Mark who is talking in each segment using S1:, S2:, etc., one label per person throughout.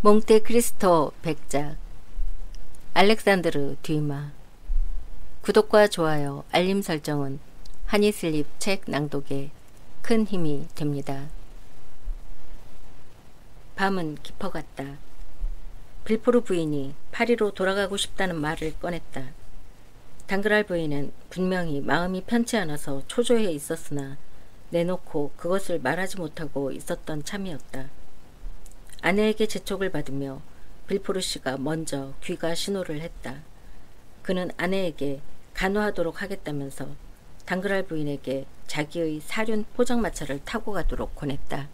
S1: 몽테크리스토 백작 알렉산드르 듀마. 구독과 좋아요, 알림 설정은 하니슬립 책 낭독에 큰 힘이 됩니다. 밤은 깊어갔다. 빌포르 부인이 파리로 돌아가고 싶다는 말을 꺼냈다. 당그랄 부인은 분명히 마음이 편치 않아서 초조해 있었으나 내놓고 그것을 말하지 못하고 있었던 참이었다. 아내에게 재촉을 받으며 빌포르 씨가 먼저 귀가 신호를 했다. 그는 아내에게 간호하도록 하겠다면서 당그랄 부인에게 자기의 사륜 포장마차를 타고 가도록 권했다.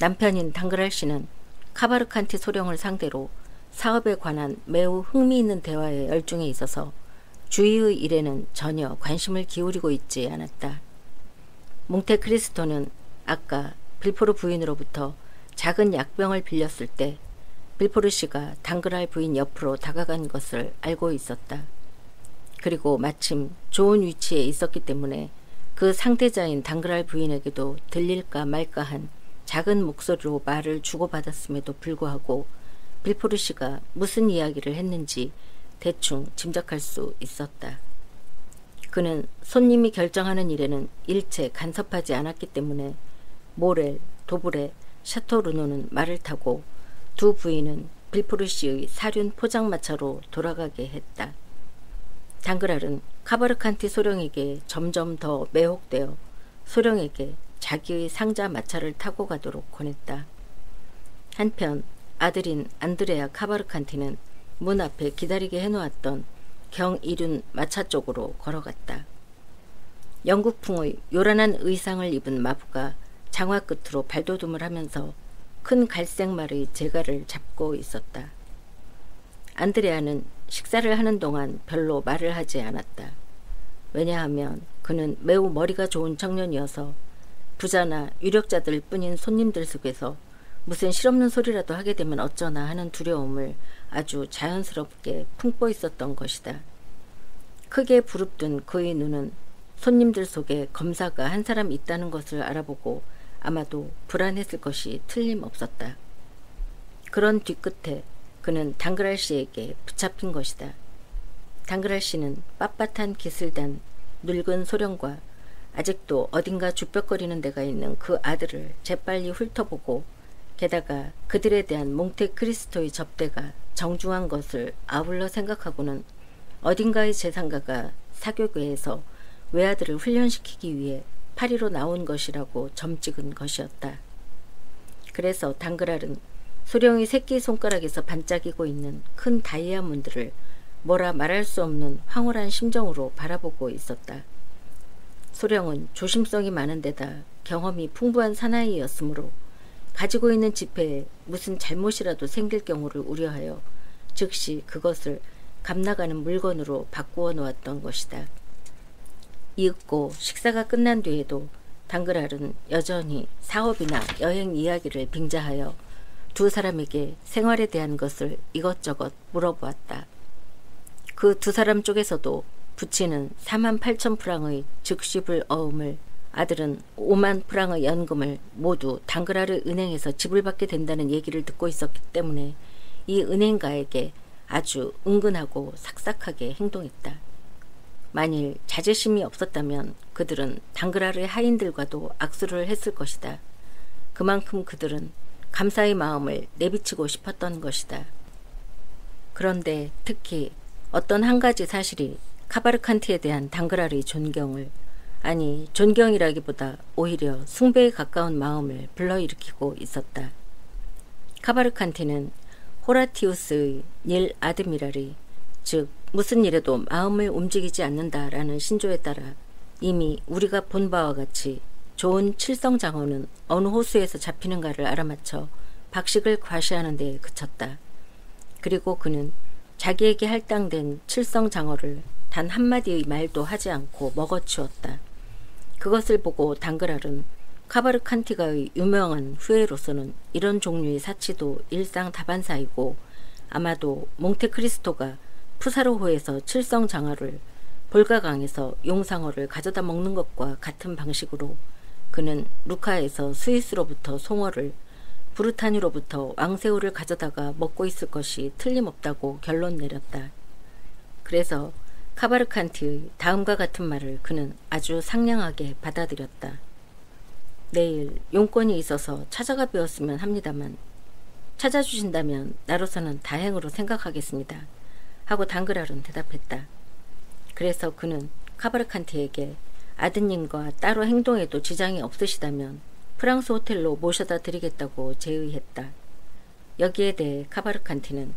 S1: 남편인 당그랄 씨는 카바르칸티 소령을 상대로 사업에 관한 매우 흥미있는 대화에 열중해 있어서 주위의 일에는 전혀 관심을 기울이고 있지 않았다. 몽테크리스토는 아까 빌포르 부인으로부터 작은 약병을 빌렸을 때 빌포르 씨가 당그랄 부인 옆으로 다가간 것을 알고 있었다. 그리고 마침 좋은 위치에 있었기 때문에 그 상대자인 당그랄 부인에게도 들릴까 말까한 작은 목소리로 말을 주고받았음에도 불구하고 빌포르 씨가 무슨 이야기를 했는지 대충 짐작할 수 있었다. 그는 손님이 결정하는 일에는 일체 간섭하지 않았기 때문에 모렐, 도브레, 샤토 르노는 말을 타고 두 부인은 빌포르 씨의 사륜 포장마차로 돌아가게 했다. 당그랄은 카바르칸티 소령에게 점점 더 매혹되어 소령에게 자기의 상자 마차를 타고 가도록 권했다. 한편 아들인 안드레아 카바르칸티는 문 앞에 기다리게 해놓았던 경이륜 마차 쪽으로 걸어갔다. 영국풍의 요란한 의상을 입은 마부가 장화 끝으로 발돋움을 하면서 큰 갈색 말의 제갈을 잡고 있었다. 안드레아는 식사를 하는 동안 별로 말을 하지 않았다. 왜냐하면 그는 매우 머리가 좋은 청년이어서 부자나 유력자들 뿐인 손님들 속에서 무슨 실없는 소리라도 하게 되면 어쩌나 하는 두려움을 아주 자연스럽게 품고 있었던 것이다. 크게 부릅뜬 그의 눈은 손님들 속에 검사가 한 사람 있다는 것을 알아보고 아마도 불안했을 것이 틀림없었다. 그런 뒤끝에 그는 당그랄 씨에게 붙잡힌 것이다. 당그랄 씨는 빳빳한 깃을단 늙은 소령과 아직도 어딘가 주뼛거리는 데가 있는 그 아들을 재빨리 훑어보고 게다가 그들에 대한 몽테크리스토의 접대가 정중한 것을 아울러 생각하고는 어딘가의 재상가가 사교계에서 외아들을 훈련시키기 위해 파리로 나온 것이라고 점찍은 것이었다. 그래서 당그랄은 소령의 새끼손가락에서 반짝이고 있는 큰 다이아몬드를 뭐라 말할 수 없는 황홀한 심정으로 바라보고 있었다. 소령은 조심성이 많은 데다 경험이 풍부한 사나이였으므로 가지고 있는 지폐에 무슨 잘못이라도 생길 경우를 우려하여 즉시 그것을 값나가는 물건으로 바꾸어 놓았던 것이다. 이윽고 식사가 끝난 뒤에도 당그랄은 여전히 사업이나 여행 이야기를 빙자하여 두 사람에게 생활에 대한 것을 이것저것 물어보았다. 그 두 사람 쪽에서도 부치는 48,000프랑의 즉시불 어음을, 아들은 50,000프랑의 연금을 모두 당그랄의 은행에서 지불받게 된다는 얘기를 듣고 있었기 때문에 이 은행가에게 아주 은근하고 삭삭하게 행동했다. 만일 자제심이 없었다면 그들은 당그랄의 하인들과도 악수를 했을 것이다. 그만큼 그들은 감사의 마음을 내비치고 싶었던 것이다. 그런데 특히 어떤 한 가지 사실이 카바르칸티에 대한 당그랄의 존경을, 아니 존경이라기보다 오히려 숭배에 가까운 마음을 불러일으키고 있었다. 카바르칸티는 호라티우스의 닐 아드미랄이, 즉 무슨 일에도 마음을 움직이지 않는다라는 신조에 따라 이미 우리가 본 바와 같이 좋은 칠성장어는 어느 호수에서 잡히는가를 알아맞혀 박식을 과시하는 데에 그쳤다. 그리고 그는 자기에게 할당된 칠성장어를 단 한마디의 말도 하지 않고 먹어치웠다. 그것을 보고 당그랄은 카바르칸티가의 유명한 후예로서는 이런 종류의 사치도 일상다반사이고 아마도 몽테크리스토가 푸사로호에서 칠성장어를 볼가강에서 용상어를 가져다 먹는 것과 같은 방식으로 그는 루카에서 스위스로부터 송어를 부르타니로부터 왕새우를 가져다가 먹고 있을 것이 틀림없다고 결론 내렸다. 그래서 카바르칸티의 다음과 같은 말을 그는 아주 상냥하게 받아들였다. 내일 용건이 있어서 찾아가 뵈었으면 합니다만 찾아주신다면 나로서는 다행으로 생각하겠습니다. 하고 당그랄은 대답했다. 그래서 그는 카바르칸티에게 아드님과 따로 행동해도 지장이 없으시다면 프랑스 호텔로 모셔다 드리겠다고 제의했다. 여기에 대해 카바르칸티는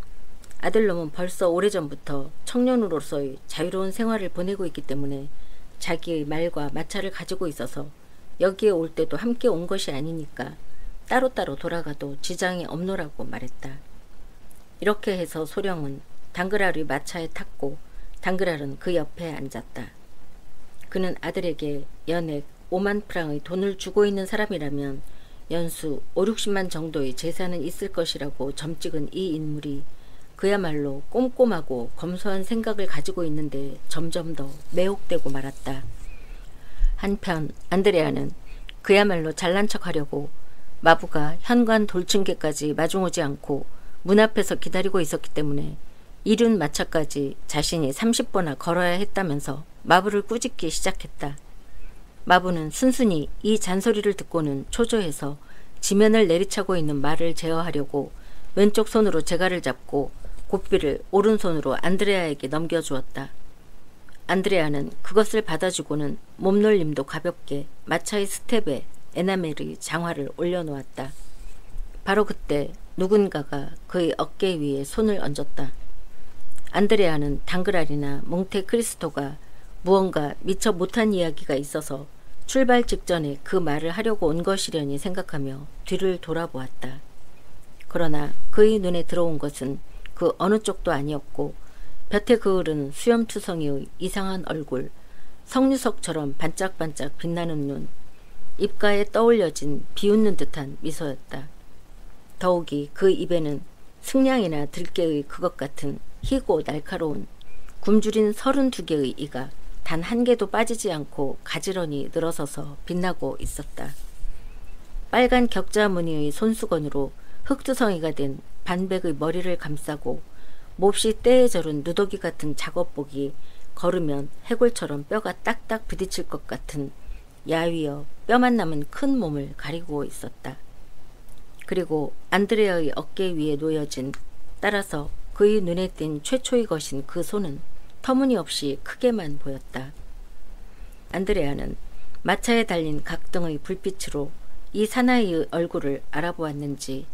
S1: 아들놈은 벌써 오래전부터 청년으로서의 자유로운 생활을 보내고 있기 때문에 자기의 말과 마차를 가지고 있어서 여기에 올 때도 함께 온 것이 아니니까 따로따로 돌아가도 지장이 없노라고 말했다. 이렇게 해서 소령은 당그랄의 마차에 탔고 당그랄은 그 옆에 앉았다. 그는 아들에게 연액 5만 프랑의 돈을 주고 있는 사람이라면 연수 5, 60만 정도의 재산은 있을 것이라고 점찍은 이 인물이 그야말로 꼼꼼하고 검소한 생각을 가지고 있는데 점점 더 매혹되고 말았다. 한편 안드레아는 그야말로 잘난 척하려고 마부가 현관 돌층계까지 마중오지 않고 문 앞에서 기다리고 있었기 때문에 이륜 마차까지 자신이 30보나 걸어야 했다면서 마부를 꾸짖기 시작했다. 마부는 순순히 이 잔소리를 듣고는 초조해서 지면을 내리차고 있는 말을 제어하려고 왼쪽 손으로 제갈을 잡고 고삐를 오른손으로 안드레아에게 넘겨주었다. 안드레아는 그것을 받아주고는 몸놀림도 가볍게 마차의 스텝에 에나멜의 장화를 올려놓았다. 바로 그때 누군가가 그의 어깨 위에 손을 얹었다. 안드레아는 당그랄이나 몽테크리스토가 무언가 미처 못한 이야기가 있어서 출발 직전에 그 말을 하려고 온 것이려니 생각하며 뒤를 돌아보았다. 그러나 그의 눈에 들어온 것은 그 어느 쪽도 아니었고 볕에 그을은 수염투성이의 이상한 얼굴, 석류석처럼 반짝반짝 빛나는 눈, 입가에 떠올려진 비웃는 듯한 미소였다. 더욱이 그 입에는 승냥이나 들깨의 그것 같은 희고 날카로운 굶주린 32개의 이가 단 한 개도 빠지지 않고 가지런히 늘어서서 빛나고 있었다. 빨간 격자 무늬의 손수건으로 흙두성이가 된 반백의 머리를 감싸고 몹시 때에 저른 누더기 같은 작업복이 걸으면 해골처럼 뼈가 딱딱 부딪힐 것 같은 야위어 뼈만 남은 큰 몸을 가리고 있었다. 그리고 안드레아의 어깨 위에 놓여진 따라서 그의 눈에 띈 최초의 것인 그 손은 터무니없이 크게만 보였다. 안드레아는 마차에 달린 각등의 불빛으로 이 사나이의 얼굴을 알아보았는지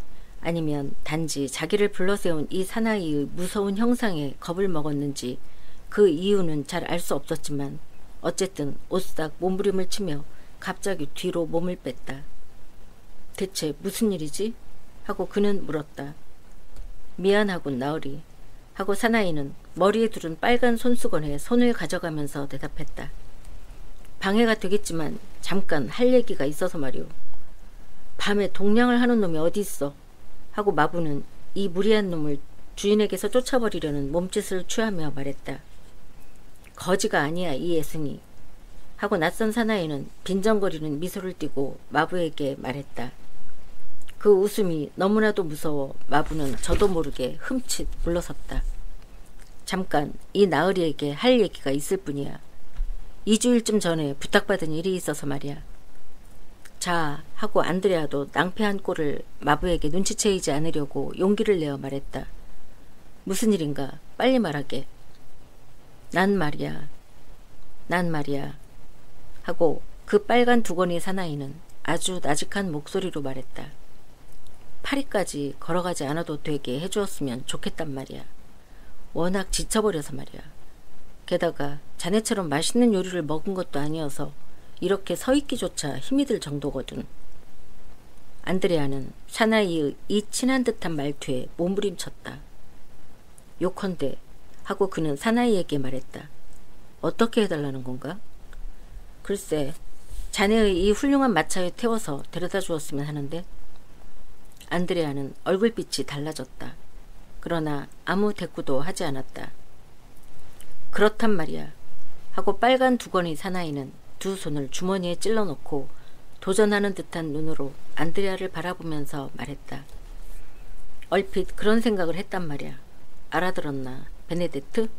S1: 아니면 단지 자기를 불러세운 이 사나이의 무서운 형상에 겁을 먹었는지 그 이유는 잘 알 수 없었지만 어쨌든 오싹 몸부림을 치며 갑자기 뒤로 몸을 뺐다. 대체 무슨 일이지? 하고 그는 물었다. 미안하군 나으리 하고 사나이는 머리에 두른 빨간 손수건에 손을 가져가면서 대답했다. 방해가 되겠지만 잠깐 할 얘기가 있어서 말이오. 밤에 동냥을 하는 놈이 어디 있어? 하고 마부는 이 무리한 놈을 주인에게서 쫓아버리려는 몸짓을 취하며 말했다. 거지가 아니야 이 예순이 하고 낯선 사나이는 빈정거리는 미소를 띠고 마부에게 말했다. 그 웃음이 너무나도 무서워 마부는 저도 모르게 흠칫 물러섰다. 잠깐 이 나으리에게 할 얘기가 있을 뿐이야. 2주일쯤 전에 부탁받은 일이 있어서 말이야. 자 하고 안드레아도 낭패한 꼴을 마부에게 눈치채이지 않으려고 용기를 내어 말했다. 무슨 일인가 빨리 말하게. 난 말이야 하고 그 빨간 두건이 사나이는 아주 나직한 목소리로 말했다. 파리까지 걸어가지 않아도 되게 해주었으면 좋겠단 말이야. 워낙 지쳐버려서 말이야. 게다가 자네처럼 맛있는 요리를 먹은 것도 아니어서 이렇게 서 있기조차 힘이 들 정도거든. 안드레아는 사나이의 이 친한 듯한 말투에 몸부림쳤다. 요컨대 하고 그는 사나이에게 말했다. 어떻게 해달라는 건가? 글쎄 자네의 이 훌륭한 마차에 태워서 데려다 주었으면 하는데. 안드레아는 얼굴빛이 달라졌다. 그러나 아무 대꾸도 하지 않았다. 그렇단 말이야 하고 빨간 두건의 사나이는 두 손을 주머니에 찔러넣고 도전하는 듯한 눈으로 안드레아를 바라보면서 말했다. 얼핏 그런 생각을 했단 말이야. 알아들었나, 베네데트?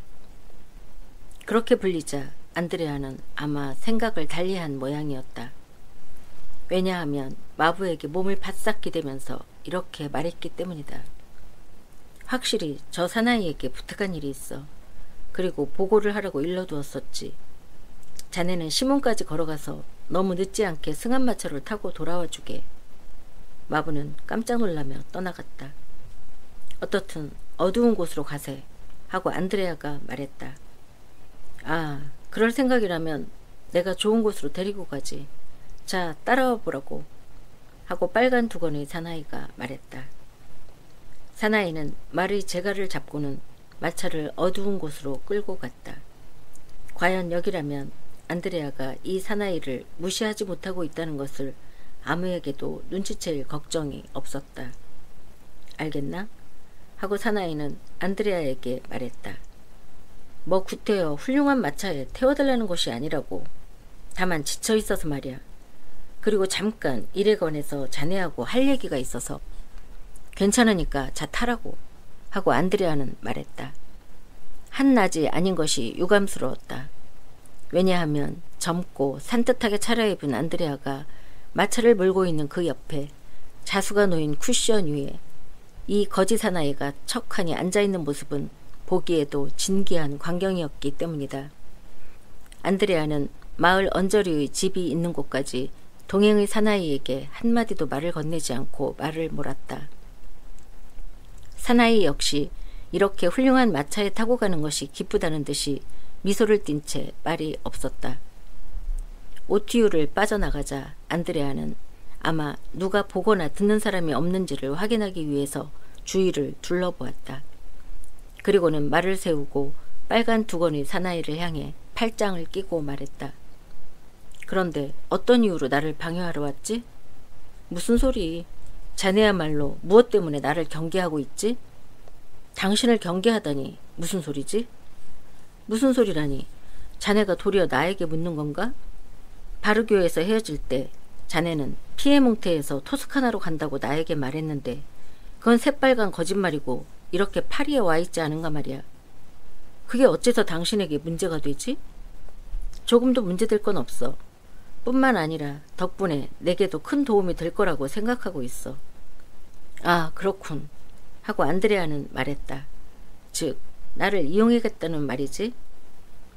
S1: 그렇게 불리자 안드레아는 아마 생각을 달리한 모양이었다. 왜냐하면 마부에게 몸을 바싹 기대면서 이렇게 말했기 때문이다. 확실히 저 사나이에게 부탁한 일이 있어. 그리고 보고를 하라고 일러두었었지. 자네는 시몬까지 걸어가서 너무 늦지 않게 승합마차를 타고 돌아와 주게. 마부는 깜짝 놀라며 떠나갔다. 어떻든 어두운 곳으로 가세 하고 안드레아가 말했다. 아, 그럴 생각이라면 내가 좋은 곳으로 데리고 가지. 자, 따라와 보라고 하고 빨간 두건의 사나이가 말했다. 사나이는 말의 제갈을 잡고는 마차를 어두운 곳으로 끌고 갔다. 과연 여기라면 안드레아가 이 사나이를 무시하지 못하고 있다는 것을 아무에게도 눈치챌 걱정이 없었다. 알겠나? 하고 사나이는 안드레아에게 말했다. 뭐 구태여 훌륭한 마차에 태워달라는 것이 아니라고. 다만 지쳐있어서 말이야. 그리고 잠깐 일에 관해서 자네하고 할 얘기가 있어서. 괜찮으니까 자 타라고 하고 안드레아는 말했다. 한낮이 아닌 것이 유감스러웠다. 왜냐하면 젊고 산뜻하게 차려입은 안드레아가 마차를 몰고 있는 그 옆에 자수가 놓인 쿠션 위에 이 거지 사나이가 척하니 앉아있는 모습은 보기에도 진기한 광경이었기 때문이다. 안드레아는 마을 언저리의 집이 있는 곳까지 동행의 사나이에게 한마디도 말을 건네지 않고 말을 몰았다. 사나이 역시 이렇게 훌륭한 마차에 타고 가는 것이 기쁘다는 듯이 미소를 띤 채 말이 없었다. 오티유를 빠져나가자 안드레아는 아마 누가 보거나 듣는 사람이 없는지를 확인하기 위해서 주위를 둘러보았다. 그리고는 말을 세우고 빨간 두건의 사나이를 향해 팔짱을 끼고 말했다. 그런데 어떤 이유로 나를 방해하러 왔지? 무슨 소리? 자네야말로 무엇 때문에 나를 경계하고 있지? 당신을 경계하다니 무슨 소리지? 무슨 소리라니? 자네가 도리어 나에게 묻는 건가? 바르교에서 헤어질 때 자네는 피에몽테에서 토스카나로 간다고 나에게 말했는데 그건 새빨간 거짓말이고 이렇게 파리에 와 있지 않은가 말이야. 그게 어째서 당신에게 문제가 되지? 조금도 문제될 건 없어. 뿐만 아니라 덕분에 내게도 큰 도움이 될 거라고 생각하고 있어. 아, 그렇군. 하고 안드레아는 말했다. 즉, 나를 이용해겠다는 말이지?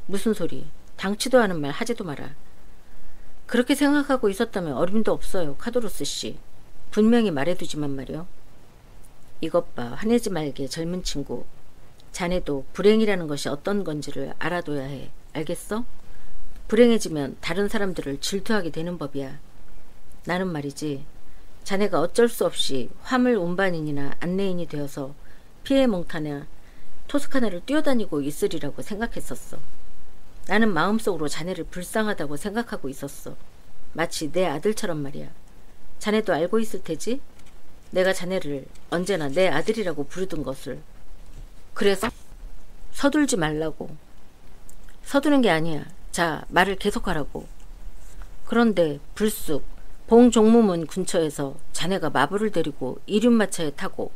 S1: 무슨 소리? 당치도 않은 말 하지도 마라. 그렇게 생각하고 있었다면 어림도 없어요, 카도로스 씨. 분명히 말해두지만 말이요. 이것 봐, 화내지 말게 젊은 친구. 자네도 불행이라는 것이 어떤 건지를 알아둬야 해. 알겠어? 불행해지면 다른 사람들을 질투하게 되는 법이야. 나는 말이지, 자네가 어쩔 수 없이 화물 운반인이나 안내인이 되어서 피에몽타나 토스카나를 뛰어다니고 있으리라고 생각했었어. 나는 마음속으로 자네를 불쌍하다고 생각하고 있었어. 마치 내 아들처럼 말이야. 자네도 알고 있을 테지? 내가 자네를 언제나 내 아들이라고 부르던 것을. 그래서 서둘지 말라고. 서두는 게 아니야. 자, 말을 계속하라고. 그런데 불쑥 봉종무문 근처에서 자네가 마부를 데리고 이륜마차에 타고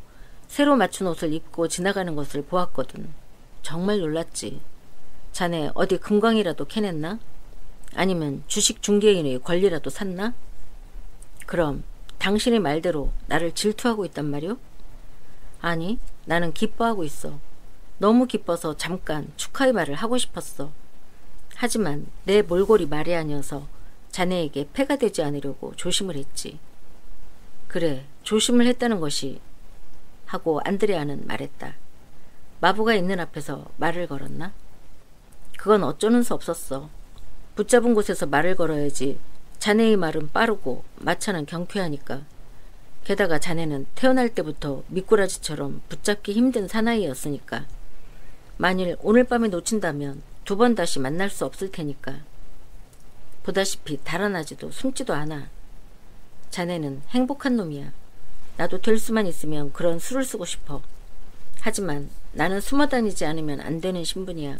S1: 새로 맞춘 옷을 입고 지나가는 것을 보았거든. 정말 놀랐지. 자네 어디 금광이라도 캐냈나? 아니면 주식 중개인의 권리라도 샀나? 그럼 당신의 말대로 나를 질투하고 있단 말이오? 아니, 나는 기뻐하고 있어. 너무 기뻐서 잠깐 축하의 말을 하고 싶었어. 하지만 내 몰골이 말이 아니어서 자네에게 폐가 되지 않으려고 조심을 했지. 그래, 조심을 했다는 것이 하고 안드레아는 말했다. 마부가 있는 앞에서 말을 걸었나? 그건 어쩌는 수 없었어. 붙잡은 곳에서 말을 걸어야지. 자네의 말은 빠르고 마차는 경쾌하니까. 게다가 자네는 태어날 때부터 미꾸라지처럼 붙잡기 힘든 사나이였으니까. 만일 오늘 밤에 놓친다면 두 번 다시 만날 수 없을 테니까. 보다시피 달아나지도 숨지도 않아. 자네는 행복한 놈이야. 나도 될 수만 있으면 그런 수를 쓰고 싶어. 하지만 나는 숨어다니지 않으면 안 되는 신분이야.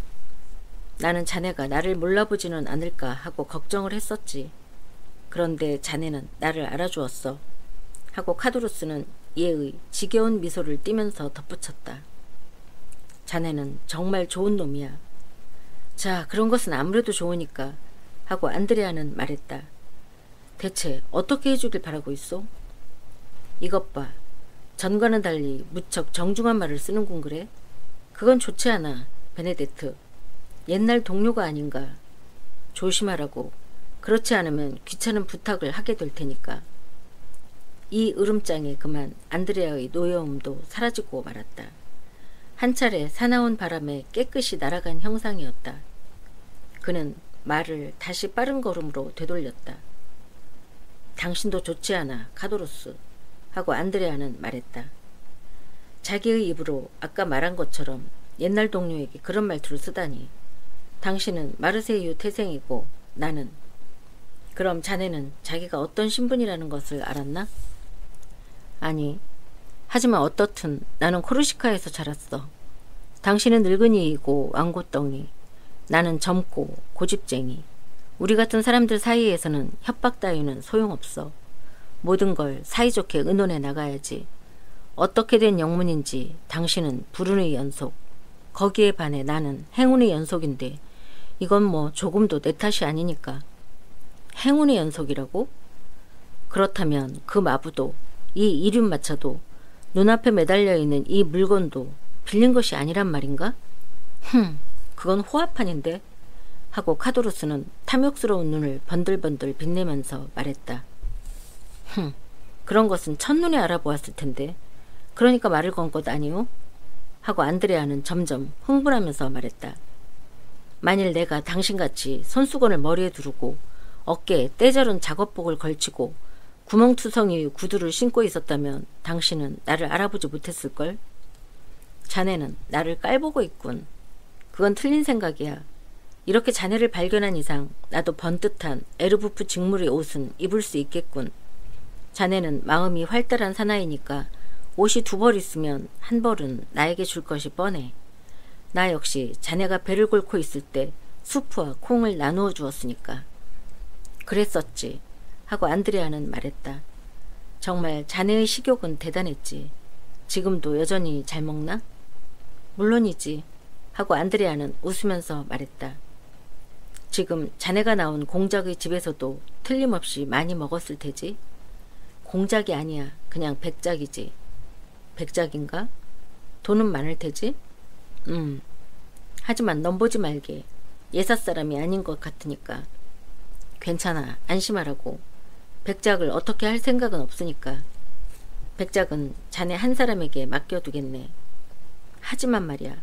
S1: 나는 자네가 나를 몰라보지는 않을까 하고 걱정을 했었지. 그런데 자네는 나를 알아주었어. 하고 카도루스는 얘의 지겨운 미소를 띠면서 덧붙였다. 자네는 정말 좋은 놈이야. 자, 그런 것은 아무래도 좋으니까 하고 안드레아는 말했다. 대체 어떻게 해주길 바라고 있어? 이것 봐. 전과는 달리 무척 정중한 말을 쓰는군 그래? 그건 좋지 않아, 베네데트. 옛날 동료가 아닌가. 조심하라고. 그렇지 않으면 귀찮은 부탁을 하게 될 테니까. 이 으름장에 그만 안드레아의 노여움도 사라지고 말았다. 한 차례 사나운 바람에 깨끗이 날아간 형상이었다. 그는 말을 다시 빠른 걸음으로 되돌렸다. 당신도 좋지 않아, 카도루스. 하고 안드레아는 말했다. 자기의 입으로 아까 말한 것처럼 옛날 동료에게 그런 말투를 쓰다니. 당신은 마르세유 태생이고 나는. 그럼 자네는 자기가 어떤 신분이라는 것을 알았나? 아니, 하지만 어떻든 나는 코르시카에서 자랐어. 당신은 늙은이이고 왕고덩이. 나는 젊고 고집쟁이. 우리 같은 사람들 사이에서는 협박 따위는 소용없어. 모든 걸 사이좋게 의논해 나가야지. 어떻게 된 영문인지 당신은 불운의 연속. 거기에 반해 나는 행운의 연속인데 이건 뭐 조금도 내 탓이 아니니까. 행운의 연속이라고? 그렇다면 그 마부도 이 이륜마차도 눈앞에 매달려 있는 이 물건도 빌린 것이 아니란 말인가? 그건 호화판인데 하고 카도루스는 탐욕스러운 눈을 번들번들 빛내면서 말했다. 그런 것은 첫눈에 알아보았을 텐데 그러니까 말을 건 것 아니오? 하고 안드레아는 점점 흥분하면서 말했다. 만일 내가 당신같이 손수건을 머리에 두르고 어깨에 때저른 작업복을 걸치고 구멍투성이 구두를 신고 있었다면 당신은 나를 알아보지 못했을걸? 자네는 나를 깔보고 있군. 그건 틀린 생각이야. 이렇게 자네를 발견한 이상 나도 번듯한 에르부프 직물의 옷은 입을 수 있겠군. 자네는 마음이 활달한 사나이니까 옷이 2벌 있으면 1벌은 나에게 줄 것이 뻔해. 나 역시 자네가 배를 곪고 있을 때 수프와 콩을 나누어 주었으니까. 그랬었지. 하고 안드레아는 말했다. 정말 자네의 식욕은 대단했지. 지금도 여전히 잘 먹나? 물론이지. 하고 안드레아는 웃으면서 말했다. 지금 자네가 나온 공작의 집에서도 틀림없이 많이 먹었을 테지? 공작이 아니야. 그냥 백작이지. 백작인가? 돈은 많을 테지? 하지만 넌 보지 말게. 예사 사람이 아닌 것 같으니까. 괜찮아. 안심하라고. 백작을 어떻게 할 생각은 없으니까. 백작은 자네 한 사람에게 맡겨두겠네. 하지만 말이야.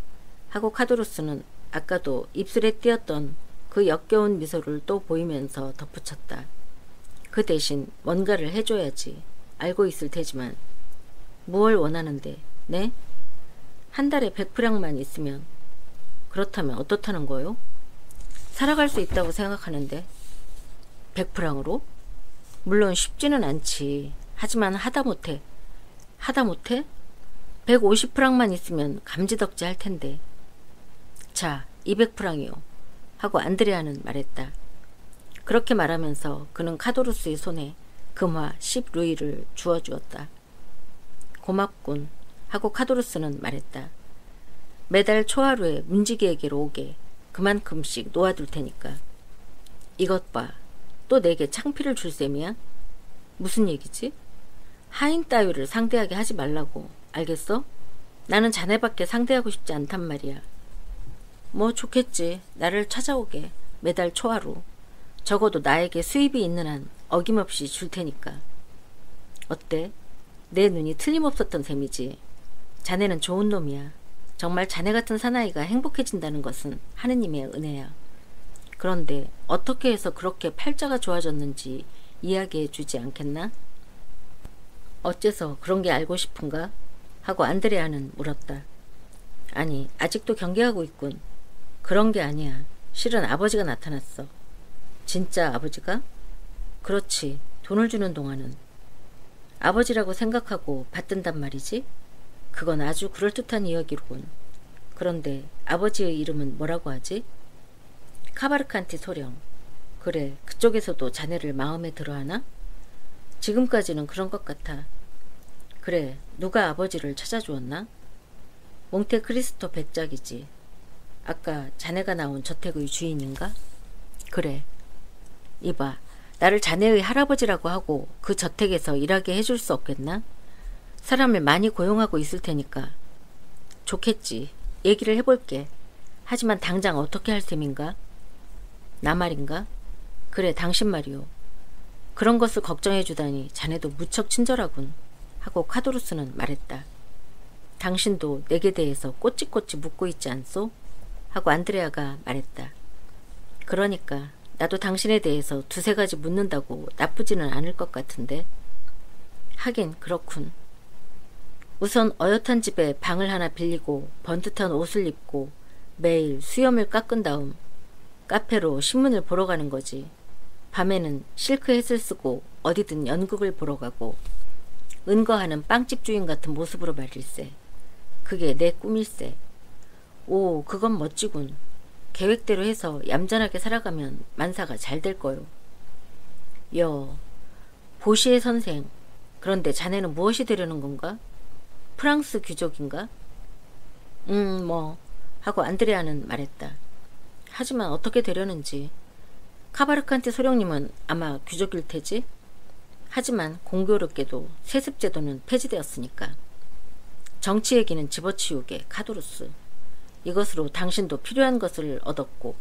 S1: 하고 카도루스는 아까도 입술에 띄었던 그 역겨운 미소를 또 보이면서 덧붙였다. 그 대신 뭔가를 해줘야지. 알고 있을 테지만. 무얼 원하는데? 네? 한 달에 100프랑만 있으면. 그렇다면 어떻다는 거요? 살아갈 수 있다고 생각하는데. 100프랑으로? 물론 쉽지는 않지. 하지만 하다못해. 하다못해? 150프랑만 있으면 감지덕지 할 텐데. 자, 200프랑이요. 하고 안드레아는 말했다. 그렇게 말하면서 그는 카도루스의 손에 금화 10루이를 주어주었다. 고맙군. 하고 카도루스는 말했다. 매달 초하루에 문지기에게로 오게. 그만큼씩 놓아둘 테니까. 이것 봐. 또 내게 창피를 줄 셈이야? 무슨 얘기지? 하인 따위를 상대하게 하지 말라고. 알겠어? 나는 자네밖에 상대하고 싶지 않단 말이야. 뭐 좋겠지. 나를 찾아오게. 매달 초하루. 적어도 나에게 수입이 있는 한 어김없이 줄 테니까. 어때? 내 눈이 틀림없었던 셈이지. 자네는 좋은 놈이야. 정말 자네 같은 사나이가 행복해진다는 것은 하느님의 은혜야. 그런데 어떻게 해서 그렇게 팔자가 좋아졌는지 이야기해 주지 않겠나? 어째서 그런 게 알고 싶은가? 하고 안드레아는 물었다. 아니, 아직도 경계하고 있군. 그런 게 아니야. 실은 아버지가 나타났어. 진짜 아버지가? 그렇지. 돈을 주는 동안은. 아버지라고 생각하고 받든단 말이지? 그건 아주 그럴듯한 이야기로군. 그런데 아버지의 이름은 뭐라고 하지? 카바르칸티 소령. 그래, 그쪽에서도 자네를 마음에 들어하나? 지금까지는 그런 것 같아. 그래, 누가 아버지를 찾아주었나? 몽테크리스토 백작이지. 아까 자네가 나온 저택의 주인인가? 그래. 이봐, 나를 자네의 할아버지라고 하고 그 저택에서 일하게 해줄 수 없겠나? 사람을 많이 고용하고 있을 테니까. 좋겠지. 얘기를 해볼게. 하지만 당장 어떻게 할 셈인가? 나 말인가? 그래, 당신 말이오. 그런 것을 걱정해주다니 자네도 무척 친절하군. 하고 카도루스는 말했다. 당신도 내게 대해서 꼬치꼬치 묻고 있지 않소? 하고 안드레아가 말했다. 그러니까 나도 당신에 대해서 두세 가지 묻는다고 나쁘지는 않을 것 같은데. 하긴 그렇군. 우선 어엿한 집에 방을 하나 빌리고 번듯한 옷을 입고 매일 수염을 깎은 다음 카페로 신문을 보러 가는 거지. 밤에는 실크햇을 쓰고 어디든 연극을 보러 가고 은거하는 빵집 주인 같은 모습으로 말일세. 그게 내 꿈일세. 오, 그건 멋지군. 계획대로 해서 얌전하게 살아가면 만사가 잘 될 거요. 보시의 선생. 그런데 자네는 무엇이 되려는 건가? 프랑스 귀족인가? 하고 안드레아는 말했다. 하지만 어떻게 되려는지. 카바르칸티 소령님은 아마 귀족일 테지? 하지만 공교롭게도 세습제도는 폐지되었으니까. 정치 얘기는 집어치우게, 카도루스. 이것으로 당신도 필요한 것을 얻었고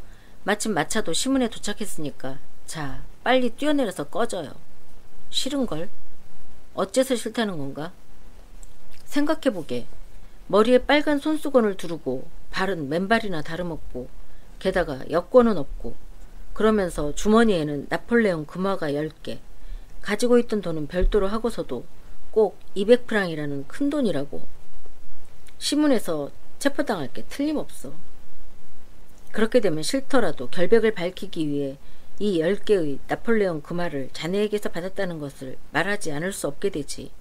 S1: 마침 마차도 시문에 도착했으니까 자, 빨리 뛰어내려서 꺼져요. 싫은걸? 어째서 싫다는 건가? 생각해보게. 머리에 빨간 손수건을 두르고 발은 맨발이나 다름없고 게다가 여권은 없고 그러면서 주머니에는 나폴레옹 금화가 10개 가지고 있던 돈은 별도로 하고서도 꼭 200프랑이라는 큰 돈이라고. 시문에서 체포당할 게 틀림없어. 그렇게 되면 싫더라도 결백을 밝히기 위해 이 10개의 나폴레옹 금화를 자네에게서 받았다는 것을 말하지 않을 수 없게 되지.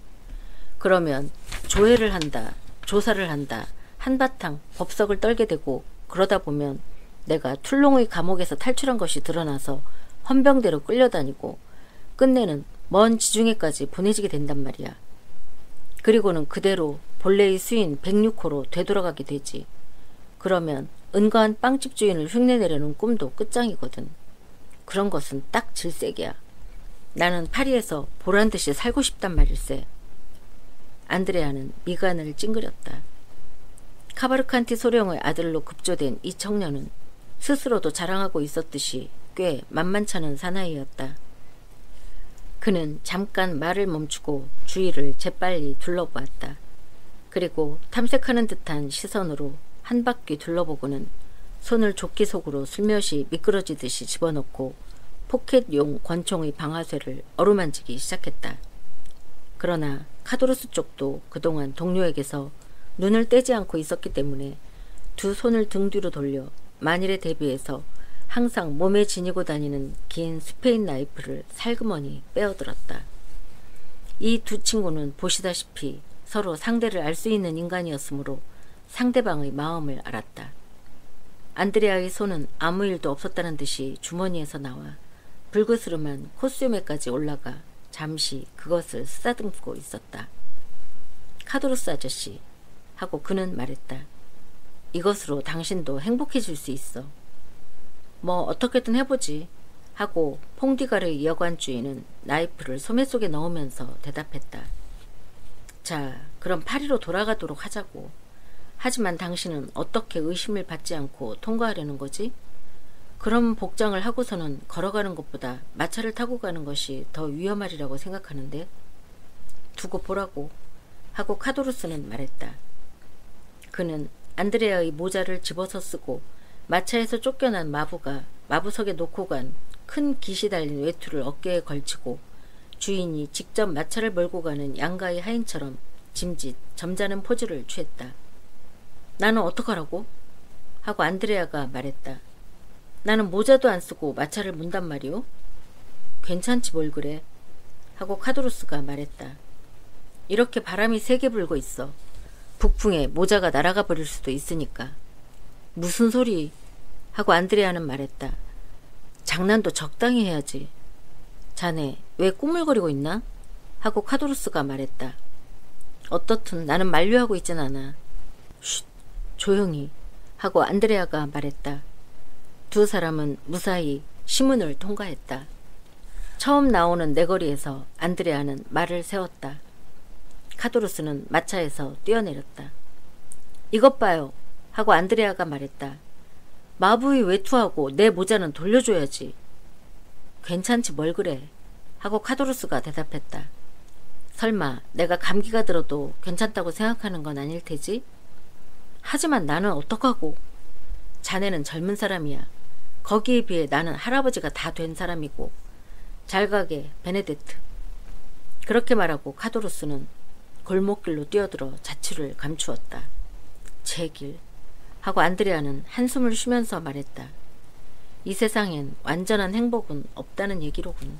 S1: 그러면 조회를 한다, 조사를 한다, 한바탕 법석을 떨게 되고 그러다 보면 내가 툴롱의 감옥에서 탈출한 것이 드러나서 헌병대로 끌려다니고 끝내는 먼 지중해까지 보내지게 된단 말이야. 그리고는 그대로 본래의 수인 106호로 되돌아가게 되지. 그러면 은거한 빵집 주인을 흉내내려는 꿈도 끝장이거든. 그런 것은 딱 질색이야. 나는 파리에서 보란듯이 살고 싶단 말일세. 안드레아는 미간을 찡그렸다. 카바르칸티 소령의 아들로 급조된 이 청년은 스스로도 자랑하고 있었듯이 꽤 만만찮은 사나이였다. 그는 잠깐 말을 멈추고 주위를 재빨리 둘러보았다. 그리고 탐색하는 듯한 시선으로 한 바퀴 둘러보고는 손을 조끼 속으로 슬며시 미끄러지듯이 집어넣고 포켓용 권총의 방아쇠를 어루만지기 시작했다. 그러나 카도루스 쪽도 그동안 동료에게서 눈을 떼지 않고 있었기 때문에 두 손을 등 뒤로 돌려 만일에 대비해서 항상 몸에 지니고 다니는 긴 스페인 나이프를 살그머니 빼어들었다. 이 두 친구는 보시다시피 서로 상대를 알 수 있는 인간이었으므로 상대방의 마음을 알았다. 안드레아의 손은 아무 일도 없었다는 듯이 주머니에서 나와 불그스름한 코스튬에까지 올라가 잠시 그것을 쓰다듬고 있었다. 카도루스 아저씨 하고 그는 말했다. 이것으로 당신도 행복해질 수 있어. 뭐 어떻게든 해보지 하고 퐁디가르의 여관주인은 나이프를 소매 속에 넣으면서 대답했다. 자, 그럼 파리로 돌아가도록 하자고. 하지만 당신은 어떻게 의심을 받지 않고 통과하려는 거지? 그럼 복장을 하고서는 걸어가는 것보다 마차를 타고 가는 것이 더 위험하리라고 생각하는데. 두고 보라고 하고 카도루스는 말했다. 그는 안드레아의 모자를 집어서 쓰고 마차에서 쫓겨난 마부가 마부석에 놓고 간 큰 깃이 달린 외투를 어깨에 걸치고 주인이 직접 마차를 몰고 가는 양가의 하인처럼 짐짓 점잖은 포즈를 취했다. 나는 어떡하라고? 하고 안드레아가 말했다. 나는 모자도 안 쓰고 마차를 문단 말이오? 괜찮지 뭘 그래? 하고 카도루스가 말했다. 이렇게 바람이 세게 불고 있어. 북풍에 모자가 날아가 버릴 수도 있으니까. 무슨 소리? 하고 안드레아는 말했다. 장난도 적당히 해야지. 자네 왜 꾸물거리고 있나? 하고 카도루스가 말했다. 어떻든 나는 만류하고 있진 않아. 쉿, 조용히 하고 안드레아가 말했다. 두 사람은 무사히 시문을 통과했다. 처음 나오는 내거리에서 안드레아는 말을 세웠다. 카도루스는 마차에서 뛰어내렸다. 이것 봐요 하고 안드레아가 말했다. 마부이 외투하고 내 모자는 돌려줘야지. 괜찮지 뭘 그래 하고 카도루스가 대답했다. 설마 내가 감기가 들어도 괜찮다고 생각하는 건 아닐 테지? 하지만 나는 어떡하고. 자네는 젊은 사람이야. 거기에 비해 나는 할아버지가 다 된 사람이고. 잘 가게 베네데트. 그렇게 말하고 카도루스는 골목길로 뛰어들어 자취를 감추었다. 제 길 하고 안드레아는 한숨을 쉬면서 말했다. 이 세상엔 완전한 행복은 없다는 얘기로군.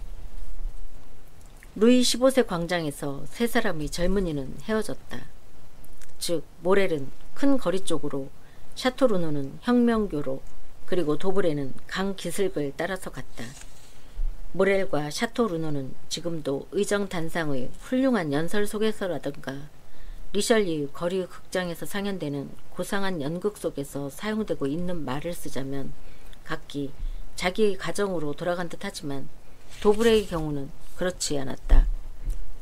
S1: 루이 15세 광장에서 세 사람의 젊은이는 헤어졌다. 즉 모렐은 큰 거리 쪽으로, 샤토르노는 혁명교로, 그리고 도브레는 강 기슭을 따라서 갔다. 모렐과 샤토르노는 지금도 의정단상의 훌륭한 연설 속에서라든가 리셜리의 거리 극장에서 상연되는 고상한 연극 속에서 사용되고 있는 말을 쓰자면 각기 자기의 가정으로 돌아간 듯 하지만 도브레의 경우는 그렇지 않았다.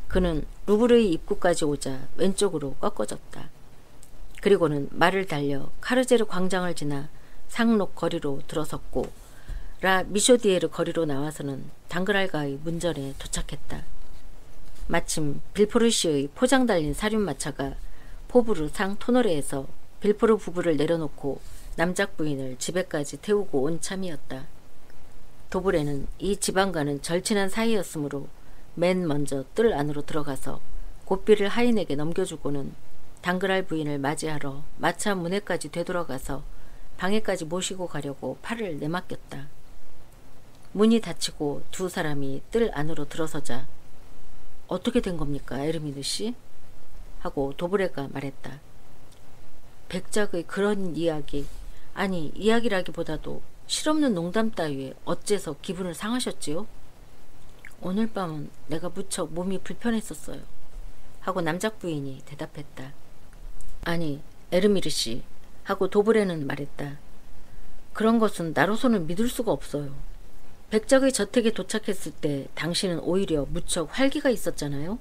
S1: 그는 루브르의 입구까지 오자 왼쪽으로 꺾어졌다. 그리고는 말을 달려 카르제르 광장을 지나 상록 거리로 들어섰고 라 미쇼디에르 거리로 나와서는 당그랄가의 문전에 도착했다. 마침 빌포르시의 포장 달린 사륜마차가 포브르 상 토너레에서 빌포르 부부를 내려놓고 남작 부인을 집에까지 태우고 온 참이었다. 도브레는 이 집안과는 절친한 사이였으므로 맨 먼저 뜰 안으로 들어가서 고삐를 하인에게 넘겨주고는 당그랄 부인을 맞이하러 마차 문에까지 되돌아가서 방에까지 모시고 가려고 팔을 내맡겼다. 문이 닫히고 두 사람이 뜰 안으로 들어서자 어떻게 된 겁니까, 에르미느 씨? 하고 도브레가 말했다. 백작의 그런 이야기, 아니 이야기라기보다도 실없는 농담 따위에 어째서 기분을 상하셨지요? 오늘 밤은 내가 무척 몸이 불편했었어요. 하고 남작 부인이 대답했다. 아니 에르미르 씨 하고 도브레는 말했다. 그런 것은 나로서는 믿을 수가 없어요. 백작의 저택에 도착했을 때 당신은 오히려 무척 활기가 있었잖아요.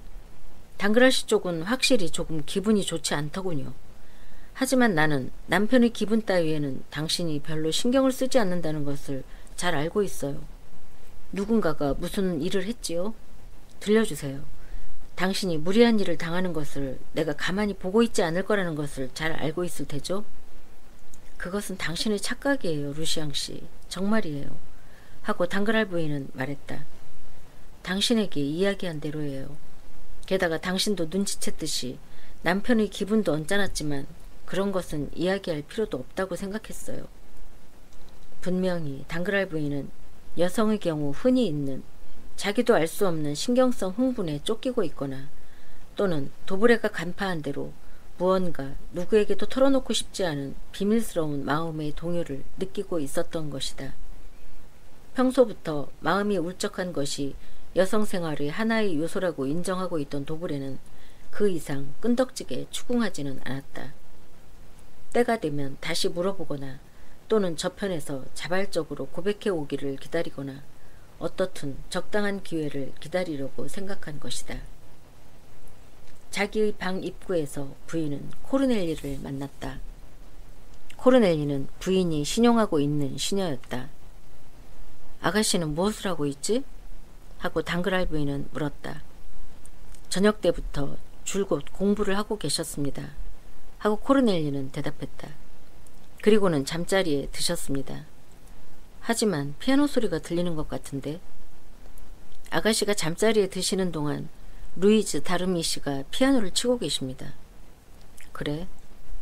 S1: 당그랄 씨 쪽은 확실히 조금 기분이 좋지 않더군요. 하지만 나는 남편의 기분 따위에는 당신이 별로 신경을 쓰지 않는다는 것을 잘 알고 있어요. 누군가가 무슨 일을 했지요? 들려주세요. 당신이 무리한 일을 당하는 것을 내가 가만히 보고 있지 않을 거라는 것을 잘 알고 있을 테죠? 그것은 당신의 착각이에요, 루시앙 씨. 정말이에요. 하고 당그랄 부인은 말했다. 당신에게 이야기한 대로예요. 게다가 당신도 눈치챘듯이 남편의 기분도 언짢았지만 그런 것은 이야기할 필요도 없다고 생각했어요. 분명히 당그랄 부인은 여성의 경우 흔히 있는 자기도 알 수 없는 신경성 흥분에 쫓기고 있거나 또는 도브레가 간파한 대로 무언가 누구에게도 털어놓고 싶지 않은 비밀스러운 마음의 동요를 느끼고 있었던 것이다. 평소부터 마음이 울적한 것이 여성 생활의 하나의 요소라고 인정하고 있던 도브레는 그 이상 끈덕지게 추궁하지는 않았다. 때가 되면 다시 물어보거나 또는 저편에서 자발적으로 고백해 오기를 기다리거나 어떻든 적당한 기회를 기다리려고 생각한 것이다. 자기의 방 입구에서 부인은 코르넬리를 만났다. 코르넬리는 부인이 신용하고 있는 시녀였다. 아가씨는 무엇을 하고 있지? 하고 당그랄 부인은 물었다. 저녁 때부터 줄곧 공부를 하고 계셨습니다. 하고 코르넬리는 대답했다. 그리고는 잠자리에 드셨습니다. 하지만 피아노 소리가 들리는 것 같은데. 아가씨가 잠자리에 드시는 동안 루이즈 다르미 씨가 피아노를 치고 계십니다. 그래?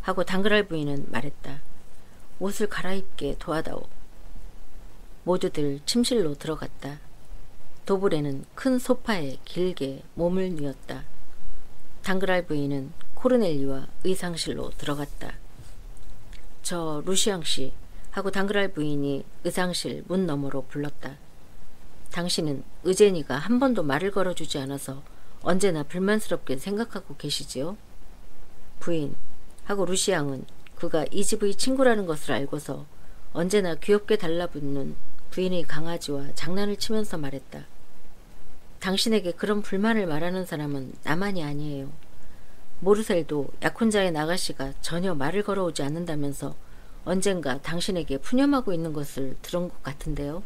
S1: 하고 당그랄 부인은 말했다. 옷을 갈아입게 도와다오. 모두들 침실로 들어갔다. 도브레는 큰 소파에 길게 몸을 뉘었다. 당그랄 부인은 코르넬리와 의상실로 들어갔다. 저 루시앙 씨 하고 당그랄 부인이 의상실 문 너머로 불렀다. 당신은 의제니가 한 번도 말을 걸어주지 않아서 언제나 불만스럽게 생각하고 계시지요? 부인 하고 루시 양은 그가 이 집의 친구라는 것을 알고서 언제나 귀엽게 달라붙는 부인의 강아지와 장난을 치면서 말했다. 당신에게 그런 불만을 말하는 사람은 나만이 아니에요. 모르셀도 약혼자의 나가씨가 전혀 말을 걸어오지 않는다면서 언젠가 당신에게 푸념하고 있는 것을 들은 것 같은데요.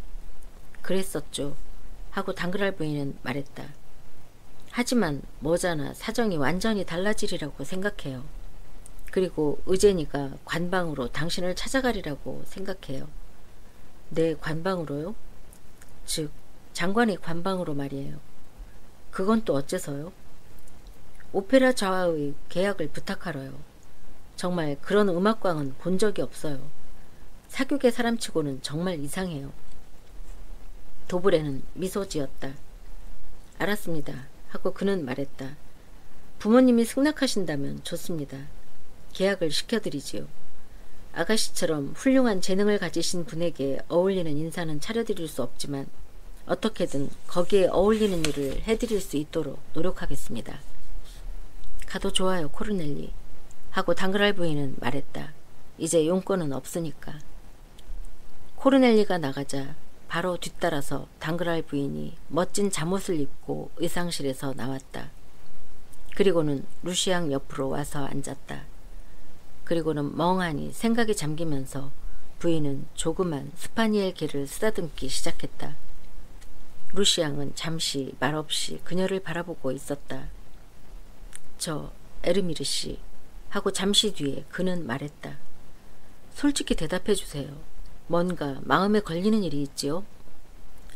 S1: 그랬었죠. 하고 당그랄 부인은 말했다. 하지만 머자나 사정이 완전히 달라지리라고 생각해요. 그리고 의제니가 관방으로 당신을 찾아가리라고 생각해요. 네, 관방으로요? 즉 장관의 관방으로 말이에요. 그건 또 어째서요? 오페라 좌와의 계약을 부탁하러요. 정말 그런 음악광은 본 적이 없어요. 사교계 사람치고는 정말 이상해요. 도브레는 미소 지었다. 알았습니다. 하고 그는 말했다. 부모님이 승낙하신다면 좋습니다. 계약을 시켜드리지요. 아가씨처럼 훌륭한 재능을 가지신 분에게 어울리는 인사는 차려드릴 수 없지만 어떻게든 거기에 어울리는 일을 해드릴 수 있도록 노력하겠습니다. 가도 좋아요, 코르넬리. 하고 당그랄 부인은 말했다. 이제 용건은 없으니까. 코르넬리가 나가자 바로 뒤따라서 당그랄 부인이 멋진 잠옷을 입고 의상실에서 나왔다. 그리고는 루시앙 옆으로 와서 앉았다. 그리고는 멍하니 생각에 잠기면서 부인은 조그만 스파니엘 개를 쓰다듬기 시작했다. 루시앙은 잠시 말없이 그녀를 바라보고 있었다. 저 에르미르 씨 하고 잠시 뒤에 그는 말했다. 솔직히 대답해 주세요. 뭔가 마음에 걸리는 일이 있지요?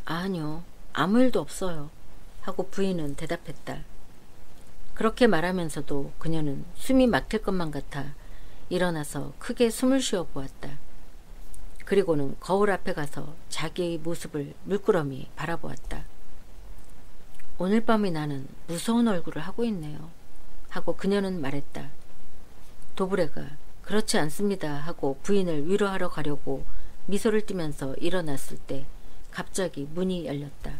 S1: 아니요. 아무 일도 없어요. 하고 부인은 대답했다. 그렇게 말하면서도 그녀는 숨이 막힐 것만 같아 일어나서 크게 숨을 쉬어 보았다. 그리고는 거울 앞에 가서 자기의 모습을 물끄러미 바라보았다. 오늘 밤에 나는 무서운 얼굴을 하고 있네요. 하고 그녀는 말했다. 도브레가 그렇지 않습니다 하고 부인을 위로하러 가려고 미소를 띠면서 일어났을 때 갑자기 문이 열렸다.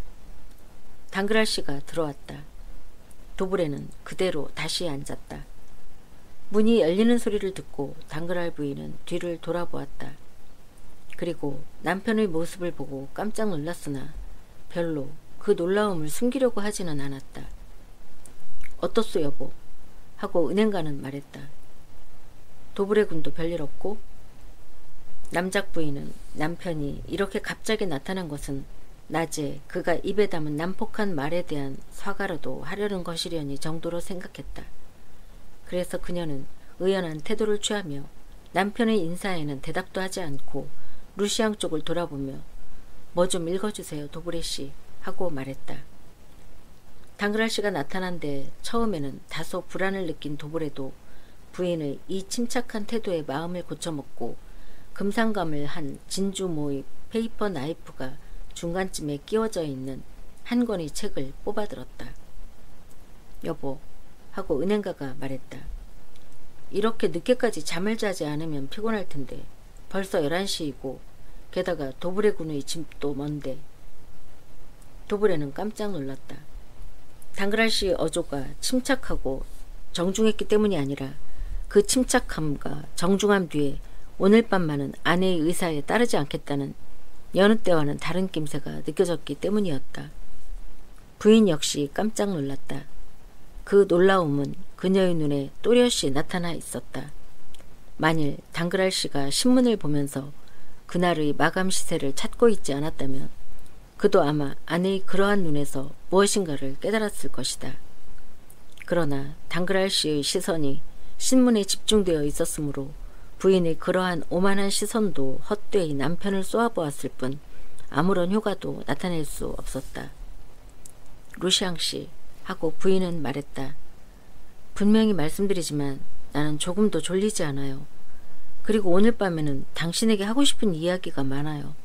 S1: 당그랄 씨가 들어왔다. 도브레는 그대로 다시 앉았다. 문이 열리는 소리를 듣고 당그랄 부인은 뒤를 돌아보았다. 그리고 남편의 모습을 보고 깜짝 놀랐으나 별로 그 놀라움을 숨기려고 하지는 않았다. 어떻소 여보? 하고 은행가는 말했다. 도브레 군도 별일 없고? 남작 부인은 남편이 이렇게 갑자기 나타난 것은 낮에 그가 입에 담은 난폭한 말에 대한 사과라도 하려는 것이려니 정도로 생각했다. 그래서 그녀는 의연한 태도를 취하며 남편의 인사에는 대답도 하지 않고 루시앙 쪽을 돌아보며 뭐 좀 읽어주세요 도브레 씨 하고 말했다. 당그랄 씨가 나타난 데 처음에는 다소 불안을 느낀 도브레도 부인의 이 침착한 태도에 마음을 고쳐먹고 금상감을 한 진주 모의 페이퍼 나이프가 중간쯤에 끼워져 있는 한 권의 책을 뽑아들었다. 여보 하고 은행가가 말했다. 이렇게 늦게까지 잠을 자지 않으면 피곤할 텐데 벌써 11시이고 게다가 도브레 군의 집도 먼데. 도브레는 깜짝 놀랐다. 당그랄 씨의 어조가 침착하고 정중했기 때문이 아니라 그 침착함과 정중함 뒤에 오늘 밤만은 아내의 의사에 따르지 않겠다는 여느 때와는 다른 낌새가 느껴졌기 때문이었다. 부인 역시 깜짝 놀랐다. 그 놀라움은 그녀의 눈에 또렷이 나타나 있었다. 만일 당그랄 씨가 신문을 보면서 그날의 마감 시세를 찾고 있지 않았다면 그도 아마 아내의 그러한 눈에서 무엇인가를 깨달았을 것이다. 그러나 당그랄 씨의 시선이 신문에 집중되어 있었으므로 부인의 그러한 오만한 시선도 헛되이 남편을 쏘아보았을 뿐 아무런 효과도 나타낼 수 없었다. 루시앙 씨 하고 부인은 말했다. 분명히 말씀드리지만 나는 조금도 졸리지 않아요. 그리고 오늘 밤에는 당신에게 하고 싶은 이야기가 많아요.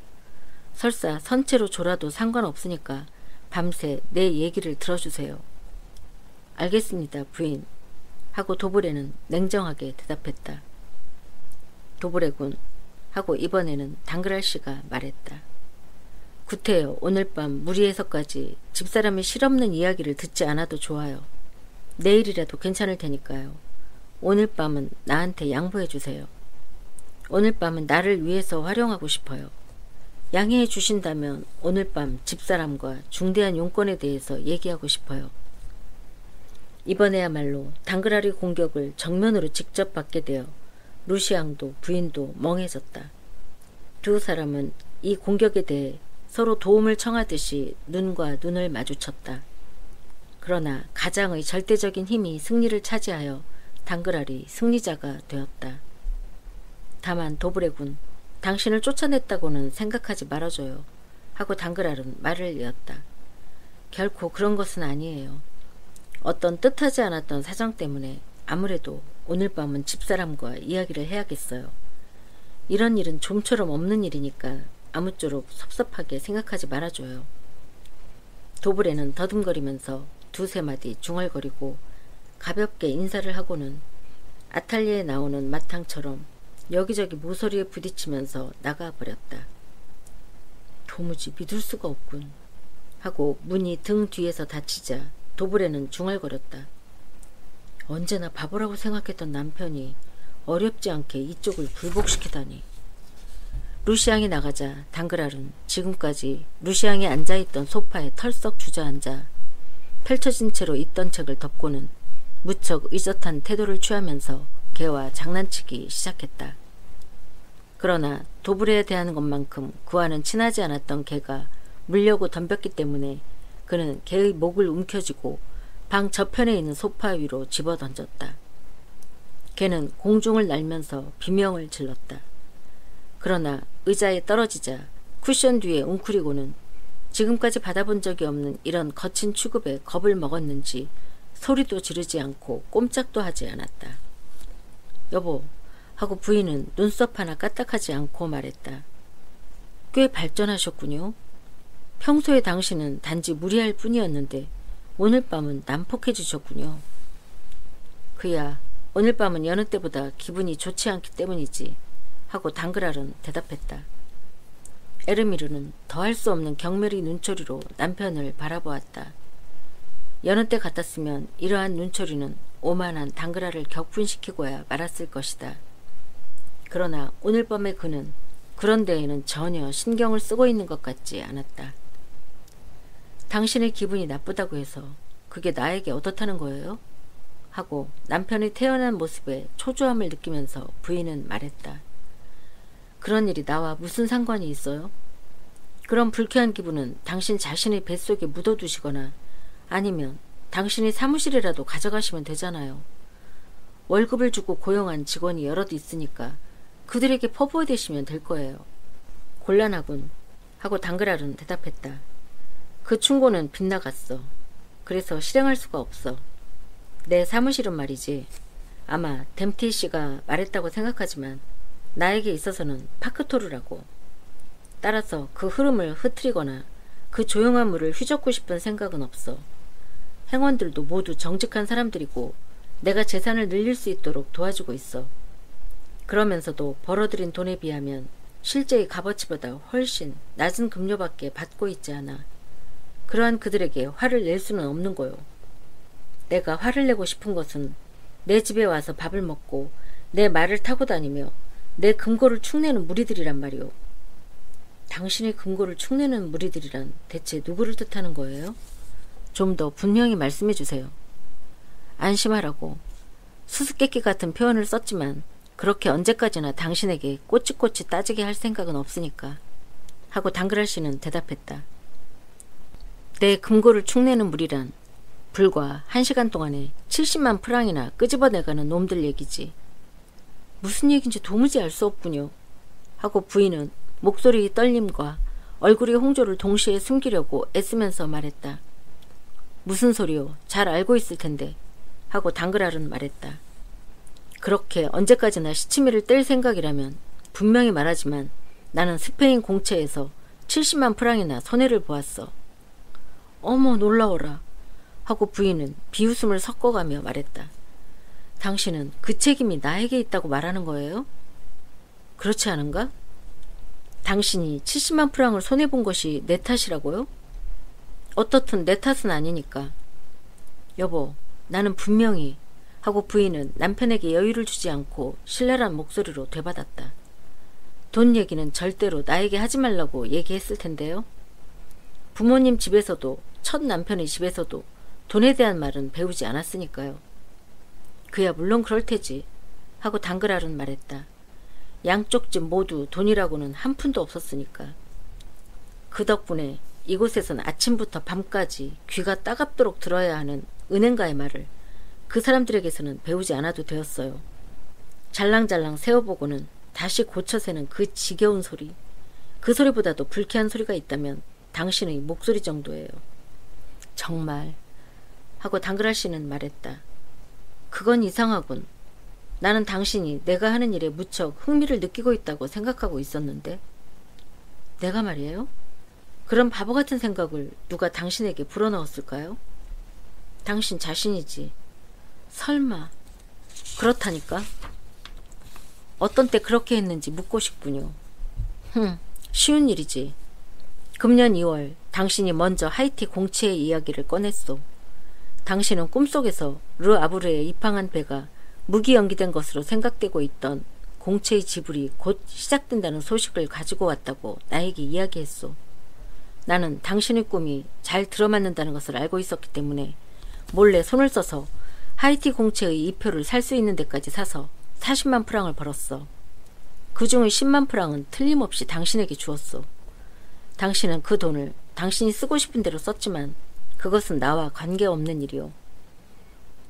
S1: 설사 선체로 졸아도 상관없으니까 밤새 내 얘기를 들어주세요. 알겠습니다, 부인. 하고 도브레는 냉정하게 대답했다. 도브레군. 하고 이번에는 당그랄 씨가 말했다. 구태여 오늘 밤 무리해서까지 집사람의 실없는 이야기를 듣지 않아도 좋아요. 내일이라도 괜찮을 테니까요. 오늘 밤은 나한테 양보해 주세요. 오늘 밤은 나를 위해서 활용하고 싶어요. 양해해 주신다면 오늘 밤 집사람과 중대한 용건에 대해서 얘기하고 싶어요. 이번에야말로 당그라리 공격을 정면으로 직접 받게 되어 루시앙도 부인도 멍해졌다. 두 사람은 이 공격에 대해 서로 도움을 청하듯이 눈과 눈을 마주쳤다. 그러나 가장의 절대적인 힘이 승리를 차지하여 당그랄이 승리자가 되었다. 다만 도브레군, 당신을 쫓아냈다고는 생각하지 말아줘요. 하고 당그랄은 말을 이었다. 결코 그런 것은 아니에요. 어떤 뜻하지 않았던 사정 때문에 아무래도 오늘 밤은 집사람과 이야기를 해야겠어요. 이런 일은 좀처럼 없는 일이니까 아무쪼록 섭섭하게 생각하지 말아줘요. 도브레는 더듬거리면서 두세 마디 중얼거리고 가볍게 인사를 하고는 아탈리에에 나오는 마탕처럼 여기저기 모서리에 부딪히면서 나가버렸다. 도무지 믿을 수가 없군 하고 문이 등 뒤에서 닫히자 도브레는 중얼거렸다. 언제나 바보라고 생각했던 남편이 어렵지 않게 이쪽을 굴복시키다니. 루시앙이 나가자 당그랄은 지금까지 루시앙이 앉아있던 소파에 털썩 주저앉아 펼쳐진 채로 있던 책을 덮고는 무척 의젓한 태도를 취하면서 개와 장난치기 시작했다. 그러나 도브레에 대한 것만큼 그와는 친하지 않았던 개가 물려고 덤볐기 때문에 그는 개의 목을 움켜쥐고 방 저편에 있는 소파 위로 집어던졌다. 개는 공중을 날면서 비명을 질렀다. 그러나 의자에 떨어지자 쿠션 뒤에 웅크리고는 지금까지 받아본 적이 없는 이런 거친 취급에 겁을 먹었는지 소리도 지르지 않고 꼼짝도 하지 않았다. 여보, 하고 부인은 눈썹 하나 까딱하지 않고 말했다. 꽤 발전하셨군요. 평소에 당신은 단지 무리할 뿐이었는데 오늘 밤은 난폭해지셨군요. 그야 오늘 밤은 여느 때보다 기분이 좋지 않기 때문이지 하고 당그랄은 대답했다. 에르미르는 더할 수 없는 경멸의 눈초리로 남편을 바라보았다. 여느 때 같았으면 이러한 눈초리는 오만한 당그랄을 격분시키고야 말았을 것이다. 그러나 오늘 밤의 그는 그런 데에는 전혀 신경을 쓰고 있는 것 같지 않았다. 당신의 기분이 나쁘다고 해서 그게 나에게 어떻다는 거예요? 하고 남편의 태연한 모습에 초조함을 느끼면서 부인은 말했다. 그런 일이 나와 무슨 상관이 있어요? 그런 불쾌한 기분은 당신 자신의 뱃속에 묻어두시거나 아니면 당신이 사무실이라도 가져가시면 되잖아요. 월급을 주고 고용한 직원이 여럿 있으니까 그들에게 퍼부어대시면 될 거예요. 곤란하군 하고 당그랄은 대답했다. 그 충고는 빗나갔어. 그래서 실행할 수가 없어. 내 사무실은 말이지. 아마 댐티 씨가 말했다고 생각하지만 나에게 있어서는 파크토르라고. 따라서 그 흐름을 흐트리거나 그 조용한 물을 휘젓고 싶은 생각은 없어. 행원들도 모두 정직한 사람들이고 내가 재산을 늘릴 수 있도록 도와주고 있어. 그러면서도 벌어들인 돈에 비하면 실제의 값어치보다 훨씬 낮은 급료밖에 받고 있지 않아. 그러한 그들에게 화를 낼 수는 없는 거요. 내가 화를 내고 싶은 것은 내 집에 와서 밥을 먹고 내 말을 타고 다니며 내 금고를 축내는 무리들이란 말이오. 당신의 금고를 축내는 무리들이란 대체 누구를 뜻하는 거예요? 좀 더 분명히 말씀해 주세요. 안심하라고. 수수께끼 같은 표현을 썼지만 그렇게 언제까지나 당신에게 꼬치꼬치 따지게 할 생각은 없으니까 하고 당그랄 씨는 대답했다. 내 금고를 축내는 무리란 불과 1시간 동안에 70만 프랑이나 끄집어내가는 놈들 얘기지. 무슨 얘기인지 도무지 알 수 없군요. 하고 부인은 목소리의 떨림과 얼굴의 홍조를 동시에 숨기려고 애쓰면서 말했다. 무슨 소리요? 잘 알고 있을 텐데. 하고 당그랄은 말했다. 그렇게 언제까지나 시치미를 뗄 생각이라면 분명히 말하지만 나는 스페인 공채에서 70만 프랑이나 손해를 보았어. 어머 놀라워라. 하고 부인은 비웃음을 섞어가며 말했다. 당신은 그 책임이 나에게 있다고 말하는 거예요? 그렇지 않은가? 당신이 70만 프랑을 손해본 것이 내 탓이라고요? 어떻든 내 탓은 아니니까. 여보, 나는 분명히 하고 부인은 남편에게 여유를 주지 않고 신랄한 목소리로 되받았다. 돈 얘기는 절대로 나에게 하지 말라고 얘기했을 텐데요. 부모님 집에서도 첫 남편의 집에서도 돈에 대한 말은 배우지 않았으니까요. 그야 물론 그럴 테지 하고 당그랄은 말했다. 양쪽 집 모두 돈이라고는 한 푼도 없었으니까. 그 덕분에 이곳에선 아침부터 밤까지 귀가 따갑도록 들어야 하는 은행가의 말을 그 사람들에게서는 배우지 않아도 되었어요. 잘랑잘랑 세어보고는 다시 고쳐 세는 그 지겨운 소리. 그 소리보다도 불쾌한 소리가 있다면 당신의 목소리 정도예요. 정말 하고 당그랄 씨는 말했다. 그건 이상하군. 나는 당신이 내가 하는 일에 무척 흥미를 느끼고 있다고 생각하고 있었는데. 내가 말이에요? 그런 바보 같은 생각을 누가 당신에게 불어넣었을까요? 당신 자신이지. 설마. 그렇다니까. 어떤 때 그렇게 했는지 묻고 싶군요. 쉬운 일이지. 금년 2월 당신이 먼저 하이티 공채의 이야기를 꺼냈소. 당신은 꿈속에서 르 아브르에 입항한 배가 무기 연기된 것으로 생각되고 있던 공채의 지불이 곧 시작된다는 소식을 가지고 왔다고 나에게 이야기했소. 나는 당신의 꿈이 잘 들어맞는다는 것을 알고 있었기 때문에 몰래 손을 써서 하이티 공채의 이표를 살 수 있는 데까지 사서 40만 프랑을 벌었어. 그 중의 10만 프랑은 틀림없이 당신에게 주었소. 당신은 그 돈을 당신이 쓰고 싶은 대로 썼지만 그것은 나와 관계없는 일이오.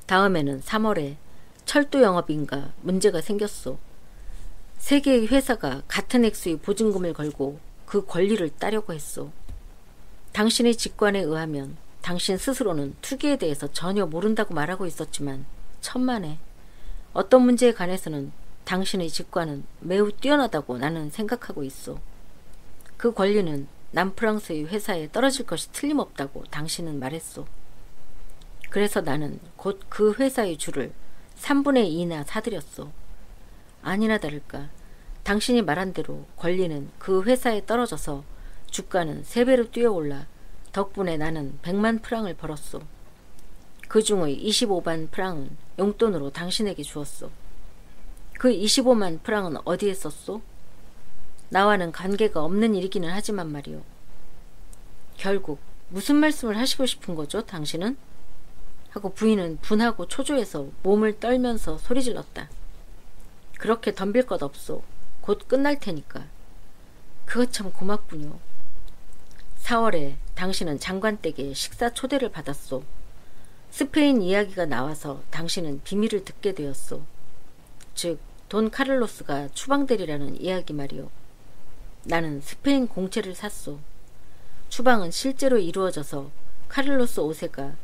S1: 다음에는 3월에 철도 영업인가 문제가 생겼소. 세 개의 회사가 같은 액수의 보증금을 걸고 그 권리를 따려고 했소. 당신의 직관에 의하면 당신 스스로는 투기에 대해서 전혀 모른다고 말하고 있었지만 천만에 어떤 문제에 관해서는 당신의 직관은 매우 뛰어나다고 나는 생각하고 있소. 그 권리는 남프랑스의 회사에 떨어질 것이 틀림없다고 당신은 말했소. 그래서 나는 곧 그 회사의 주를 3분의 2나 사들였소. 아니나 다를까 당신이 말한 대로 권리는 그 회사에 떨어져서 주가는 3배로 뛰어올라 덕분에 나는 100만 프랑을 벌었소. 그 중의 25만 프랑은 용돈으로 당신에게 주었소. 그 25만 프랑은 어디에 썼소? 나와는 관계가 없는 일이기는 하지만 말이오. 결국 무슨 말씀을 하시고 싶은 거죠, 당신은? 하고 부인은 분하고 초조해서 몸을 떨면서 소리질렀다. 그렇게 덤빌 것 없소. 곧 끝날 테니까. 그거 참 고맙군요. 4월에 당신은 장관댁에 식사 초대를 받았소. 스페인 이야기가 나와서 당신은 비밀을 듣게 되었소. 즉, 돈 카를로스가 추방되리라는 이야기 말이오. 나는 스페인 공채를 샀소. 추방은 실제로 이루어져서 카를로스 5세가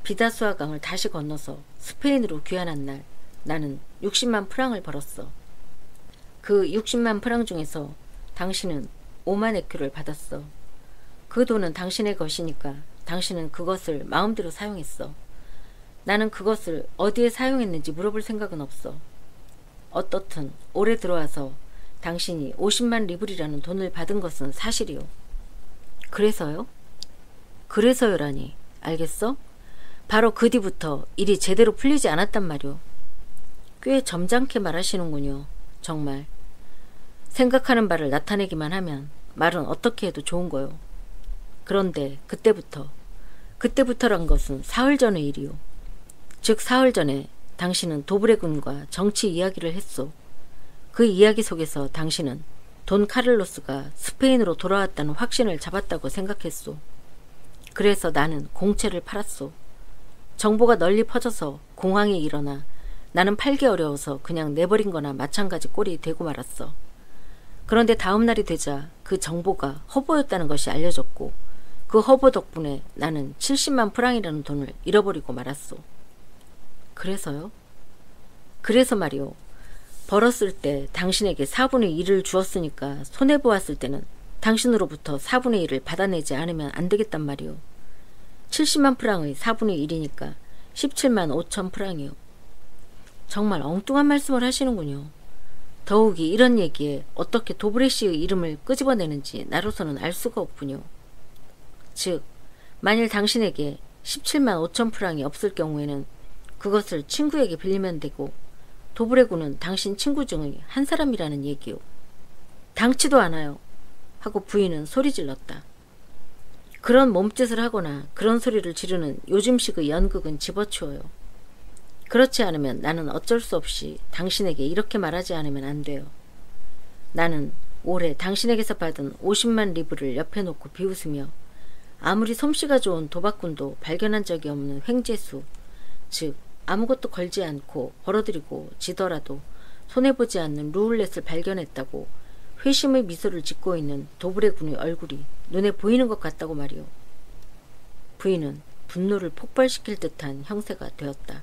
S1: 비다수아 강을 다시 건너서 스페인으로 귀환한 날 나는 60만 프랑을 벌었어. 그 60만 프랑 중에서 당신은 5만 에큐를 받았어. 그 돈은 당신의 것이니까 당신은 그것을 마음대로 사용했어. 나는 그것을 어디에 사용했는지 물어볼 생각은 없어. 어떻든 올해 들어와서 당신이 50만 리블이라는 돈을 받은 것은 사실이오. 그래서요? 그래서요라니. 알겠어? 바로 그 뒤부터 일이 제대로 풀리지 않았단 말이오. 꽤 점잖게 말하시는군요. 정말. 생각하는 바를 나타내기만 하면 말은 어떻게 해도 좋은 거요. 그런데 그때부터란 것은 사흘 전의 일이오. 즉 사흘 전에 당신은 도브레군과 정치 이야기를 했소. 그 이야기 속에서 당신은 돈 카를로스가 스페인으로 돌아왔다는 확신을 잡았다고 생각했소. 그래서 나는 공채를 팔았소. 정보가 널리 퍼져서 공황이 일어나 나는 팔기 어려워서 그냥 내버린 거나 마찬가지 꼴이 되고 말았어. 그런데 다음 날이 되자 그 정보가 허보였다는 것이 알려졌고 그 허보 덕분에 나는 70만 프랑이라는 돈을 잃어버리고 말았소. 그래서요? 그래서 말이오. 벌었을 때 당신에게 4분의 1을 주었으니까 손해보았을 때는 당신으로부터 4분의 1을 받아내지 않으면 안 되겠단 말이오. 70만 프랑의 4분의 1이니까 17만 5천 프랑이오. 정말 엉뚱한 말씀을 하시는군요. 더욱이 이런 얘기에 어떻게 도브레 씨의 이름을 끄집어내는지 나로서는 알 수가 없군요. 즉, 만일 당신에게 17만 5천 프랑이 없을 경우에는 그것을 친구에게 빌리면 되고 도브레군은 당신 친구 중의 한 사람이라는 얘기요. 당치도 않아요. 하고 부인은 소리 질렀다. 그런 몸짓을 하거나 그런 소리를 지르는 요즘식의 연극은 집어치워요. 그렇지 않으면 나는 어쩔 수 없이 당신에게 이렇게 말하지 않으면 안 돼요. 나는 올해 당신에게서 받은 50만 리브를 옆에 놓고 비웃으며 아무리 솜씨가 좋은 도박꾼도 발견한 적이 없는 횡재수, 즉 아무것도 걸지 않고 벌어들이고 지더라도 손해보지 않는 루울렛을 발견했다고 회심의 미소를 짓고 있는 도브레군의 얼굴이 눈에 보이는 것 같다고 말이오. 부인은 분노를 폭발시킬 듯한 형세가 되었다.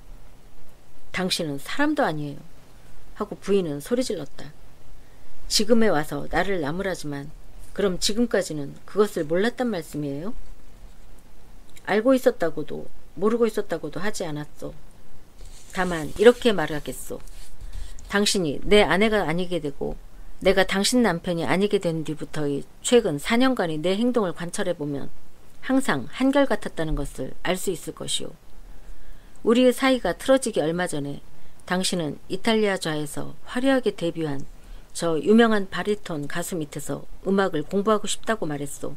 S1: 당신은 사람도 아니에요. 하고 부인은 소리질렀다. 지금에 와서 나를 나무라지만 그럼 지금까지는 그것을 몰랐단 말씀이에요? 알고 있었다고도 모르고 있었다고도 하지 않았소. 다만 이렇게 말하겠소. 당신이 내 아내가 아니게 되고 내가 당신 남편이 아니게 된 뒤부터의 최근 4년간의 내 행동을 관찰해보면 항상 한결같았다는 것을 알 수 있을 것이오. 우리의 사이가 틀어지기 얼마 전에 당신은 이탈리아좌에서 화려하게 데뷔한 저 유명한 바리톤 가수 밑에서 음악을 공부하고 싶다고 말했소.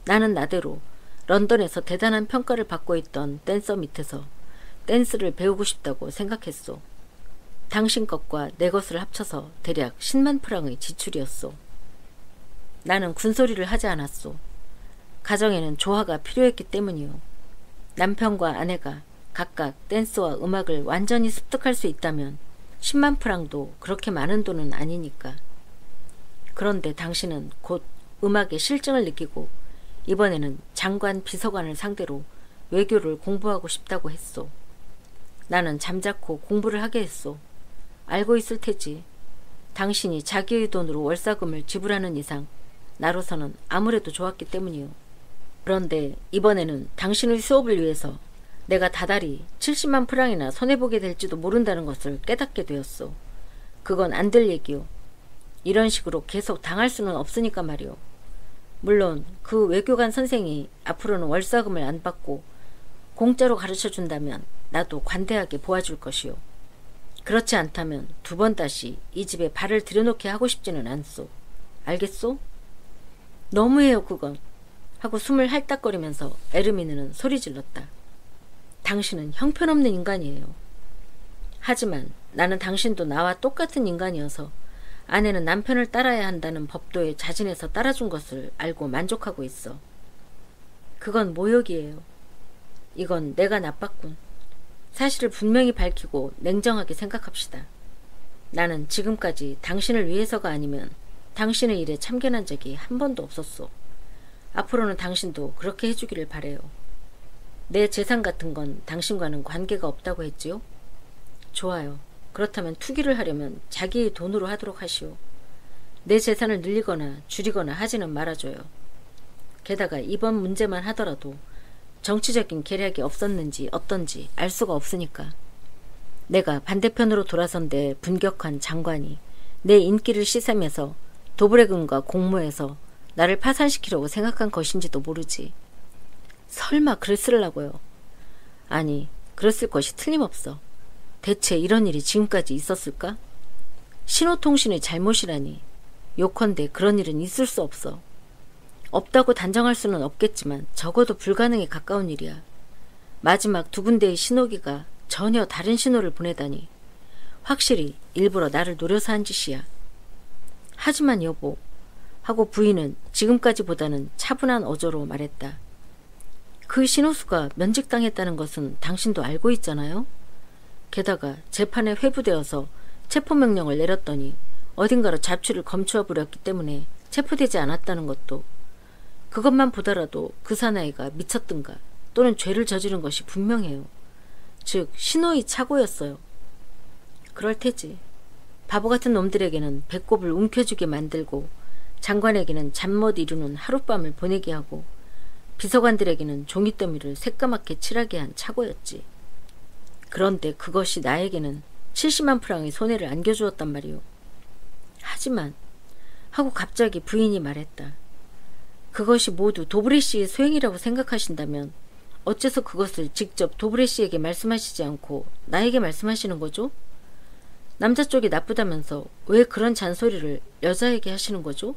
S1: 나는 나대로 런던에서 대단한 평가를 받고 있던 댄서 밑에서 댄스를 배우고 싶다고 생각했소. 당신 것과 내 것을 합쳐서 대략 10만 프랑의 지출이었소. 나는 군소리를 하지 않았소. 가정에는 조화가 필요했기 때문이요. 남편과 아내가 각각 댄스와 음악을 완전히 습득할 수 있다면 10만 프랑도 그렇게 많은 돈은 아니니까. 그런데 당신은 곧 음악의 실증을 느끼고 이번에는 장관 비서관을 상대로 외교를 공부하고 싶다고 했소. 나는 잠자코 공부를 하게 했소. 알고 있을 테지. 당신이 자기의 돈으로 월사금을 지불하는 이상 나로서는 아무래도 좋았기 때문이요. 그런데 이번에는 당신의 수업을 위해서 내가 다달이 70만 프랑이나 손해보게 될지도 모른다는 것을 깨닫게 되었소. 그건 안 될 얘기요. 이런 식으로 계속 당할 수는 없으니까 말이오. 물론 그 외교관 선생이 앞으로는 월사금을 안 받고 공짜로 가르쳐준다면 나도 관대하게 보아줄 것이오. 그렇지 않다면 2번 다시 이 집에 발을 들여놓게 하고 싶지는 않소. 알겠소? 너무해요 그건. 하고 숨을 할딱거리면서 에르미느는 소리 질렀다. 당신은 형편없는 인간이에요. 하지만 나는 당신도 나와 똑같은 인간이어서 아내는 남편을 따라야 한다는 법도에 자진해서 따라준 것을 알고 만족하고 있어. 그건 모욕이에요. 이건 내가 나빴군. 사실을 분명히 밝히고 냉정하게 생각합시다. 나는 지금까지 당신을 위해서가 아니면 당신의 일에 참견한 적이 한 번도 없었소. 앞으로는 당신도 그렇게 해주기를 바래요. 내 재산 같은 건 당신과는 관계가 없다고 했지요? 좋아요. 그렇다면 투기를 하려면 자기의 돈으로 하도록 하시오. 내 재산을 늘리거나 줄이거나 하지는 말아줘요. 게다가 이번 문제만 하더라도 정치적인 계략이 없었는지 어떤지 알 수가 없으니까. 내가 반대편으로 돌아선데 분격한 장관이 내 인기를 씻으면서 도브레군과 공모해서 나를 파산시키려고 생각한 것인지도 모르지. 설마 그랬으려고요. 아니, 그랬을 것이 틀림없어. 대체 이런 일이 지금까지 있었을까? 신호통신의 잘못이라니. 요컨대 그런 일은 있을 수 없어. 없다고 단정할 수는 없겠지만 적어도 불가능에 가까운 일이야. 마지막 2군데의 신호기가 전혀 다른 신호를 보내다니. 확실히 일부러 나를 노려서 한 짓이야. 하지만 여보, 하고 부인은 지금까지보다는 차분한 어조로 말했다. 그 신호수가 면직당했다는 것은 당신도 알고 있잖아요? 게다가 재판에 회부되어서 체포명령을 내렸더니 어딘가로 잡취를 검추어 버렸기 때문에 체포되지 않았다는 것도, 그것만 보더라도 그 사나이가 미쳤든가 또는 죄를 저지른 것이 분명해요. 즉 신호의 착오였어요. 그럴 테지. 바보 같은 놈들에게는 배꼽을 움켜쥐게 만들고 장관에게는 잠 못 이루는 하룻밤을 보내게 하고 비서관들에게는 종이더미를 새까맣게 칠하게 한 착오였지. 그런데 그것이 나에게는 70만 프랑의 손해를 안겨주었단 말이오. 하지만 하고 갑자기 부인이 말했다. 그것이 모두 도브레 씨의 소행이라고 생각하신다면 어째서 그것을 직접 도브레 씨에게 말씀하시지 않고 나에게 말씀하시는 거죠? 남자 쪽이 나쁘다면서 왜 그런 잔소리를 여자에게 하시는 거죠?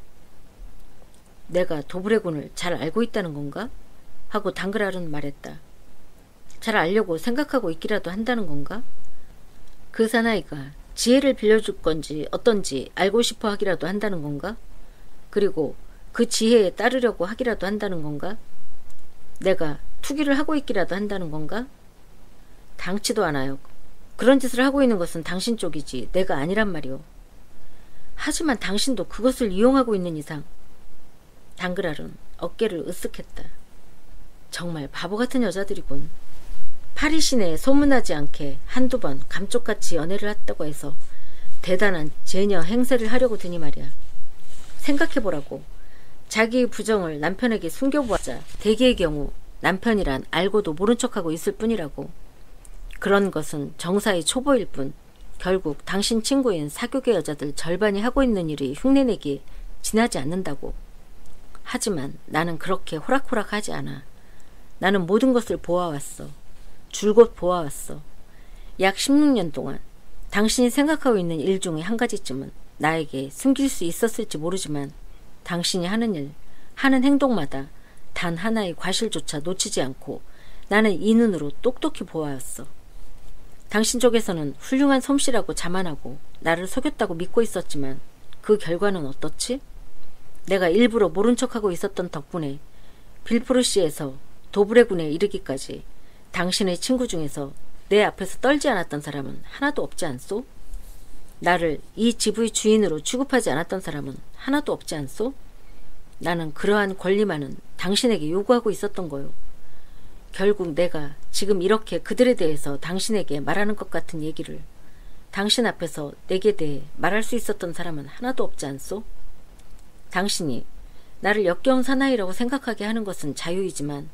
S1: 내가 도브레 군을 잘 알고 있다는 건가? 하고 당그랄은 말했다. 잘 알려고 생각하고 있기라도 한다는 건가? 그 사나이가 지혜를 빌려줄 건지 어떤지 알고 싶어 하기라도 한다는 건가? 그리고 그 지혜에 따르려고 하기라도 한다는 건가? 내가 투기를 하고 있기라도 한다는 건가? 당치도 않아요. 그런 짓을 하고 있는 것은 당신 쪽이지 내가 아니란 말이오. 하지만 당신도 그것을 이용하고 있는 이상. 당그랄은 어깨를 으쓱했다. 정말 바보 같은 여자들이군. 파리 시내에 소문나지 않게 한두 번 감쪽같이 연애를 했다고 해서 대단한 제녀 행세를 하려고 드니 말이야. 생각해보라고. 자기의 부정을 남편에게 숨겨보았자 대개의 경우 남편이란 알고도 모른 척하고 있을 뿐이라고. 그런 것은 정사의 초보일 뿐 결국 당신 친구인 사교계 여자들 절반이 하고 있는 일이 흉내내기에 지나지 않는다고. 하지만 나는 그렇게 호락호락하지 않아. 나는 모든 것을 보아왔어. 줄곧 보아왔어. 약 16년 동안 당신이 생각하고 있는 일 중에 한 가지쯤은 나에게 숨길 수 있었을지 모르지만 당신이 하는 일, 하는 행동마다 단 하나의 과실조차 놓치지 않고 나는 이 눈으로 똑똑히 보아왔어. 당신 쪽에서는 훌륭한 솜씨라고 자만하고 나를 속였다고 믿고 있었지만 그 결과는 어떻지? 내가 일부러 모른 척하고 있었던 덕분에 빌포르시에서 도브레 군에 이르기까지 당신의 친구 중에서 내 앞에서 떨지 않았던 사람은 하나도 없지 않소? 나를 이 집의 주인으로 취급하지 않았던 사람은 하나도 없지 않소? 나는 그러한 권리만은 당신에게 요구하고 있었던 거요. 결국 내가 지금 이렇게 그들에 대해서 당신에게 말하는 것 같은 얘기를 당신 앞에서 내게 대해 말할 수 있었던 사람은 하나도 없지 않소? 당신이 나를 역겨운 사나이라고 생각하게 하는 것은 자유이지만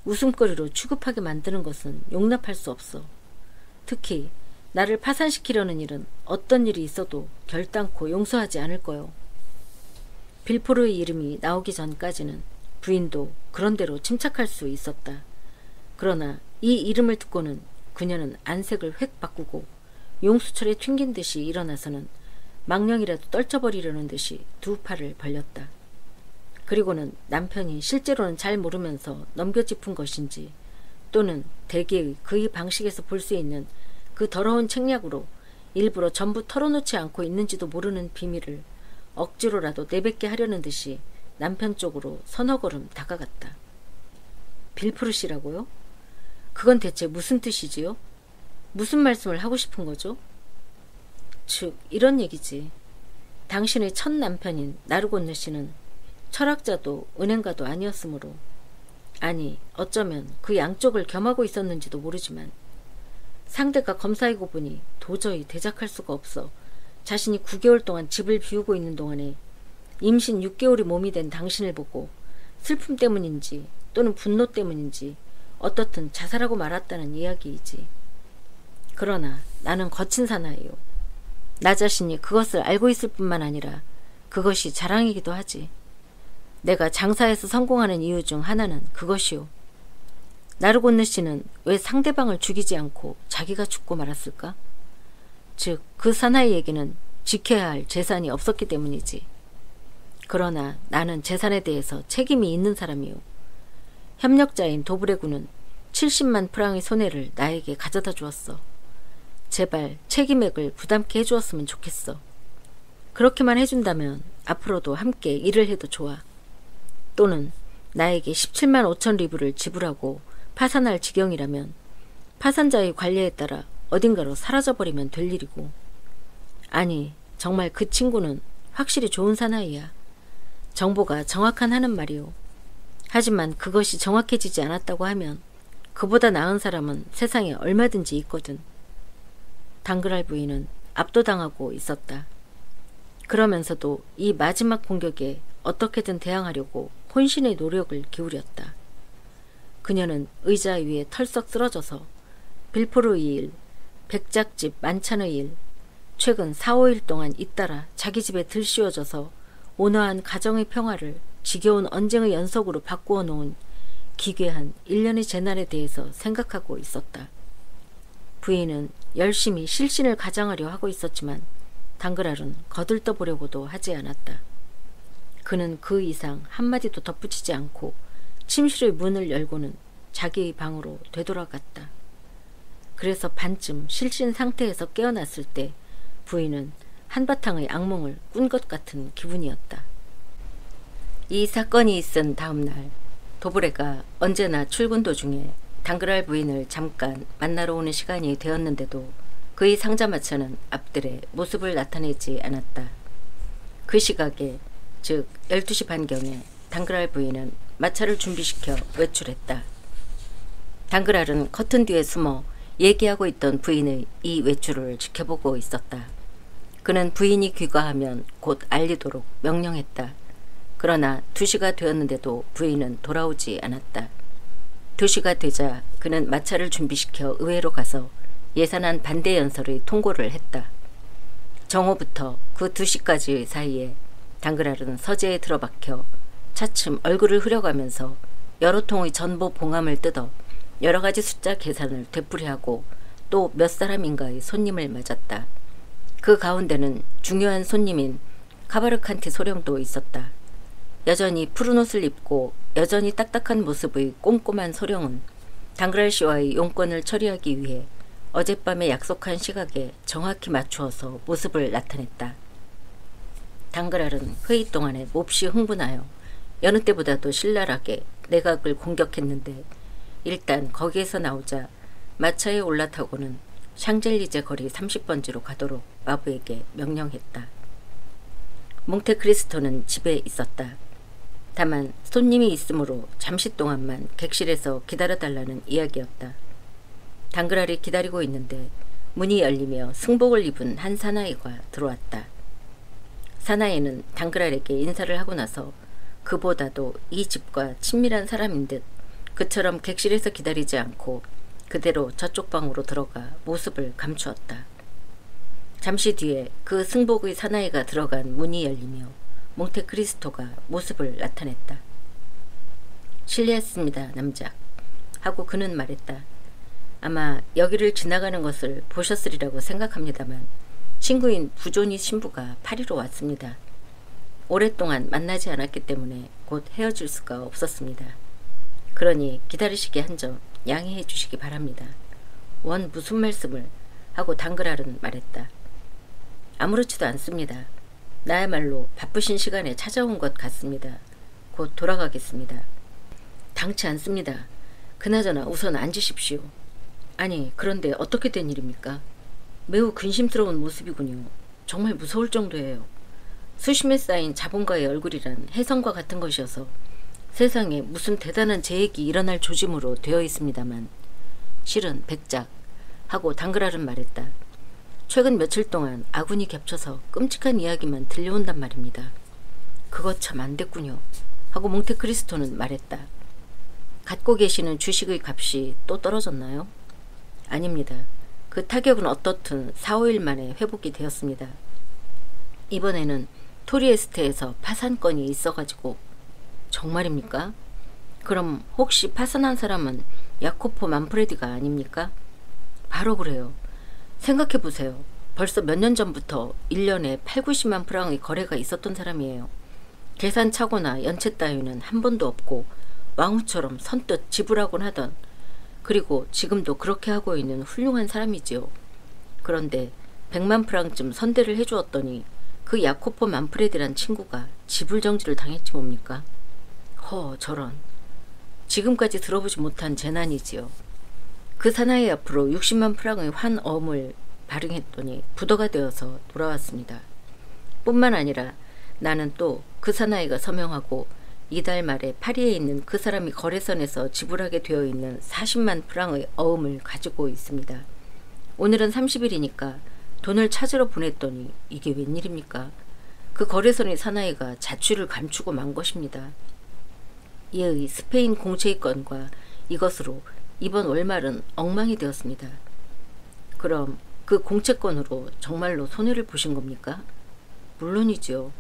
S1: 웃음거리로 취급하게 만드는 것은 용납할 수 없어. 특히 나를 파산시키려는 일은 어떤 일이 있어도 결단코 용서하지 않을 거요. 빌포르의 이름이 나오기 전까지는 부인도 그런대로 침착할 수 있었다. 그러나 이 이름을 듣고는 그녀는 안색을 획 바꾸고 용수철에 튕긴 듯이 일어나서는 망령이라도 떨쳐버리려는 듯이 두 팔을 벌렸다. 그리고는 남편이 실제로는 잘 모르면서 넘겨짚은 것인지 또는 대개의 그의 방식에서 볼 수 있는 그 더러운 책략으로 일부러 전부 털어놓지 않고 있는지도 모르는 비밀을 억지로라도 내뱉게 하려는 듯이 남편 쪽으로 서너 걸음 다가갔다. 빌포르 씨라고요? 그건 대체 무슨 뜻이지요? 무슨 말씀을 하고 싶은 거죠? 즉 이런 얘기지. 당신의 첫 남편인 나르곤느 씨는 철학자도 은행가도 아니었으므로, 아니 어쩌면 그 양쪽을 겸하고 있었는지도 모르지만 상대가 검사이고 보니 도저히 대적할 수가 없어 자신이 9개월 동안 집을 비우고 있는 동안에 임신 6개월이 몸이 된 당신을 보고 슬픔 때문인지 또는 분노 때문인지 어떻든 자살하고 말았다는 이야기이지. 그러나 나는 거친 사나이요. 나 자신이 그것을 알고 있을 뿐만 아니라 그것이 자랑이기도 하지. 내가 장사에서 성공하는 이유 중 하나는 그것이요. 나르곤느 씨는 왜 상대방을 죽이지 않고 자기가 죽고 말았을까? 즉 그 사나이에게는 지켜야 할 재산이 없었기 때문이지. 그러나 나는 재산에 대해서 책임이 있는 사람이요. 협력자인 도브레 군은 70만 프랑의 손해를 나에게 가져다 주었어. 제발 책임액을 부담케 해주었으면 좋겠어. 그렇게만 해준다면 앞으로도 함께 일을 해도 좋아. 또는 나에게 17만 5천 리브를 지불하고 파산할 지경이라면 파산자의 관리에 따라 어딘가로 사라져버리면 될 일이고. 아니 정말 그 친구는 확실히 좋은 사나이야. 정보가 정확한 하는 말이오. 하지만 그것이 정확해지지 않았다고 하면 그보다 나은 사람은 세상에 얼마든지 있거든. 당그랄 부인은 압도당하고 있었다. 그러면서도 이 마지막 공격에 어떻게든 대항하려고 혼신의 노력을 기울였다. 그녀는 의자 위에 털썩 쓰러져서 빌포르의 일, 백작집 만찬의 일, 최근 4, 5일 동안 잇따라 자기 집에 들씌워져서 온화한 가정의 평화를 지겨운 언쟁의 연속으로 바꾸어 놓은 기괴한 일련의 재난에 대해서 생각하고 있었다. 부인은 열심히 실신을 가장하려 하고 있었지만 당그랄은 거들떠보려고도 하지 않았다. 그는 그 이상 한마디도 덧붙이지 않고 침실의 문을 열고는 자기의 방으로 되돌아갔다. 그래서 반쯤 실신 상태에서 깨어났을 때 부인은 한바탕의 악몽을 꾼 것 같은 기분이었다. 이 사건이 있은 다음 날 도브레가 언제나 출근 도중에 당그랄 부인을 잠깐 만나러 오는 시간이 되었는데도 그의 상자마차는 앞뜰에 모습을 나타내지 않았다. 그 시각에, 즉 12시 반경에 당그랄 부인은 마차를 준비시켜 외출했다. 당그랄은 커튼 뒤에 숨어 얘기하고 있던 부인의 이 외출을 지켜보고 있었다. 그는 부인이 귀가하면 곧 알리도록 명령했다. 그러나 2시가 되었는데도 부인은 돌아오지 않았다. 2시가 되자 그는 마차를 준비시켜 의회로 가서 예산안 반대 연설의 통고를 했다. 정오부터 그 2시까지의 사이에 당그랄은 서재에 들어박혀 차츰 얼굴을 흐려가면서 여러 통의 전보 봉함을 뜯어 여러 가지 숫자 계산을 되풀이하고 또 몇 사람인가의 손님을 맞았다. 그 가운데는 중요한 손님인 카바르칸티 소령도 있었다. 여전히 푸른 옷을 입고 여전히 딱딱한 모습의 꼼꼼한 소령은 당그랄 씨와의 용건을 처리하기 위해 어젯밤에 약속한 시각에 정확히 맞추어서 모습을 나타냈다. 당그랄은 회의 동안에 몹시 흥분하여 여느 때보다도 신랄하게 내각을 공격했는데 일단 거기에서 나오자 마차에 올라타고는 샹젤리제 거리 30번지로 가도록 마부에게 명령했다. 몽테크리스토는 집에 있었다. 다만 손님이 있으므로 잠시 동안만 객실에서 기다려달라는 이야기였다. 당그랄이 기다리고 있는데 문이 열리며 승복을 입은 한 사나이가 들어왔다. 사나이는 당그랄에게 인사를 하고 나서 그보다도 이 집과 친밀한 사람인 듯 그처럼 객실에서 기다리지 않고 그대로 저쪽 방으로 들어가 모습을 감추었다. 잠시 뒤에 그 승복의 사나이가 들어간 문이 열리며 몽테크리스토가 모습을 나타냈다. 실례했습니다, 남작. 하고 그는 말했다. 아마 여기를 지나가는 것을 보셨으리라고 생각합니다만 친구인 부조니 신부가 파리로 왔습니다. 오랫동안 만나지 않았기 때문에 곧 헤어질 수가 없었습니다. 그러니 기다리시게 한 점 양해해 주시기 바랍니다. 원 무슨 말씀을? 하고 당그랄은 말했다. 아무렇지도 않습니다. 나야말로 바쁘신 시간에 찾아온 것 같습니다. 곧 돌아가겠습니다. 당치 않습니다. 그나저나 우선 앉으십시오. 아니, 그런데 어떻게 된 일입니까? 매우 근심스러운 모습이군요. 정말 무서울 정도예요. 수심에 쌓인 자본가의 얼굴이란 혜성과 같은 것이어서 세상에 무슨 대단한 재해기 일어날 조짐으로 되어 있습니다만 실은 백작 하고 당그랄은 말했다. 최근 며칠 동안 아군이 겹쳐서 끔찍한 이야기만 들려온단 말입니다. 그거 참 안 됐군요. 하고 몽테크리스토는 말했다. 갖고 계시는 주식의 값이 또 떨어졌나요? 아닙니다. 그 타격은 어떻든 4, 5일 만에 회복이 되었습니다. 이번에는 토리에스테에서 파산건이 있어가지고. 정말입니까? 그럼 혹시 파산한 사람은 야코포 만프레디가 아닙니까? 바로 그래요. 생각해보세요. 벌써 몇 년 전부터 1년에 8, 90만 프랑의 거래가 있었던 사람이에요. 계산착오나 연체 따위는 한 번도 없고 왕후처럼 선뜻 지불하곤 하던, 그리고 지금도 그렇게 하고 있는 훌륭한 사람이지요. 그런데 100만 프랑쯤 선대를 해주었더니 그 야코포 만프레디란 친구가 지불정지를 당했지 뭡니까? 저런. 지금까지 들어보지 못한 재난이지요. 그 사나이 앞으로 60만 프랑의 환어음을 발행했더니 부도가 되어서 돌아왔습니다. 뿐만 아니라 나는 또 그 사나이가 서명하고 이달 말에 파리에 있는 그 사람이 거래선에서 지불하게 되어 있는 40만 프랑의 어음을 가지고 있습니다. 오늘은 30일이니까 돈을 찾으러 보냈더니 이게 웬일입니까? 그 거래선의 사나이가 자취를 감추고 만 것입니다. 이의 스페인 공채권과 이것으로 이번 월말은 엉망이 되었습니다. 그럼 그 공채권으로 정말로 손해를 보신 겁니까? 물론이지요.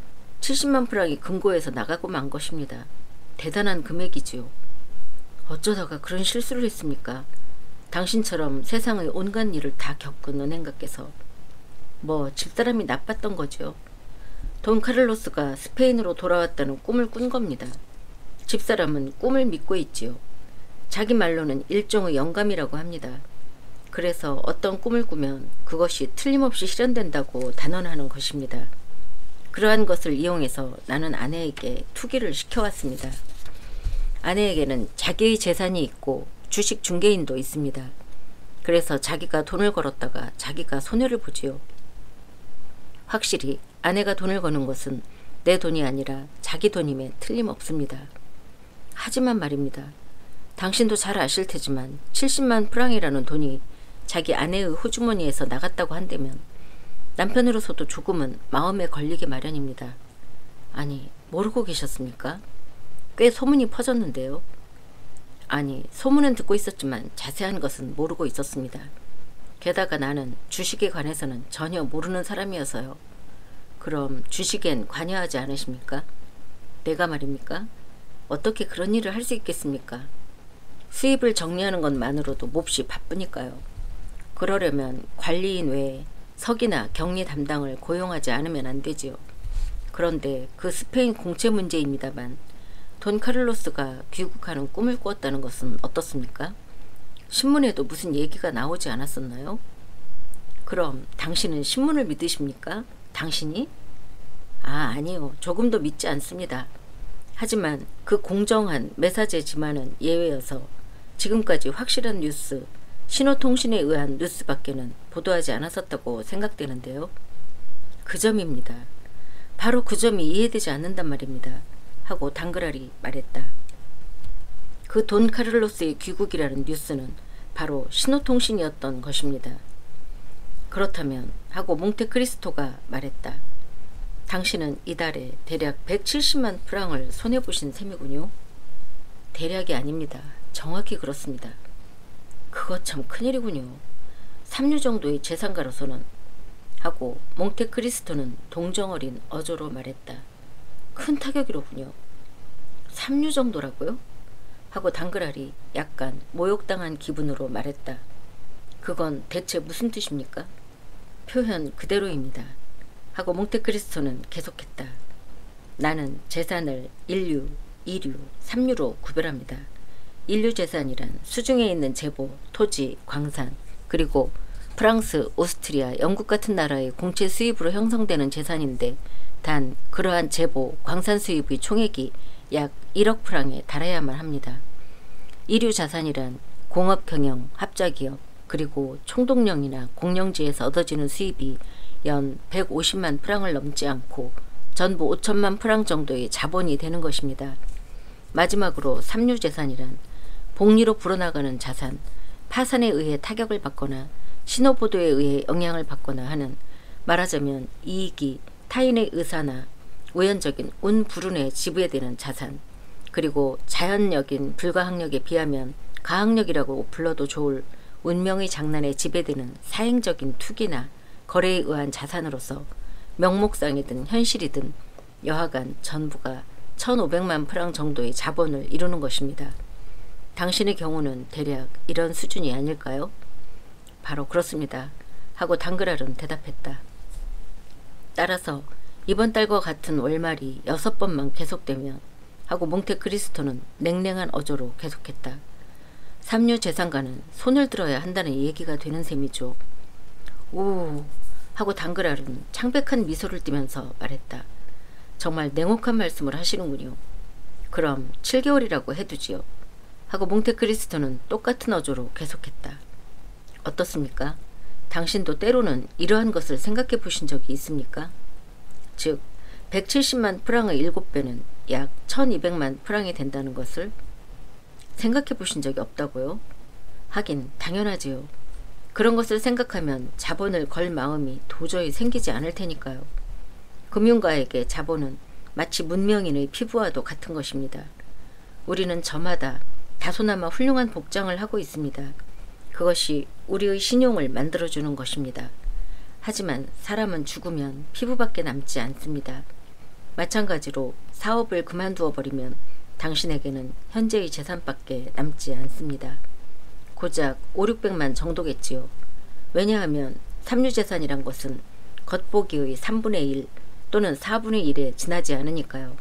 S1: 70만 프랑이 금고에서 나가고 만 것입니다. 대단한 금액이지요. 어쩌다가 그런 실수를 했습니까? 당신처럼 세상의 온갖 일을 다 겪은 은행가께서. 집사람이 나빴던 거죠. 돈 카를로스가 스페인으로 돌아왔다는 꿈을 꾼 겁니다. 집사람은 꿈을 믿고 있지요. 자기 말로는 일종의 영감이라고 합니다. 그래서 어떤 꿈을 꾸면 그것이 틀림없이 실현된다고 단언하는 것입니다. 그러한 것을 이용해서 나는 아내에게 투기를 시켜왔습니다. 아내에게는 자기의 재산이 있고 주식 중개인도 있습니다. 그래서 자기가 돈을 걸었다가 자기가 손해를 보지요. 확실히 아내가 돈을 거는 것은 내 돈이 아니라 자기 돈임에 틀림없습니다. 하지만 말입니다. 당신도 잘 아실 테지만 70만 프랑이라는 돈이 자기 아내의 호주머니에서 나갔다고 한다면 남편으로서도 조금은 마음에 걸리게 마련입니다. 아니, 모르고 계셨습니까? 꽤 소문이 퍼졌는데요. 아니, 소문은 듣고 있었지만 자세한 것은 모르고 있었습니다. 게다가 나는 주식에 관해서는 전혀 모르는 사람이어서요. 그럼 주식엔 관여하지 않으십니까? 내가 말입니까? 어떻게 그런 일을 할 수 있겠습니까? 수입을 정리하는 것만으로도 몹시 바쁘니까요. 그러려면 관리인 외에 석이나 격리 담당을 고용하지 않으면 안 되지요. 그런데 그 스페인 공채 문제입니다만 돈 카를로스가 귀국하는 꿈을 꾸었다는 것은 어떻습니까? 신문에도 무슨 얘기가 나오지 않았었나요? 그럼 당신은 신문을 믿으십니까? 당신이? 아니요. 조금도 믿지 않습니다. 하지만 그 공정한 메사제지만은 예외여서 지금까지 확실한 뉴스, 신호통신에 의한 뉴스밖에는 보도하지 않았었다고 생각되는데요. 그 점입니다. 바로 그 점이 이해되지 않는단 말입니다. 하고 당그랄이 말했다. 그 돈 카를로스의 귀국이라는 뉴스는 바로 신호통신이었던 것입니다. 그렇다면 하고 몽테크리스토가 말했다. 당신은 이달에 대략 170만 프랑을 손해보신 셈이군요. 대략이 아닙니다. 정확히 그렇습니다. 그거 참 큰일이군요. 3류 정도의 재산가로서는 하고 몽테크리스토는 동정어린 어조로 말했다. 큰 타격이로군요. 3류 정도라고요? 하고 당그랄이 약간 모욕당한 기분으로 말했다. 그건 대체 무슨 뜻입니까? 표현 그대로입니다. 하고 몽테크리스토는 계속했다. 나는 재산을 1류, 2류, 3류로 구별합니다. 1류 재산이란 수중에 있는 재보, 토지, 광산, 그리고 프랑스, 오스트리아, 영국 같은 나라의 공채 수입으로 형성되는 재산인데 단 그러한 재보, 광산 수입의 총액이 약 1억 프랑에 달해야만 합니다. 2류 자산이란 공업 경영, 합작기업, 그리고 총동령이나 공영지에서 얻어지는 수입이 연 150만 프랑을 넘지 않고 전부 5천만 프랑 정도의 자본이 되는 것입니다. 마지막으로 3류 재산이란 복리로 불어나가는 자산, 파산에 의해 타격을 받거나 신호보도에 의해 영향을 받거나 하는 말하자면 이익이 타인의 의사나 우연적인 운불운에 지배되는 자산, 그리고 자연력인 불가항력에 비하면 가항력이라고 불러도 좋을 운명의 장난에 지배되는 사행적인 투기나 거래에 의한 자산으로서 명목상이든 현실이든 여하간 전부가 1,500만 프랑 정도의 자본을 이루는 것입니다. 당신의 경우는 대략 이런 수준이 아닐까요? 바로 그렇습니다. 하고 당그랄은 대답했다. 따라서 이번 달과 같은 월말이 6번만 계속되면 하고 몽테크리스토는 냉랭한 어조로 계속했다. 3류 재산가는 손을 들어야 한다는 얘기가 되는 셈이죠. 오 하고 당그랄은 창백한 미소를 띠면서 말했다. 정말 냉혹한 말씀을 하시는군요. 그럼 7개월이라고 해두지요. 하고 몽테크리스토는 똑같은 어조로 계속했다. 어떻습니까? 당신도 때로는 이러한 것을 생각해 보신 적이 있습니까? 즉 170만 프랑의 7배는 약 1200만 프랑이 된다는 것을 생각해 보신 적이 없다고요? 하긴 당연하지요. 그런 것을 생각하면 자본을 걸 마음이 도저히 생기지 않을 테니까요. 금융가에게 자본은 마치 문명인의 피부와도 같은 것입니다. 우리는 저마다 다소나마 훌륭한 복장을 하고 있습니다. 그것이 우리의 신용을 만들어주는 것입니다. 하지만 사람은 죽으면 피부밖에 남지 않습니다. 마찬가지로 사업을 그만두어 버리면 당신에게는 현재의 재산밖에 남지 않습니다. 고작 5, 600만 정도겠지요. 왜냐하면 삼류재산이란 것은 겉보기의 3분의 1 또는 4분의 1에 지나지 않으니까요.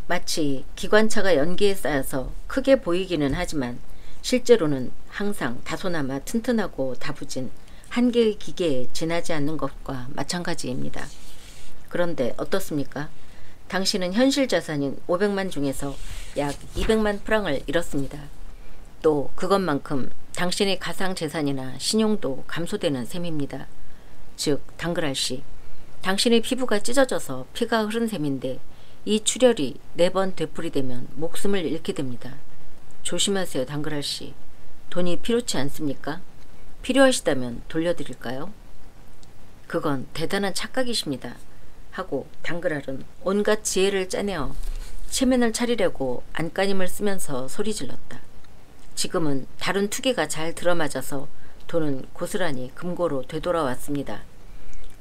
S1: 마치 기관차가 연기에 쌓여서 크게 보이기는 하지만 실제로는 항상 다소나마 튼튼하고 다부진 한 개의 기계에 지나지 않는 것과 마찬가지입니다. 그런데 어떻습니까? 당신은 현실 자산인 500만 중에서 약 200만 프랑을 잃었습니다. 또 그것만큼 당신의 가상 재산이나 신용도 감소되는 셈입니다. 즉 당그랄씨, 당신의 피부가 찢어져서 피가 흐른 셈인데 이 출혈이 4번 되풀이되면 목숨을 잃게 됩니다. 조심하세요 당그랄씨. 돈이 필요치 않습니까? 필요하시다면 돌려드릴까요? 그건 대단한 착각이십니다. 하고 당그랄은 온갖 지혜를 짜내어 체면을 차리려고 안간힘을 쓰면서 소리질렀다. 지금은 다른 투기가 잘 들어맞아서 돈은 고스란히 금고로 되돌아왔습니다.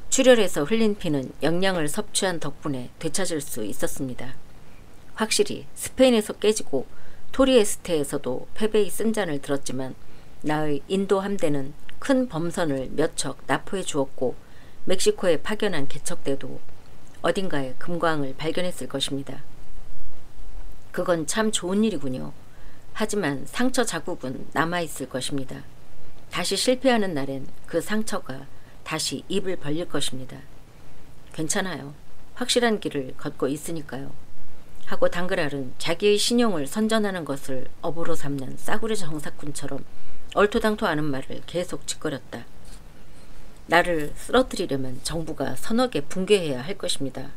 S1: 출혈에서 흘린 피는 영양을 섭취한 덕분에 되찾을 수 있었습니다. 확실히 스페인에서 깨지고 토리에스테에서도 패배의 쓴잔을 들었지만 나의 인도 함대는 큰 범선을 몇 척 납포해 주었고 멕시코에 파견한 개척대도 어딘가에 금광을 발견했을 것입니다. 그건 참 좋은 일이군요. 하지만 상처 자국은 남아있을 것입니다. 다시 실패하는 날엔 그 상처가 다시 입을 벌릴 것입니다. 괜찮아요. 확실한 길을 걷고 있으니까요. 하고 당그랄은 자기의 신용을 선전하는 것을 업으로 삼는 싸구려 정사꾼처럼 얼토당토 않은 말을 계속 짓거렸다. 나를 쓰러뜨리려면 정부가 서너 개 붕괴해야 할 것입니다.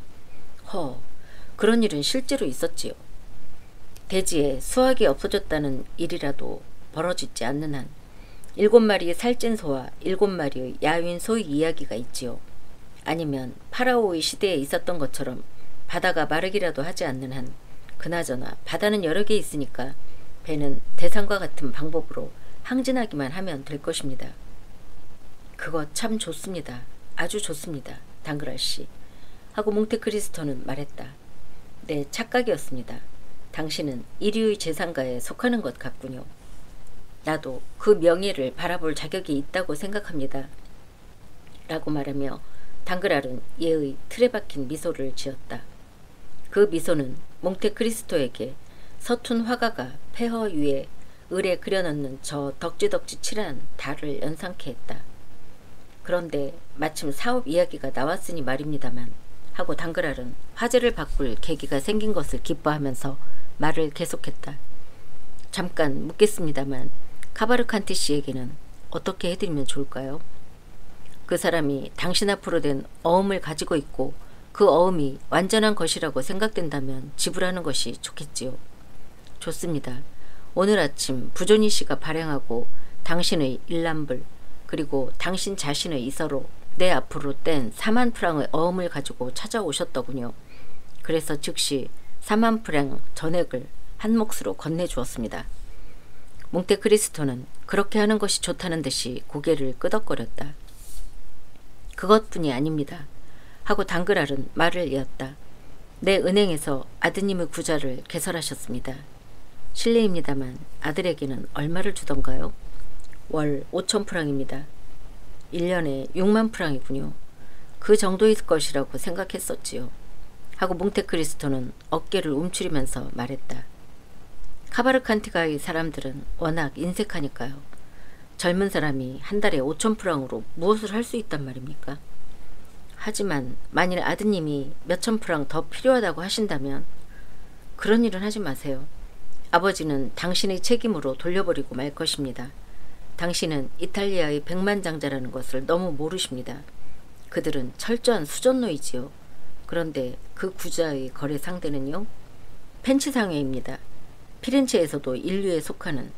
S1: 그런 일은 실제로 있었지요. 대지에 수확이 없어졌다는 일이라도 벌어지지 않는 한 7마리의 살찐 소와 7마리의 야윈 소의 이야기가 있지요. 아니면 파라오의 시대에 있었던 것처럼 바다가 마르기라도 하지 않는 한 그나저나 바다는 여러 개 있으니까 배는 대상과 같은 방법으로 항진하기만 하면 될 것입니다. 그거 참 좋습니다. 아주 좋습니다. 당그랄씨. 하고 몽테크리스토는 말했다. 네, 착각이었습니다. 당신은 이류의 재산가에 속하는 것 같군요. 나도 그 명예를 바라볼 자격이 있다고 생각합니다. 라고 말하며 당그랄은 얘의 틀에 박힌 미소를 지었다. 그 미소는 몽테크리스토에게 서툰 화가가 폐허 위에 을에 그려넣는 저 덕지덕지 칠한 달을 연상케 했다. 그런데 마침 사업 이야기가 나왔으니 말입니다만 하고 당그랄은 화제를 바꿀 계기가 생긴 것을 기뻐하면서 말을 계속했다. 잠깐 묻겠습니다만 카바르칸티 씨에게는 어떻게 해드리면 좋을까요? 그 사람이 당신 앞으로 된 어음을 가지고 있고 그 어음이 완전한 것이라고 생각된다면 지불하는 것이 좋겠지요. 좋습니다. 오늘 아침 부조니 씨가 발행하고 당신의 일람불 그리고 당신 자신의 이서로 내 앞으로 뗀 4만 프랑의 어음을 가지고 찾아오셨더군요. 그래서 즉시 4만 프랑 전액을 한 몫으로 건네주었습니다. 몽테크리스토는 그렇게 하는 것이 좋다는 듯이 고개를 끄덕거렸다. 그것뿐이 아닙니다. 하고 당그랄은 말을 이었다. 내 은행에서 아드님의 구좌를 개설하셨습니다. 실례입니다만 아들에게는 얼마를 주던가요? 월 5천 프랑입니다. 1년에 6만 프랑이군요. 그 정도일 것이라고 생각했었지요. 하고 몽테크리스토는 어깨를 움츠리면서 말했다. 카바르칸티가의 사람들은 워낙 인색하니까요. 젊은 사람이 한 달에 5천 프랑으로 무엇을 할 수 있단 말입니까? 하지만 만일 아드님이 몇천 프랑 더 필요하다고 하신다면 그런 일은 하지 마세요. 아버지는 당신의 책임으로 돌려버리고 말 것입니다. 당신은 이탈리아의 백만장자라는 것을 너무 모르십니다. 그들은 철저한 수전노이지요. 그런데 그 구자의 거래 상대는요? 펜치상회입니다. 피렌체에서도 인류에 속하는.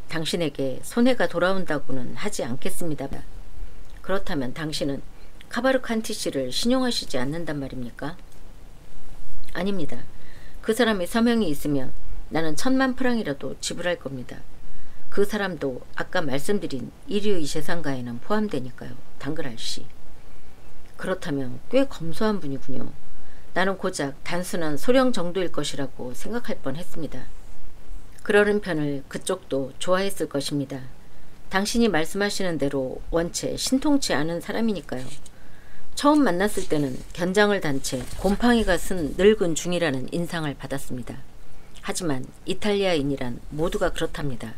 S1: 당신에게 손해가 돌아온다고는 하지 않겠습니다. 그렇다면 당신은 카바르칸티 씨를 신용하시지 않는단 말입니까? 아닙니다. 그 사람의 서명이 있으면 나는 1000만 프랑이라도 지불할 겁니다. 그 사람도 아까 말씀드린 이류의 재산가에는 포함되니까요. 당그랄씨. 그렇다면 꽤 검소한 분이군요. 나는 고작 단순한 소령 정도일 것이라고 생각할 뻔했습니다. 그러는 편을 그쪽도 좋아했을 것입니다. 당신이 말씀하시는 대로 원체 신통치 않은 사람이니까요. 처음 만났을 때는 견장을 단 채 곰팡이가 쓴 늙은 중이라는 인상을 받았습니다. 하지만 이탈리아인이란 모두가 그렇답니다.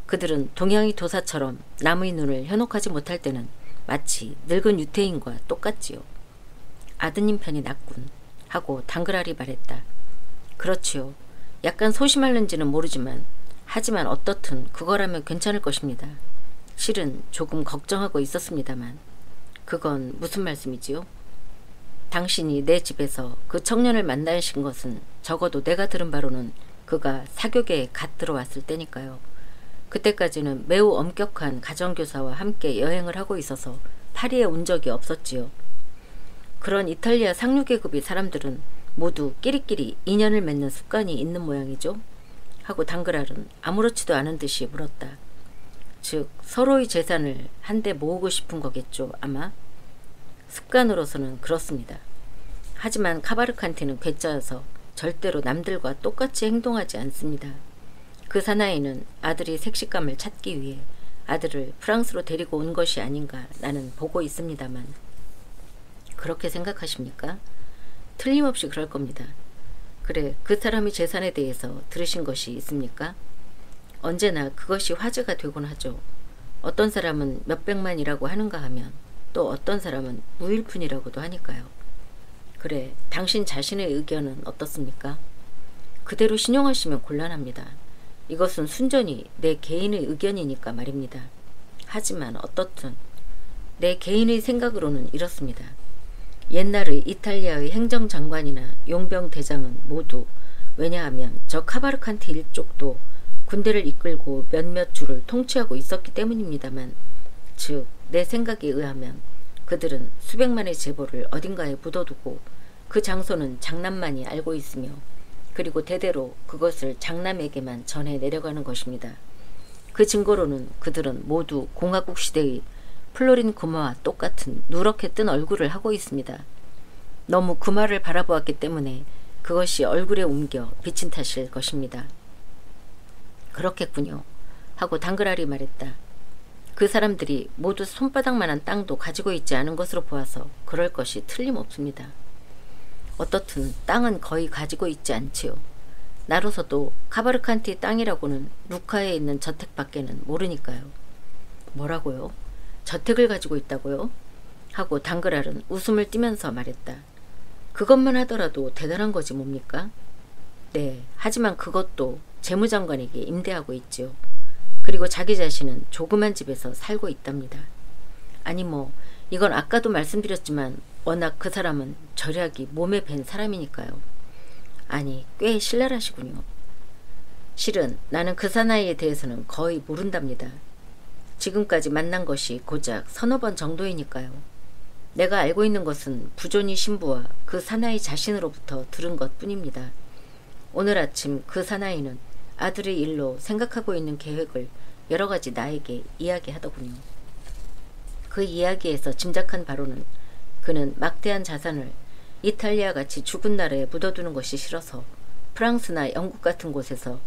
S1: 그들은 동양의 도사처럼 남의 눈을 현혹하지 못할 때는 마치 늙은 유태인과 똑같지요. 아드님 편이 낫군 하고 당그랄이 말했다. 그렇지요. 약간 소심할는지는 모르지만 하지만 어떻든 그거라면 괜찮을 것입니다. 실은 조금 걱정하고 있었습니다만. 그건 무슨 말씀이지요? 당신이 내 집에서 그 청년을 만나신 것은 적어도 내가 들은 바로는 그가 사교계에 갓 들어왔을 때니까요. 그때까지는 매우 엄격한 가정교사와 함께 여행을 하고 있어서 파리에 온 적이 없었지요. 그런 이탈리아 상류계급의 사람들은 모두 끼리끼리 인연을 맺는 습관이 있는 모양이죠. 하고 당그랄은 아무렇지도 않은 듯이 물었다. 즉 서로의 재산을 한데 모으고 싶은 거겠죠 아마? 습관으로서는 그렇습니다. 하지만 카바르칸티는 괴짜여서 절대로 남들과 똑같이 행동하지 않습니다. 그 사나이는 아들이 색시감을 찾기 위해 아들을 프랑스로 데리고 온 것이 아닌가 나는 보고 있습니다만. 그렇게 생각하십니까? 틀림없이 그럴 겁니다. 그래, 그 사람의 재산에 대해서 들으신 것이 있습니까? 언제나 그것이 화제가 되곤 하죠. 어떤 사람은 몇백만이라고 하는가 하면 또 어떤 사람은 무일푼이라고도 하니까요. 그래, 당신 자신의 의견은 어떻습니까? 그대로 신용하시면 곤란합니다. 이것은 순전히 내 개인의 의견이니까 말입니다. 하지만 어떻든 내 개인의 생각으로는 이렇습니다. 옛날의 이탈리아의 행정장관이나 용병대장은 모두, 왜냐하면 저 카바르칸티 일족도 군대를 이끌고 몇몇 주를 통치하고 있었기 때문입니다만, 즉 내 생각에 의하면 그들은 수백만의 제보를 어딘가에 묻어두고 그 장소는 장남만이 알고 있으며 그리고 대대로 그것을 장남에게만 전해 내려가는 것입니다. 그 증거로는 그들은 모두 공화국 시대의 플로린 구마와 똑같은 누렇게 뜬 얼굴을 하고 있습니다. 너무 그 말을 바라보았기 때문에 그것이 얼굴에 옮겨 비친 탓일 것입니다. 그렇겠군요. 하고 당그랄이 말했다. 그 사람들이 모두 손바닥만한 땅도 가지고 있지 않은 것으로 보아서 그럴 것이 틀림없습니다. 어떻든 땅은 거의 가지고 있지 않지요. 나로서도 카바르칸티 땅이라고는 루카에 있는 저택밖에는 모르니까요. 뭐라고요? 저택을 가지고 있다고요? 하고 당그랄은 웃음을 띠면서 말했다. 그것만 하더라도 대단한 거지 뭡니까? 네, 하지만 그것도 재무장관에게 임대하고 있지요. 그리고 자기 자신은 조그만 집에서 살고 있답니다. 아니 이건 아까도 말씀드렸지만 워낙 그 사람은 절약이 몸에 밴 사람이니까요. 아니, 꽤 신랄하시군요. 실은 나는 그 사나이에 대해서는 거의 모른답니다. 지금까지 만난 것이 고작 서너 번 정도이니까요. 내가 알고 있는 것은 부존이 신부와 그 사나이 자신으로부터 들은 것뿐입니다. 오늘 아침 그 사나이는 아들의 일로 생각하고 있는 계획을 여러 가지 나에게 이야기하더군요. 그 이야기에서 짐작한 바로는 그는 막대한 자산을 이탈리아같이 죽은 나라에 묻어두는 것이 싫어서 프랑스나 영국 같은 곳에서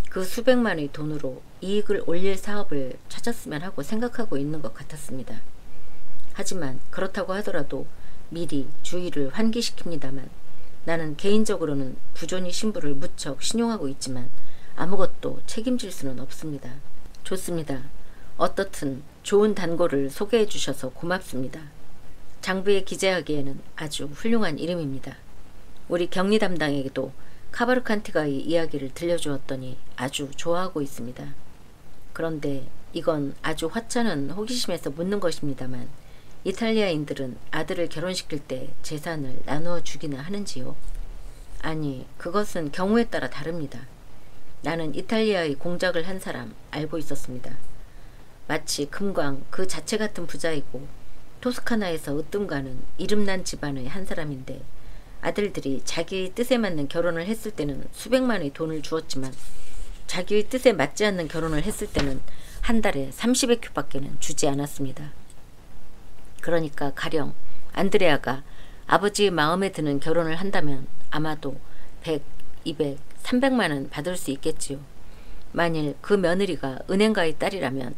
S1: 그 수백만의 돈으로 이익을 올릴 사업을 찾았으면 하고 생각하고 있는 것 같았습니다. 하지만 그렇다고 하더라도 미리 주의를 환기시킵니다만 나는 개인적으로는 부존이 신부를 무척 신용하고 있지만 아무것도 책임질 수는 없습니다. 좋습니다. 어떻든 좋은 단고를 소개해 주셔서 고맙습니다. 장부에 기재하기에는 아주 훌륭한 이름입니다. 우리 격리 담당에게도 카바르칸티가의 이야기를 들려주었더니 아주 좋아하고 있습니다. 그런데 이건 아주 화찮은 호기심에서 묻는 것입니다만 이탈리아인들은 아들을 결혼시킬 때 재산을 나누어 주기나 하는지요? 아니, 그것은 경우에 따라 다릅니다. 나는 이탈리아의 공작을 한 사람 알고 있었습니다. 마치 금광 그 자체 같은 부자이고 토스카나에서 으뜸가는 이름난 집안의 한 사람인데 아들들이 자기의 뜻에 맞는 결혼을 했을 때는 수백만의 돈을 주었지만 자기의 뜻에 맞지 않는 결혼을 했을 때는 한 달에 30에큐밖에는 주지 않았습니다. 그러니까 가령 안드레아가 아버지의 마음에 드는 결혼을 한다면 아마도 100, 200, 300만 원 받을 수 있겠지요. 만일 그 며느리가 은행가의 딸이라면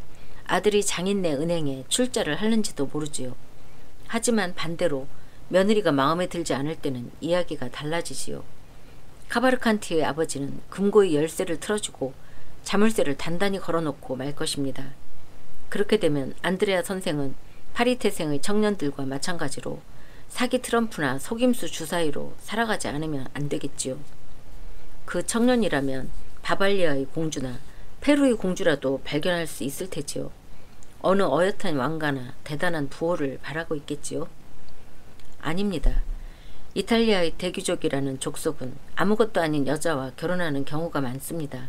S1: 아들이 장인네 은행에 출자를 하는지도 모르지요. 하지만 반대로 며느리가 마음에 들지 않을 때는 이야기가 달라지지요. 카바르칸티의 아버지는 금고의 열쇠를 틀어주고 자물쇠를 단단히 걸어놓고 말 것입니다. 그렇게 되면 안드레아 선생은 파리 태생의 청년들과 마찬가지로 사기 트럼프나 속임수 주사위로 살아가지 않으면 안 되겠지요. 그 청년이라면 바발리아의 공주나 페루의 공주라도 발견할 수 있을 테지요. 어느 어엿한 왕가나 대단한 부호를 바라고 있겠지요. 아닙니다. 이탈리아의 대귀족이라는 족속은 아무것도 아닌 여자와 결혼하는 경우가 많습니다.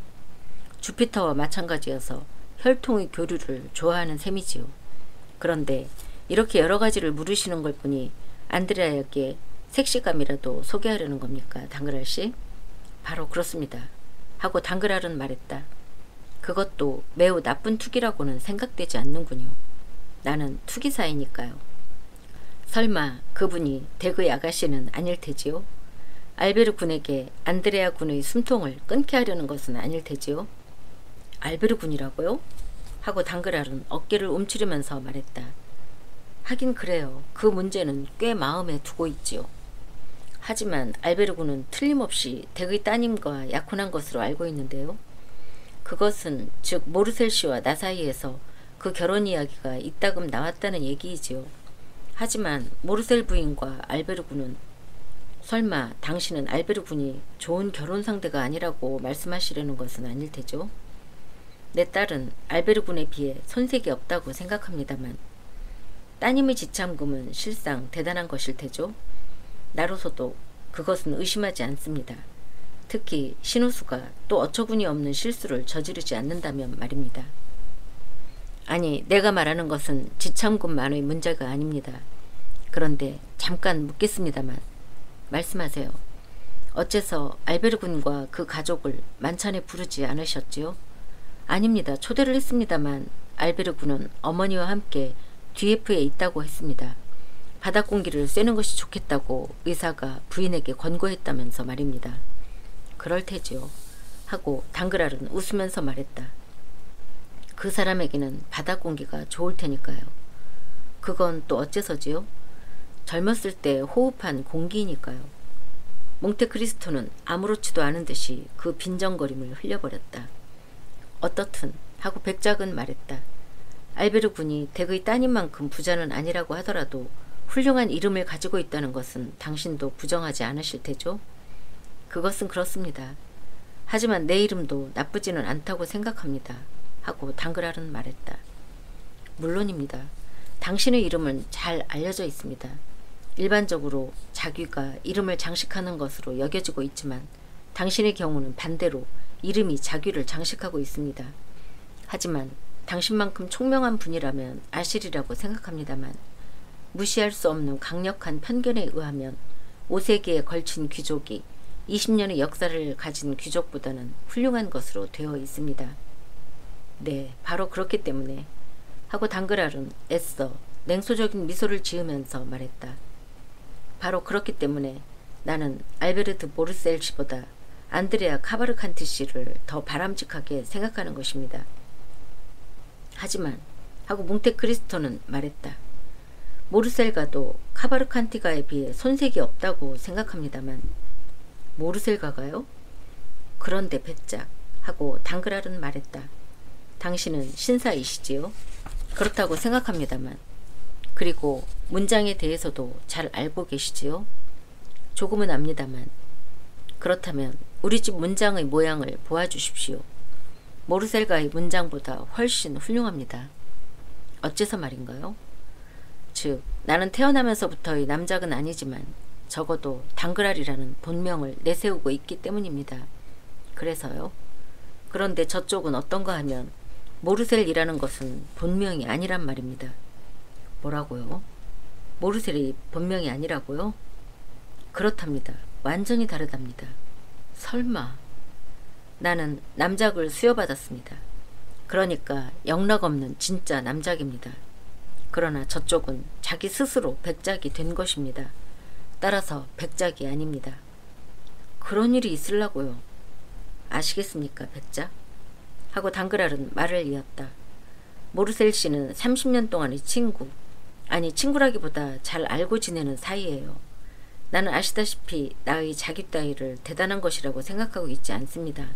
S1: 주피터와 마찬가지여서 혈통의 교류를 좋아하는 셈이지요. 그런데 이렇게 여러 가지를 물으시는 걸 보니 안드레아에게 색시감이라도 소개하려는 겁니까, 당그랄 씨? 바로 그렇습니다. 하고 당그랄은 말했다. 그것도 매우 나쁜 투기라고는 생각되지 않는군요. 나는 투기사이니까요. 설마 그분이 댁의 아가씨는 아닐 테지요? 알베르 군에게 안드레아 군의 숨통을 끊게 하려는 것은 아닐 테지요? 알베르 군이라고요? 하고 당그랄은 어깨를 움츠리면서 말했다. 하긴 그래요. 그 문제는 꽤 마음에 두고 있지요. 하지만 알베르 군은 틀림없이 댁의 따님과 약혼한 것으로 알고 있는데요. 그것은 즉 모르셀 씨와 나 사이에서 그 결혼 이야기가 이따금 나왔다는 얘기이지요. 하지만 모르셀 부인과 알베르 군은 설마 당신은 알베르 군이 좋은 결혼 상대가 아니라고 말씀하시려는 것은 아닐 테죠? 내 딸은 알베르 군에 비해 손색이 없다고 생각합니다만 따님의 지참금은 실상 대단한 것일 테죠? 나로서도 그것은 의심하지 않습니다. 특히 신우수가 또 어처구니 없는 실수를 저지르지 않는다면 말입니다. 아니, 내가 말하는 것은 지참금만의 문제가 아닙니다. 그런데 잠깐 묻겠습니다만 말씀하세요. 어째서 알베르 군과 그 가족을 만찬에 부르지 않으셨지요? 아닙니다. 초대를 했습니다만 알베르 군은 어머니와 함께 뒤에프에 있다고 했습니다. 바닥 공기를 쐬는 것이 좋겠다고 의사가 부인에게 권고했다면서 말입니다. 그럴 테지요. 하고 당그랄은 웃으면서 말했다. 그 사람에게는 바닥 공기가 좋을 테니까요. 그건 또 어째서지요? 젊었을 때 호흡한 공기니까요. 몽테크리스토는 아무렇지도 않은 듯이 그 빈정거림을 흘려버렸다. 어떻든 하고 백작은 말했다. 알베르 군이 댁의 따님만큼 부자는 아니라고 하더라도 훌륭한 이름을 가지고 있다는 것은 당신도 부정하지 않으실 테죠? 그것은 그렇습니다. 하지만 내 이름도 나쁘지는 않다고 생각합니다. 하고 당그랄은 말했다. 물론입니다. 당신의 이름은 잘 알려져 있습니다. 일반적으로 자귀가 이름을 장식하는 것으로 여겨지고 있지만 당신의 경우는 반대로 이름이 자귀를 장식하고 있습니다. 하지만 당신만큼 총명한 분이라면 아시리라고 생각합니다만 무시할 수 없는 강력한 편견에 의하면 5세기에 걸친 귀족이 20년의 역사를 가진 귀족보다는 훌륭한 것으로 되어 있습니다. 네, 바로 그렇기 때문에 하고 당그랄은 애써 냉소적인 미소를 지으면서 말했다. 바로 그렇기 때문에 나는 알베르트 모르셀 씨보다 안드레아 카바르칸티 씨를 더 바람직하게 생각하는 것입니다. 하지만 하고 몽테크리스토는 말했다. 모르셀가도 카바르칸티가에 비해 손색이 없다고 생각합니다만 모르셀가가요? 그런데 배짝 하고 당그랄은 말했다. 당신은 신사이시지요? 그렇다고 생각합니다만 그리고 문장에 대해서도 잘 알고 계시지요? 조금은 압니다만 그렇다면 우리 집 문장의 모양을 보아주십시오. 모르셀가의 문장보다 훨씬 훌륭합니다. 어째서 말인가요? 즉 나는 태어나면서부터의 남작은 아니지만 적어도 당그랄이라는 본명을 내세우고 있기 때문입니다. 그래서요. 그런데 저쪽은 어떤가 하면 모르셀이라는 것은 본명이 아니란 말입니다. 뭐라고요? 모르셀이 본명이 아니라고요? 그렇답니다. 완전히 다르답니다. 설마. 나는 남작을 수여받았습니다. 그러니까 영락없는 진짜 남작입니다. 그러나 저쪽은 자기 스스로 백작이 된 것입니다. 따라서 백작이 아닙니다. 그런 일이 있으려고요. 아시겠습니까, 백작? 하고 당그랄은 말을 이었다. 모르셀 씨는 30년 동안의 친구, 아니 친구라기보다 잘 알고 지내는 사이예요. 나는 아시다시피 나의 자기 따위를 대단한 것이라고 생각하고 있지 않습니다.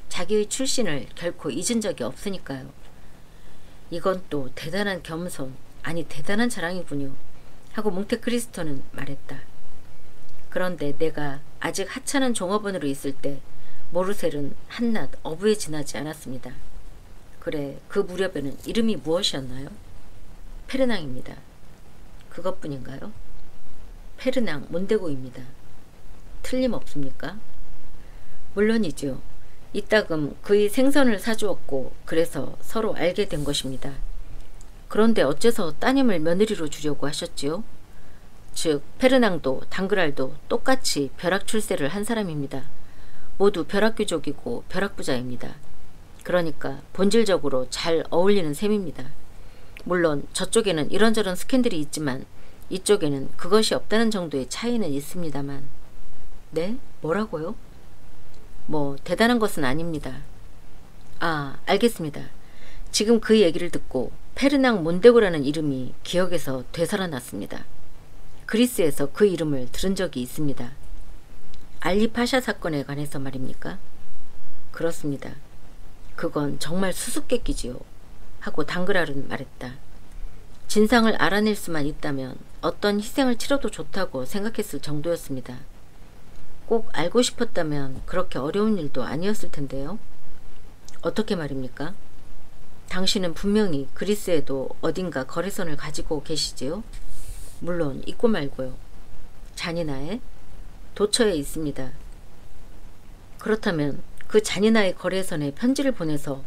S1: 자기의 출신을 결코 잊은 적이 없으니까요. 이건 또 대단한 겸손, 아니 대단한 자랑이군요. 하고 몽테크리스토는 말했다. 그런데 내가 아직 하찮은 종업원으로 있을 때 모르셀은 한낱 어부에 지나지 않았습니다. 그래, 그 무렵에는 이름이 무엇이었나요? 페르낭입니다. 그것뿐인가요? 페르낭 몬데고입니다. 틀림없습니까? 물론이죠. 이따금 그의 생선을 사주었고 그래서 서로 알게 된 것입니다. 그런데 어째서 따님을 며느리로 주려고 하셨지요? 즉 페르낭도 당그랄도 똑같이 벼락 출세를 한 사람입니다. 모두 벼락귀족이고 벼락부자입니다. 그러니까 본질적으로 잘 어울리는 셈입니다. 물론 저쪽에는 이런저런 스캔들이 있지만 이쪽에는 그것이 없다는 정도의 차이는 있습니다만. 네? 뭐라고요? 뭐 대단한 것은 아닙니다. 아, 알겠습니다. 지금 그 얘기를 듣고 페르낭 몬데고라는 이름이 기억에서 되살아났습니다. 그리스에서 그 이름을 들은 적이 있습니다. 알리 파샤 사건에 관해서 말입니까? 그렇습니다. 그건 정말 수수께끼지요. 하고 당그랄은 말했다. 진상을 알아낼 수만 있다면 어떤 희생을 치러도 좋다고 생각했을 정도였습니다. 꼭 알고 싶었다면 그렇게 어려운 일도 아니었을 텐데요. 어떻게 말입니까? 당신은 분명히 그리스에도 어딘가 거래선을 가지고 계시지요? 물론 있고 말고요. 자니나에? 도처에 있습니다. 그렇다면 그 자니나의 거래선에 편지를 보내서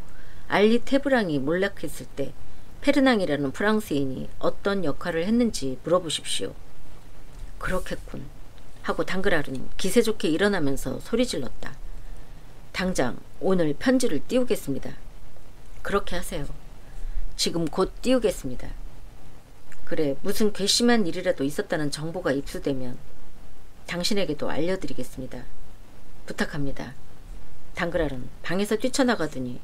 S1: 알리 테브랑이 몰락했을 때 페르낭이라는 프랑스인이 어떤 역할을 했는지 물어보십시오. 그렇겠군. 하고 당그랄은 기세 좋게 일어나면서 소리질렀다. 당장 오늘 편지를 띄우겠습니다. 그렇게 하세요. 지금 곧 띄우겠습니다. 그래, 무슨 괘씸한 일이라도 있었다는 정보가 입수되면 당신에게도 알려드리겠습니다. 부탁합니다. 당그랄은 방에서 뛰쳐나가더니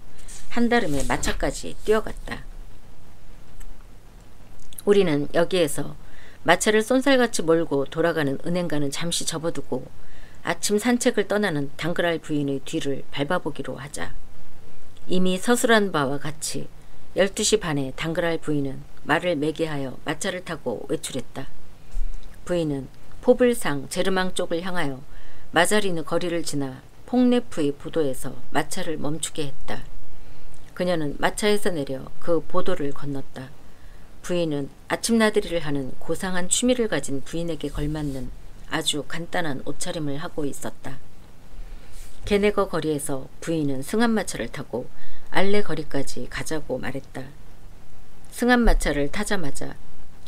S1: 한달음에 마차까지 뛰어갔다. 우리는 여기에서 마차를 쏜살같이 몰고 돌아가는 은행가는 잠시 접어두고 아침 산책을 떠나는 당그랄 부인의 뒤를 밟아보기로 하자. 이미 서술한 바와 같이 12시 반에 당그랄 부인은 말을 매개하여 마차를 타고 외출했다. 부인은 포블상 제르망 쪽을 향하여 마자리느 거리를 지나 퐁네프의 보도에서 마차를 멈추게 했다. 그녀는 마차에서 내려 그 보도를 건넜다. 부인은 아침 나들이를 하는 고상한 취미를 가진 부인에게 걸맞는 아주 간단한 옷차림을 하고 있었다. 게네거 거리에서 부인은 승합마차를 타고 알레 거리까지 가자고 말했다. 승합마차를 타자마자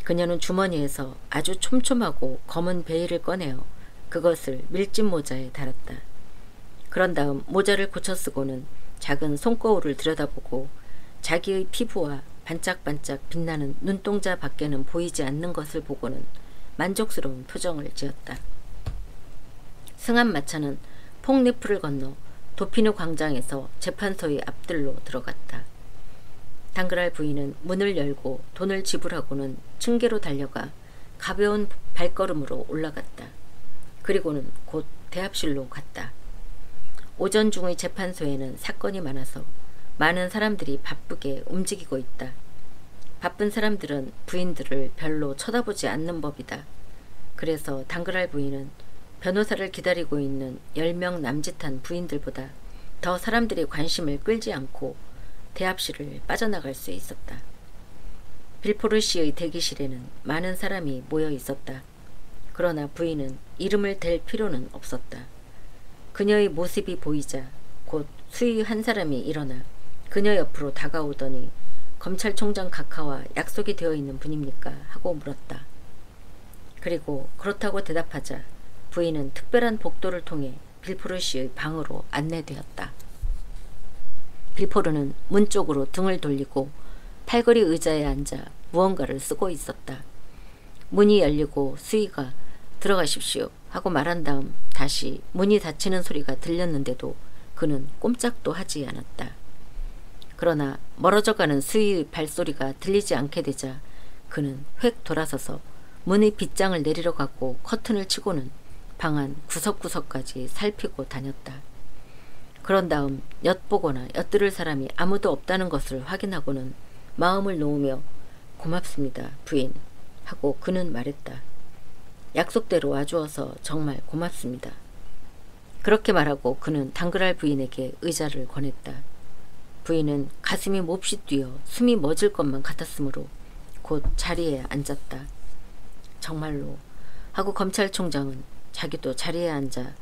S1: 그녀는 주머니에서 아주 촘촘하고 검은 베일을 꺼내어 그것을 밀짚 모자에 달았다. 그런 다음 모자를 고쳐 쓰고는 작은 손거울을 들여다보고 자기의 피부와 반짝반짝 빛나는 눈동자 밖에는 보이지 않는 것을 보고는 만족스러운 표정을 지었다. 승합마차는 퐁네프를 건너 도피누 광장에서 재판소의 앞들로 들어갔다. 당그랄 부인은 문을 열고 돈을 지불하고는 층계로 달려가 가벼운 발걸음으로 올라갔다. 그리고는 곧 대합실로 갔다. 오전 중의 재판소에는 사건이 많아서 많은 사람들이 바쁘게 움직이고 있다. 바쁜 사람들은 부인들을 별로 쳐다보지 않는 법이다. 그래서 당그랄 부인은 변호사를 기다리고 있는 10명 남짓한 부인들보다 더 사람들의 관심을 끌지 않고 대합실을 빠져나갈 수 있었다. 빌포르 씨의 대기실에는 많은 사람이 모여 있었다. 그러나 부인은 이름을 댈 필요는 없었다. 그녀의 모습이 보이자 곧 수의 한 사람이 일어나 그녀 옆으로 다가오더니 검찰총장 각하와 약속이 되어 있는 분입니까? 하고 물었다. 그리고 그렇다고 대답하자 부인은 특별한 복도를 통해 빌포르 씨의 방으로 안내되었다. 빌포르는 문 쪽으로 등을 돌리고 팔걸이 의자에 앉아 무언가를 쓰고 있었다. 문이 열리고 수의가 들어가십시오 하고 말한 다음 다시 문이 닫히는 소리가 들렸는데도 그는 꼼짝도 하지 않았다. 그러나 멀어져가는 수희의 발소리가 들리지 않게 되자 그는 획 돌아서서 문의 빗장을 내리러 갔고 커튼을 치고는 방 안 구석구석까지 살피고 다녔다. 그런 다음 엿보거나 엿들을 사람이 아무도 없다는 것을 확인하고는 마음을 놓으며 고맙습니다, 부인 하고 그는 말했다. 약속대로 와주어서 정말 고맙습니다. 그렇게 말하고 그는 당그랄 부인에게 의자를 권했다. 부인은 가슴이 몹시 뛰어 숨이 멎을 것만 같았으므로 곧 자리에 앉았다. 정말로 하고 검찰총장은 자기도 자리에 앉아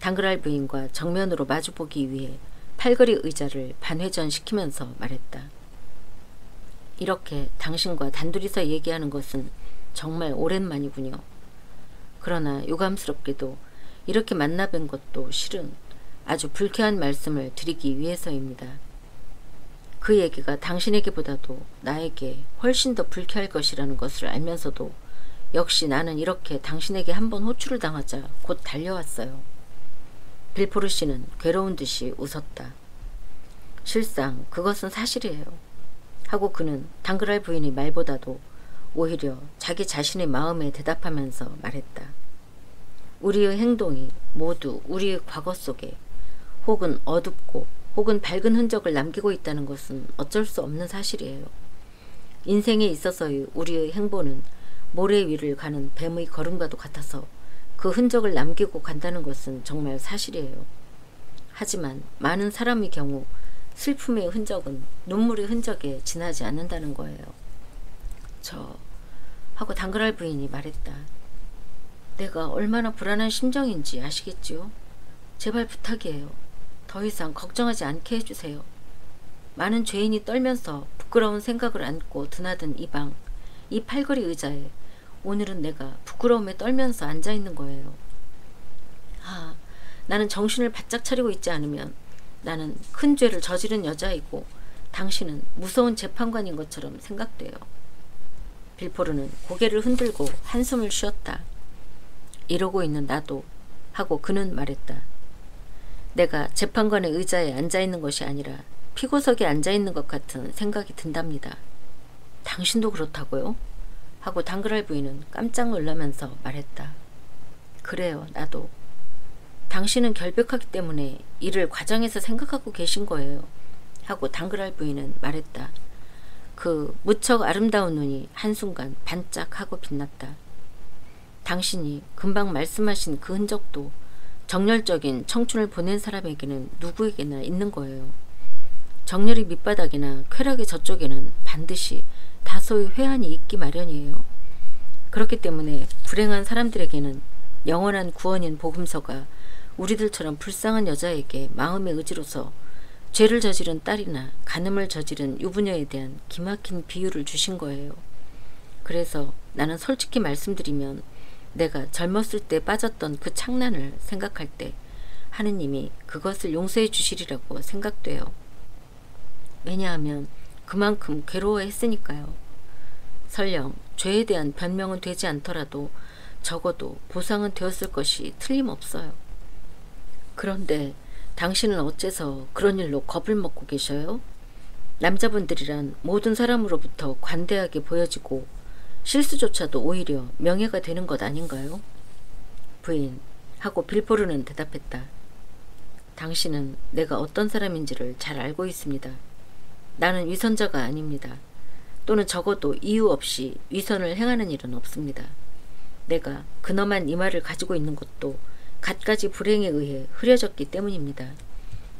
S1: 당그랄 부인과 정면으로 마주보기 위해 팔걸이 의자를 반회전시키면서 말했다. 이렇게 당신과 단둘이서 얘기하는 것은 정말 오랜만이군요. 그러나 유감스럽게도 이렇게 만나 뵌 것도 실은 아주 불쾌한 말씀을 드리기 위해서입니다. 그 얘기가 당신에게보다도 나에게 훨씬 더 불쾌할 것이라는 것을 알면서도 역시 나는 이렇게 당신에게 한번 호출을 당하자 곧 달려왔어요. 빌포르 씨는 괴로운 듯이 웃었다. 실상 그것은 사실이에요. 하고 그는 당그랄 부인의 말보다도 오히려 자기 자신의 마음에 대답하면서 말했다. 우리의 행동이 모두 우리의 과거 속에 혹은 어둡고 혹은 밝은 흔적을 남기고 있다는 것은 어쩔 수 없는 사실이에요. 인생에 있어서의 우리의 행보는 모래 위를 가는 뱀의 걸음과도 같아서 그 흔적을 남기고 간다는 것은 정말 사실이에요. 하지만 많은 사람의 경우 슬픔의 흔적은 눈물의 흔적에 지나지 않는다는 거예요. 하고 당그랄 부인이 말했다. 내가 얼마나 불안한 심정인지 아시겠지요? 제발 부탁이에요. 더 이상 걱정하지 않게 해주세요. 많은 죄인이 떨면서 부끄러운 생각을 안고 드나든 이 방, 이 팔걸이 의자에 오늘은 내가 부끄러움에 떨면서 앉아있는 거예요. 나는 정신을 바짝 차리고 있지 않으면 나는 큰 죄를 저지른 여자이고 당신은 무서운 재판관인 것처럼 생각돼요. 빌포르는 고개를 흔들고 한숨을 쉬었다. 이러고 있는 나도 하고 그는 말했다. 내가 재판관의 의자에 앉아있는 것이 아니라 피고석에 앉아있는 것 같은 생각이 든답니다. 당신도 그렇다고요? 하고 당그랄 부인은 깜짝 놀라면서 말했다. 그래요, 나도. 당신은 결백하기 때문에 이를 과장해서 생각하고 계신 거예요. 하고 당그랄 부인은 말했다. 그 무척 아름다운 눈이 한순간 반짝하고 빛났다. 당신이 금방 말씀하신 그 흔적도 정열적인 청춘을 보낸 사람에게는 누구에게나 있는 거예요. 정열의 밑바닥이나 쾌락의 저쪽에는 반드시 다소의 회한이 있기 마련이에요. 그렇기 때문에 불행한 사람들에게는 영원한 구원인 복음서가 우리들처럼 불쌍한 여자에게 마음의 의지로서 죄를 저지른 딸이나 간음을 저지른 유부녀에 대한 기막힌 비유를 주신 거예요. 그래서 나는 솔직히 말씀드리면 내가 젊었을 때 빠졌던 그 창란을 생각할 때 하느님이 그것을 용서해 주시리라고 생각돼요. 왜냐하면 그만큼 괴로워했으니까요. 설령 죄에 대한 변명은 되지 않더라도 적어도 보상은 되었을 것이 틀림없어요. 그런데 당신은 어째서 그런 일로 겁을 먹고 계셔요? 남자분들이란 모든 사람으로부터 관대하게 보여지고 실수조차도 오히려 명예가 되는 것 아닌가요? 부인, 하고 빌포르는 대답했다. 당신은 내가 어떤 사람인지를 잘 알고 있습니다. 나는 위선자가 아닙니다. 또는 적어도 이유 없이 위선을 행하는 일은 없습니다. 내가 근엄한 이마를 가지고 있는 것도 갖가지 불행에 의해 흐려졌기 때문입니다.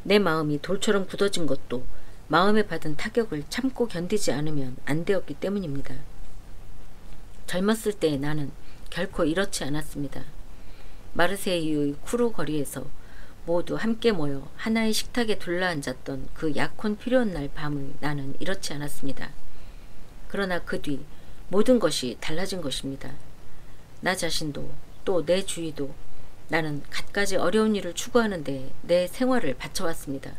S1: 내 마음이 돌처럼 굳어진 것도 마음에 받은 타격을 참고 견디지 않으면 안 되었기 때문입니다. 젊었을 때의 나는 결코 이렇지 않았습니다. 마르세유의 쿠르 거리에서 모두 함께 모여 하나의 식탁에 둘러앉았던 그 약혼 필요한 날 밤의 나는 이렇지 않았습니다. 그러나 그 뒤 모든 것이 달라진 것입니다. 나 자신도 또 내 주위도 나는 갖가지 어려운 일을 추구하는데 내 생활을 바쳐왔습니다.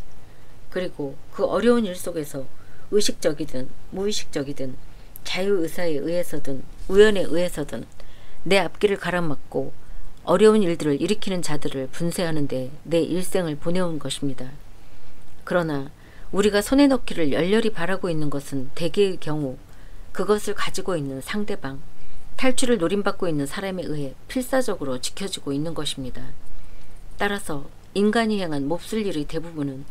S1: 그리고 그 어려운 일 속에서 의식적이든 무의식적이든 자유의사에 의해서든 우연에 의해서든 내 앞길을 가로막고 어려운 일들을 일으키는 자들을 분쇄하는데 내 일생을 보내온 것입니다. 그러나 우리가 손에 넣기를 열렬히 바라고 있는 것은 대개의 경우 그것을 가지고 있는 상대방, 탈출을 노림받고 있는 사람에 의해 필사적으로 지켜지고 있는 것입니다. 따라서 인간이 행한 몹쓸 일의 대부분은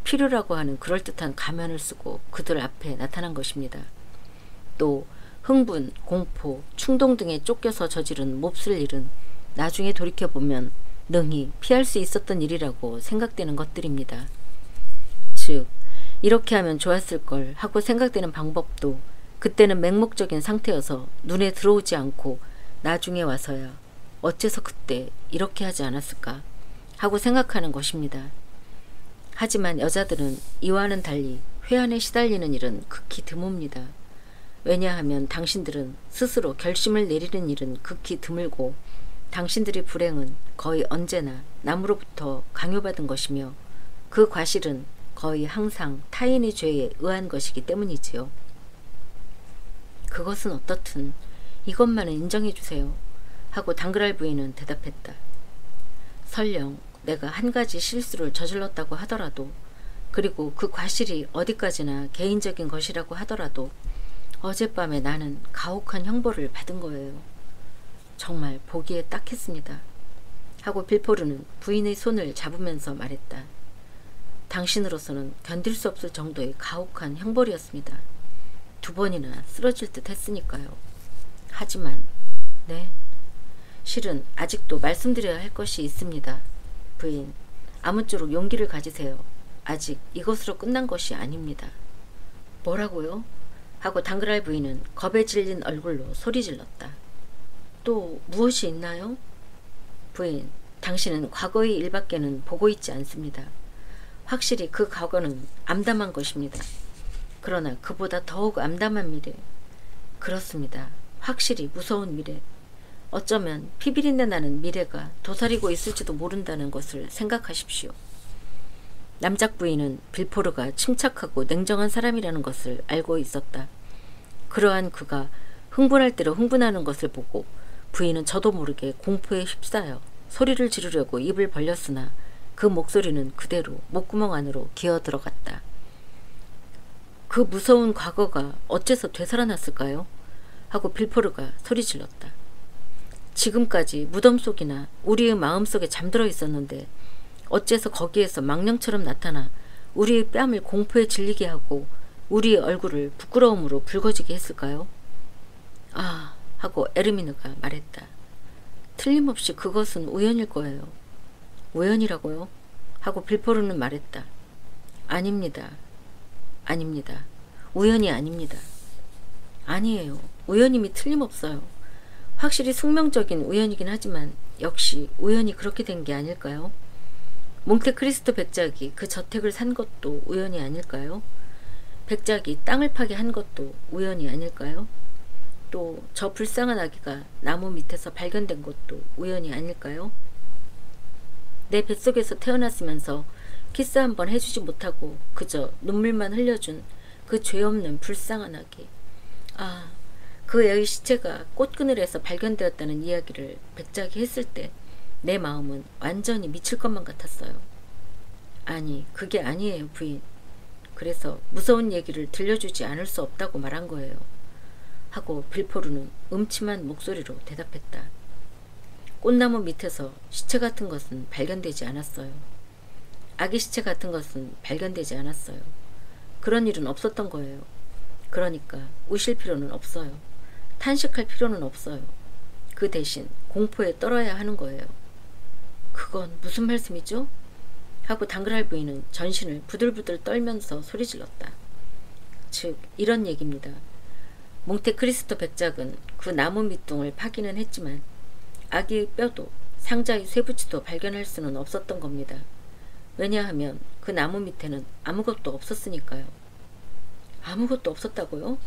S1: 필요라고 하는 그럴듯한 가면을 쓰고 그들 앞에 나타난 것입니다. 또 흥분, 공포, 충동 등에 쫓겨서 저지른 몹쓸 일은 나중에 돌이켜보면 능히 피할 수 있었던 일이라고 생각되는 것들입니다. 즉, 이렇게 하면 좋았을 걸 하고 생각되는 방법도 그때는 맹목적인 상태여서 눈에 들어오지 않고 나중에 와서야 어째서 그때 이렇게 하지 않았을까 하고 생각하는 것입니다. 하지만 여자들은 이와는 달리 회한에 시달리는 일은 극히 드뭅니다. 왜냐하면 당신들은 스스로 결심을 내리는 일은 극히 드물고 당신들의 불행은 거의 언제나 남으로부터 강요받은 것이며 그 과실은 거의 항상 타인의 죄에 의한 것이기 때문이지요. 그것은 어떻든 이것만은 인정해 주세요 하고 당그랄 부인은 대답했다. 설령 내가 한 가지 실수를 저질렀다고 하더라도, 그리고 그 과실이 어디까지나 개인적인 것이라고 하더라도 어젯밤에 나는 가혹한 형벌을 받은 거예요. 정말 보기에 딱했습니다 하고 빌포르는 부인의 손을 잡으면서 말했다. 당신으로서는 견딜 수 없을 정도의 가혹한 형벌이었습니다. 2번이나 쓰러질 듯 했으니까요. 하지만 네, 실은 아직도 말씀드려야 할 것이 있습니다. 부인, 아무쪼록 용기를 가지세요. 아직 이것으로 끝난 것이 아닙니다. 뭐라고요? 하고 당그랄 부인은 겁에 질린 얼굴로 소리질렀다. 또 무엇이 있나요? 부인, 당신은 과거의 일밖에는 보고 있지 않습니다. 확실히 그 과거는 암담한 것입니다. 그러나 그보다 더욱 암담한 미래. 그렇습니다. 확실히 무서운 미래. 어쩌면 피비린내 나는 미래가 도사리고 있을지도 모른다는 것을 생각하십시오. 남작 부인은 빌포르가 침착하고 냉정한 사람이라는 것을 알고 있었다. 그러한 그가 흥분할 대로 흥분하는 것을 보고 부인은 저도 모르게 공포에 휩싸여 소리를 지르려고 입을 벌렸으나 그 목소리는 그대로 목구멍 안으로 기어 들어갔다. 그 무서운 과거가 어째서 되살아났을까요? 하고 빌포르가 소리질렀다. 지금까지 무덤 속이나 우리의 마음속에 잠들어 있었는데 어째서 거기에서 망령처럼 나타나 우리의 뺨을 공포에 질리게 하고 우리의 얼굴을 부끄러움으로 붉어지게 했을까요? 아, 하고 에르미느가 말했다. 틀림없이 그것은 우연일 거예요. 우연이라고요? 하고 빌포르는 말했다. 아닙니다. 아닙니다. 우연이 아닙니다. 아니에요. 우연임이 틀림없어요. 확실히 숙명적인 우연이긴 하지만 역시 우연히 그렇게 된 게 아닐까요? 몽테크리스토 백작이 그 저택을 산 것도 우연이 아닐까요? 백작이 땅을 파게 한 것도 우연이 아닐까요? 또 저 불쌍한 아기가 나무 밑에서 발견된 것도 우연이 아닐까요? 내 뱃속에서 태어났으면서 키스 한번 해주지 못하고 그저 눈물만 흘려준 그 죄 없는 불쌍한 아기. 아, 그 애의 시체가 꽃그늘에서 발견되었다는 이야기를 백작이 했을 때 내 마음은 완전히 미칠 것만 같았어요. 아니, 그게 아니에요, 부인. 그래서 무서운 얘기를 들려주지 않을 수 없다고 말한 거예요. 하고 빌포르는 음침한 목소리로 대답했다. 꽃나무 밑에서 시체 같은 것은 발견되지 않았어요. 아기 시체 같은 것은 발견되지 않았어요. 그런 일은 없었던 거예요. 그러니까 우실 필요는 없어요. 탄식할 필요는 없어요. 그 대신 공포에 떨어야 하는 거예요. 그건 무슨 말씀이죠? 하고 당그랄 부인은 전신을 부들부들 떨면서 소리질렀다. 즉 이런 얘기입니다. 몽테크리스토 백작은 그 나무 밑둥을 파기는 했지만 아기의 뼈도 상자의 쇠붙이도 발견할 수는 없었던 겁니다. 왜냐하면 그 나무 밑에는 아무것도 없었으니까요. 아무것도 없었다고요?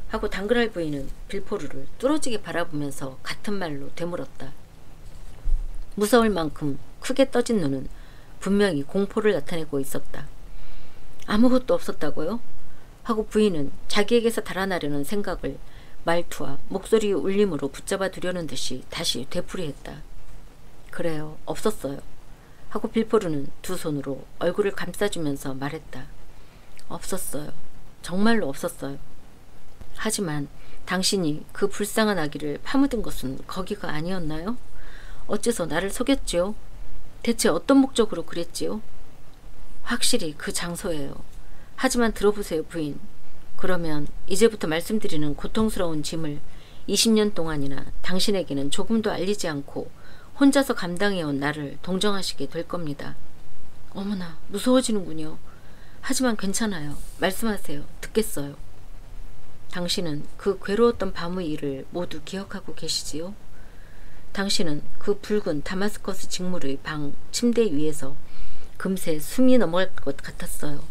S1: 하고 당그랄 부인은 빌포르를 뚫어지게 바라보면서 같은 말로 되물었다. 무서울 만큼 크게 떠진 눈은 분명히 공포를 나타내고 있었다. 아무것도 없었다고요? 하고 부인은 자기에게서 달아나려는 생각을 말투와 목소리의 울림으로 붙잡아 두려는 듯이 다시 되풀이했다. 그래요. 없었어요. 하고 빌포르는 두 손으로 얼굴을 감싸주면서 말했다. 없었어요. 정말로 없었어요. 하지만 당신이 그 불쌍한 아기를 파묻은 것은 거기가 아니었나요? 어째서 나를 속였지요? 대체 어떤 목적으로 그랬지요? 확실히 그 장소예요. 하지만 들어보세요, 부인. 그러면 이제부터 말씀드리는 고통스러운 짐을 20년 동안이나 당신에게는 조금도 알리지 않고 혼자서 감당해온 나를 동정하시게 될 겁니다. 어머나, 무서워지는군요. 하지만 괜찮아요. 말씀하세요. 듣겠어요. 당신은 그 괴로웠던 밤의 일을 모두 기억하고 계시지요? 당신은 그 붉은 다마스커스 직물의 방 침대 위에서 금세 숨이 넘어갈 것 같았어요.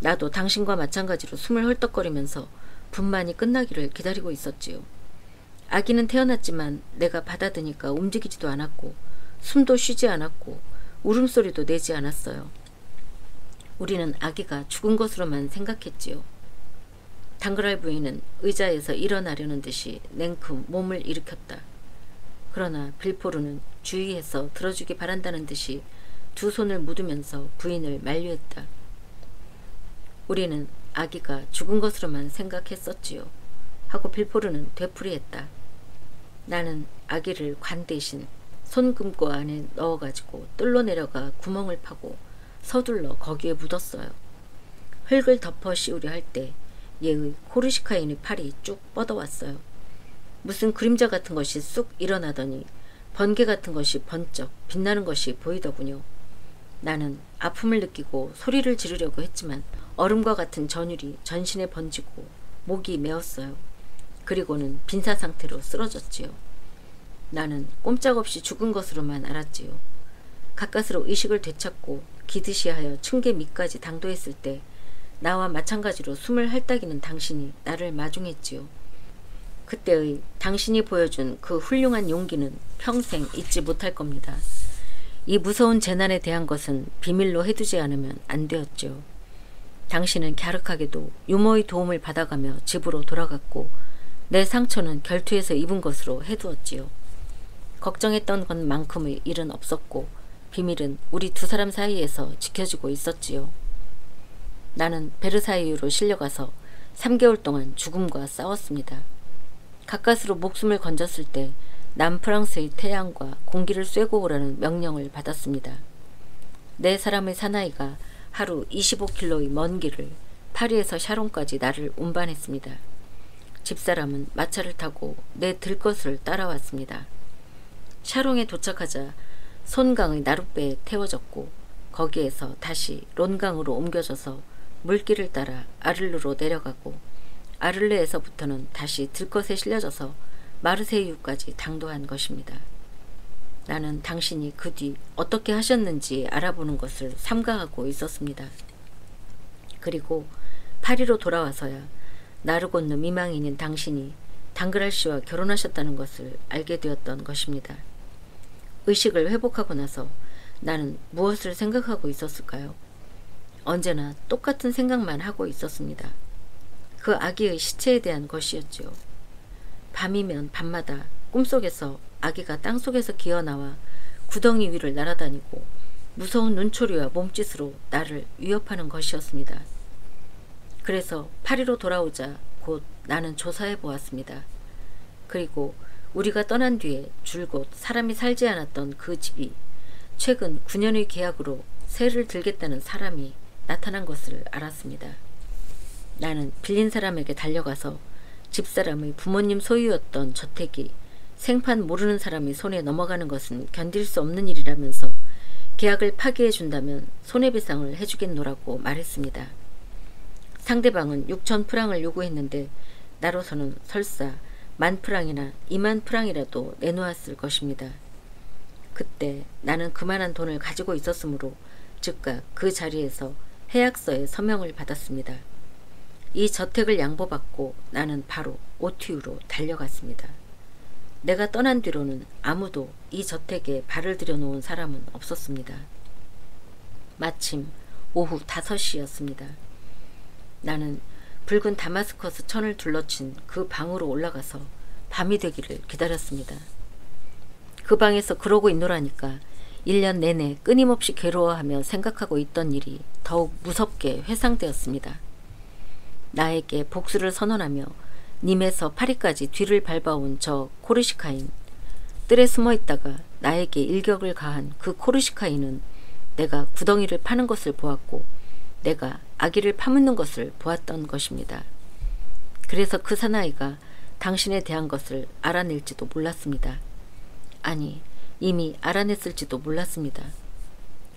S1: 나도 당신과 마찬가지로 숨을 헐떡거리면서 분만이 끝나기를 기다리고 있었지요. 아기는 태어났지만 내가 받아드니까 움직이지도 않았고 숨도 쉬지 않았고 울음소리도 내지 않았어요. 우리는 아기가 죽은 것으로만 생각했지요. 당그랄 부인은 의자에서 일어나려는 듯이 냉큼 몸을 일으켰다. 그러나 빌포르는 주의해서 들어주기 바란다는 듯이 두 손을 묻으면서 부인을 만류했다. 우리는 아기가 죽은 것으로만 생각했었지요. 하고 빌포르는 되풀이했다. 나는 아기를 관 대신 손금고 안에 넣어가지고 뜰로 내려가 구멍을 파고 서둘러 거기에 묻었어요. 흙을 덮어 씌우려 할 때 얘의 코르시카인의 팔이 쭉 뻗어왔어요. 무슨 그림자 같은 것이 쑥 일어나더니 번개 같은 것이 번쩍 빛나는 것이 보이더군요. 나는 아픔을 느끼고 소리를 지르려고 했지만 얼음과 같은 전율이 전신에 번지고 목이 메었어요. 그리고는 빈사 상태로 쓰러졌지요. 나는 꼼짝없이 죽은 것으로만 알았지요. 가까스로 의식을 되찾고 기드시하여 층계 밑까지 당도했을 때 나와 마찬가지로 숨을 헐떡이는 당신이 나를 마중했지요. 그때의 당신이 보여준 그 훌륭한 용기는 평생 잊지 못할 겁니다. 이 무서운 재난에 대한 것은 비밀로 해두지 않으면 안 되었죠. 당신은 갸륵하게도 유모의 도움을 받아가며 집으로 돌아갔고 내 상처는 결투에서 입은 것으로 해두었지요. 걱정했던 것만큼의 일은 없었고 비밀은 우리 두 사람 사이에서 지켜지고 있었지요. 나는 베르사유로 실려가서 3개월 동안 죽음과 싸웠습니다. 가까스로 목숨을 건졌을 때 남프랑스의 태양과 공기를 쐬고 오라는 명령을 받았습니다. 네 사람의 사나이가 하루 25km의 먼 길을 파리에서 샤론까지 나를 운반했습니다. 집사람은 마차를 타고 내 들것을 따라왔습니다. 샤롱에 도착하자 손강의 나룻배에 태워졌고 거기에서 다시 론강으로 옮겨져서 물길을 따라 아를르로 내려가고 아를르에서부터는 다시 들것에 실려져서 마르세유까지 당도한 것입니다. 나는 당신이 그 뒤 어떻게 하셨는지 알아보는 것을 삼가하고 있었습니다. 그리고 파리로 돌아와서야 나를 건너 미망인인 당신이 당그랄 씨와 결혼하셨다는 것을 알게 되었던 것입니다. 의식을 회복하고 나서 나는 무엇을 생각하고 있었을까요? 언제나 똑같은 생각만 하고 있었습니다. 그 아기의 시체에 대한 것이었지요. 밤이면 밤마다 꿈속에서 아기가 땅속에서 기어나와 구덩이 위를 날아다니고 무서운 눈초리와 몸짓으로 나를 위협하는 것이었습니다. 그래서 파리로 돌아오자 곧 나는 조사해 보았습니다. 그리고 우리가 떠난 뒤에 줄곧 사람이 살지 않았던 그 집이 최근 9년의 계약으로 세를 들겠다는 사람이 나타난 것을 알았습니다. 나는 빌린 사람에게 달려가서 집사람의 부모님 소유였던 저택이 생판 모르는 사람이 손에 넘어가는 것은 견딜 수 없는 일이라면서 계약을 파기해 준다면 손해배상을 해주겠노라고 말했습니다. 상대방은 6천 프랑을 요구했는데 나로서는 설사 10,000프랑이나 20,000프랑이라도 내놓았을 것입니다. 그때 나는 그만한 돈을 가지고 있었으므로 즉각 그 자리에서 해약서에 서명을 받았습니다. 이 저택을 양보받고 나는 바로 오티우로 달려갔습니다. 내가 떠난 뒤로는 아무도 이 저택에 발을 들여놓은 사람은 없었습니다. 마침 오후 5시였습니다. 나는 붉은 다마스커스 천을 둘러친 그 방으로 올라가서 밤이 되기를 기다렸습니다. 그 방에서 그러고 있노라니까 1년 내내 끊임없이 괴로워하며 생각하고 있던 일이 더욱 무섭게 회상되었습니다. 나에게 복수를 선언하며 님에서 파리까지 뒤를 밟아온 저 코르시카인, 뜰에 숨어있다가 나에게 일격을 가한 그 코르시카인은 내가 구덩이를 파는 것을 보았고 내가 아기를 파묻는 것을 보았던 것입니다. 그래서 그 사나이가 당신에 대한 것을 알아낼지도 몰랐습니다. 아니, 이미 알아냈을지도 몰랐습니다.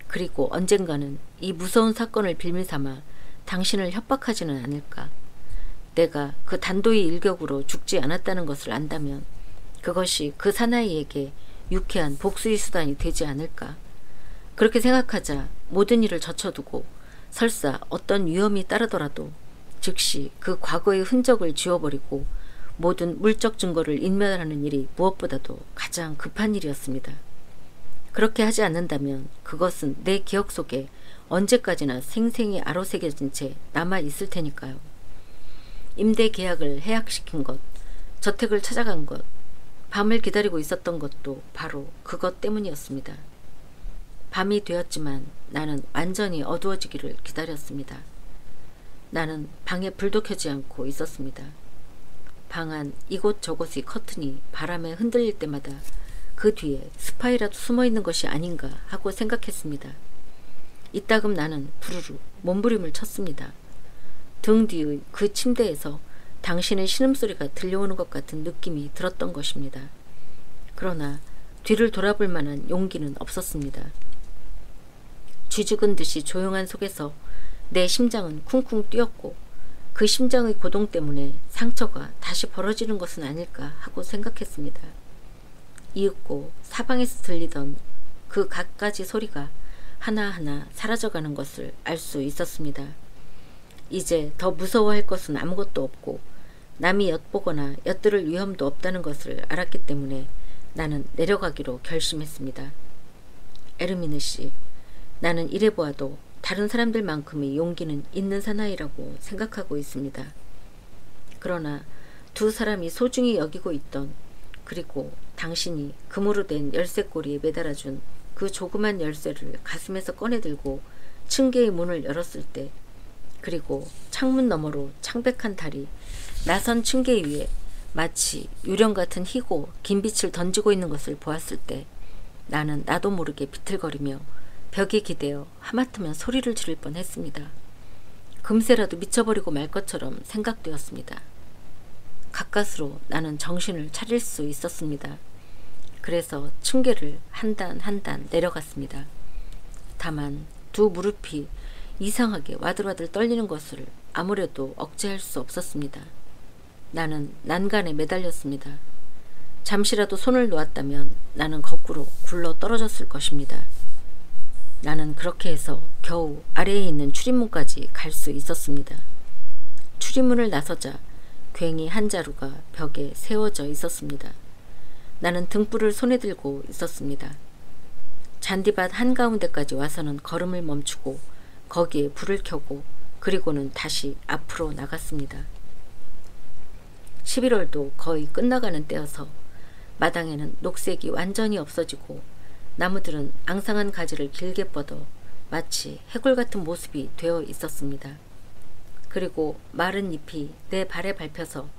S1: 그리고 언젠가는 이 무서운 사건을 빌미삼아 당신을 협박하지는 않을까. 내가 그 단도의 일격으로 죽지 않았다는 것을 안다면 그것이 그 사나이에게 유쾌한 복수의 수단이 되지 않을까. 그렇게 생각하자 모든 일을 젖혀두고 설사 어떤 위험이 따르더라도 즉시 그 과거의 흔적을 지워버리고 모든 물적 증거를 인멸하는 일이 무엇보다도 가장 급한 일이었습니다. 그렇게 하지 않는다면 그것은 내 기억 속에 언제까지나 생생히 아로새겨진 채 남아있을 테니까요. 임대 계약을 해약시킨 것, 저택을 찾아간 것, 밤을 기다리고 있었던 것도 바로 그것 때문이었습니다. 밤이 되었지만 나는 완전히 어두워지기를 기다렸습니다. 나는 방에 불도 켜지 않고 있었습니다. 방 안 이곳저곳의 커튼이 바람에 흔들릴 때마다 그 뒤에 스파이라도 숨어있는 것이 아닌가 하고 생각했습니다. 이따금 나는 부르르 몸부림을 쳤습니다. 등 뒤의 그 침대에서 당신의 신음소리가 들려오는 것 같은 느낌이 들었던 것입니다. 그러나 뒤를 돌아볼 만한 용기는 없었습니다. 쥐죽은 듯이 조용한 속에서 내 심장은 쿵쿵 뛰었고 그 심장의 고동 때문에 상처가 다시 벌어지는 것은 아닐까 하고 생각했습니다. 이윽고 사방에서 들리던 그 갖가지 소리가 하나하나 사라져가는 것을 알 수 있었습니다. 이제 더 무서워할 것은 아무것도 없고 남이 엿보거나 엿들을 위험도 없다는 것을 알았기 때문에 나는 내려가기로 결심했습니다. 에르미느 씨, 나는 이래 보아도 다른 사람들만큼의 용기는 있는 사나이라고 생각하고 있습니다. 그러나 두 사람이 소중히 여기고 있던, 그리고 당신이 금으로 된 열쇠고리에 매달아준 그 조그만 열쇠를 가슴에서 꺼내들고 층계의 문을 열었을 때, 그리고 창문 너머로 창백한 달이 나선 층계 위에 마치 유령 같은 희고 긴 빛을 던지고 있는 것을 보았을 때 나는 나도 모르게 비틀거리며 벽에 기대어 하마터면 소리를 지를 뻔했습니다. 금세라도 미쳐버리고 말 것처럼 생각되었습니다. 가까스로 나는 정신을 차릴 수 있었습니다. 그래서 층계를 한 단 한 단 내려갔습니다. 다만 두 무릎이 이상하게 와들와들 떨리는 것을 아무래도 억제할 수 없었습니다. 나는 난간에 매달렸습니다. 잠시라도 손을 놓았다면 나는 거꾸로 굴러 떨어졌을 것입니다. 나는 그렇게 해서 겨우 아래에 있는 출입문까지 갈 수 있었습니다. 출입문을 나서자 괭이 한 자루가 벽에 세워져 있었습니다. 나는 등불을 손에 들고 있었습니다. 잔디밭 한가운데까지 와서는 걸음을 멈추고 거기에 불을 켜고 그리고는 다시 앞으로 나갔습니다. 11월도 거의 끝나가는 때여서 마당에는 녹색이 완전히 없어지고 나무들은 앙상한 가지를 길게 뻗어 마치 해골 같은 모습이 되어 있었습니다. 그리고 마른 잎이 내 발에 밟혀서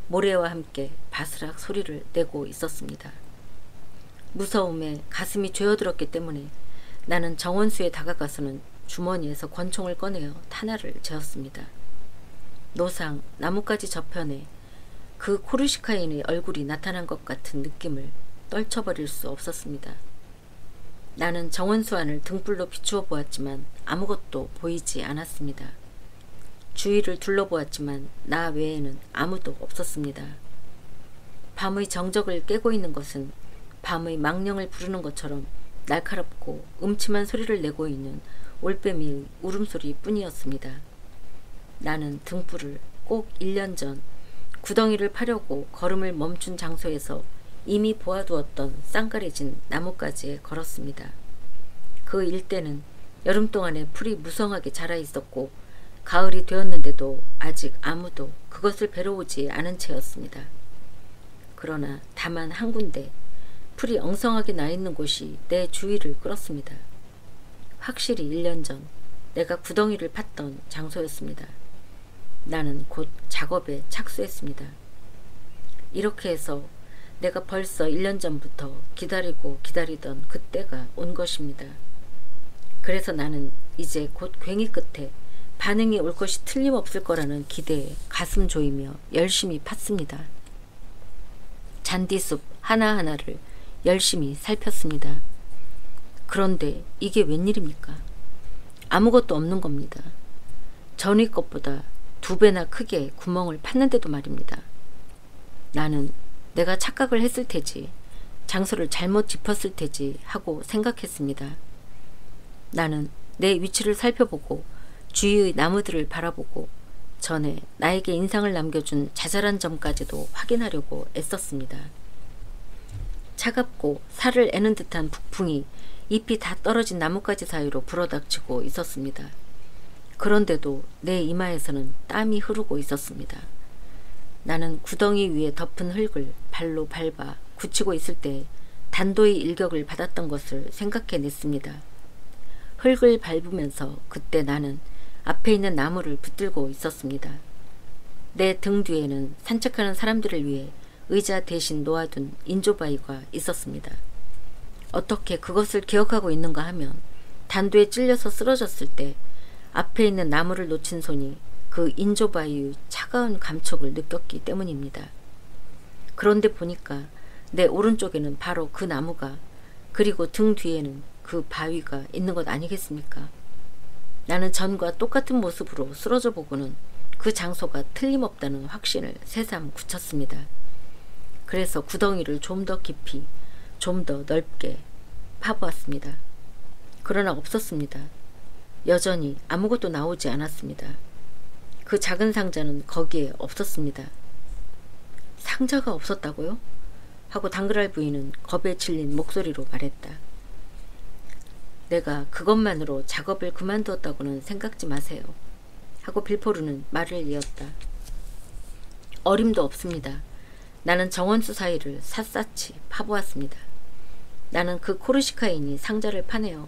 S1: 모래와 함께 바스락 소리를 내고 있었습니다. 무서움에 가슴이 죄어들었기 때문에 나는 정원수에 다가가서는 주머니에서 권총을 꺼내어 탄알을 재었습니다. 노상 나뭇가지 저편에 그 코르시카인의 얼굴이 나타난 것 같은 느낌을 떨쳐버릴 수 없었습니다. 나는 정원수 안을 등불로 비추어 보았지만 아무것도 보이지 않았습니다. 주위를 둘러보았지만 나 외에는 아무도 없었습니다. 밤의 정적을 깨고 있는 것은 밤의 망령을 부르는 것처럼 날카롭고 음침한 소리를 내고 있는 올빼미의 울음소리 뿐이었습니다. 나는 등불을 꼭 1년 전 구덩이를 파려고 걸음을 멈춘 장소에서 이미 보아두었던 쌍가래진 나뭇가지에 걸었습니다. 그 일대는 여름 동안에 풀이 무성하게 자라 있었고 가을이 되었는데도 아직 아무도 그것을 베러 오지 않은 채였습니다. 그러나 다만 한 군데 풀이 엉성하게 나 있는 곳이 내 주의를 끌었습니다. 확실히 1년 전 내가 구덩이를 팠던 장소였습니다. 나는 곧 작업에 착수했습니다. 이렇게 해서 내가 벌써 1년 전부터 기다리고 기다리던 그때가 온 것입니다. 그래서 나는 이제 곧 괭이 끝에 반응이 올 것이 틀림없을 거라는 기대에 가슴 조이며 열심히 팠습니다. 잔디숲 하나하나를 열심히 살폈습니다. 그런데 이게 웬일입니까? 아무것도 없는 겁니다. 전위 것보다 2배나 크게 구멍을 팠는데도 말입니다. 나는 내가 착각을 했을 테지, 장소를 잘못 짚었을 테지 하고 생각했습니다. 나는 내 위치를 살펴보고 주위의 나무들을 바라보고 전에 나에게 인상을 남겨준 자잘한 점까지도 확인하려고 애썼습니다. 차갑고 살을 애는 듯한 북풍이 잎이 다 떨어진 나뭇가지 사이로 불어닥치고 있었습니다. 그런데도 내 이마에서는 땀이 흐르고 있었습니다. 나는 구덩이 위에 덮은 흙을 발로 밟아 굳히고 있을 때 단도의 일격을 받았던 것을 생각해냈습니다. 흙을 밟으면서 그때 나는 앞에 있는 나무를 붙들고 있었습니다. 내 등 뒤에는 산책하는 사람들을 위해 의자 대신 놓아둔 인조바위가 있었습니다. 어떻게 그것을 기억하고 있는가 하면 단도에 찔려서 쓰러졌을 때 앞에 있는 나무를 놓친 손이 그 인조바위의 차가운 감촉을 느꼈기 때문입니다. 그런데 보니까 내 오른쪽에는 바로 그 나무가, 그리고 등 뒤에는 그 바위가 있는 것 아니겠습니까? 나는 전과 똑같은 모습으로 쓰러져 보고는 그 장소가 틀림없다는 확신을 새삼 굳혔습니다. 그래서 구덩이를 좀 더 깊이, 좀 더 넓게 파보았습니다. 그러나 없었습니다. 여전히 아무것도 나오지 않았습니다. 그 작은 상자는 거기에 없었습니다. 상자가 없었다고요? 하고 당그랄 부인은 겁에 질린 목소리로 말했다. 내가 그것만으로 작업을 그만두었다고는 생각지 마세요. 하고 빌포르는 말을 이었다. 어림도 없습니다. 나는 정원수 사이를 샅샅이 파보았습니다. 나는 그 코르시카인이 상자를 파내어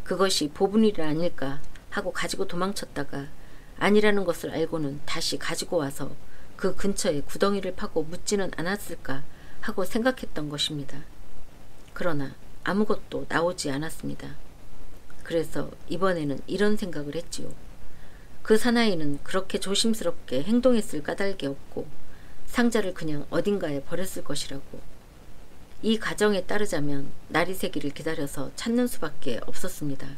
S1: 그것이 보분일이 아닐까 하고 가지고 도망쳤다가 아니라는 것을 알고는 다시 가지고 와서 그 근처에 구덩이를 파고 묻지는 않았을까 하고 생각했던 것입니다. 그러나 아무것도 나오지 않았습니다. 그래서 이번에는 이런 생각을 했지요. 그 사나이는 그렇게 조심스럽게 행동했을 까닭이 없고 상자를 그냥 어딘가에 버렸을 것이라고. 이 가정에 따르자면 날이 새기를 기다려서 찾는 수밖에 없었습니다.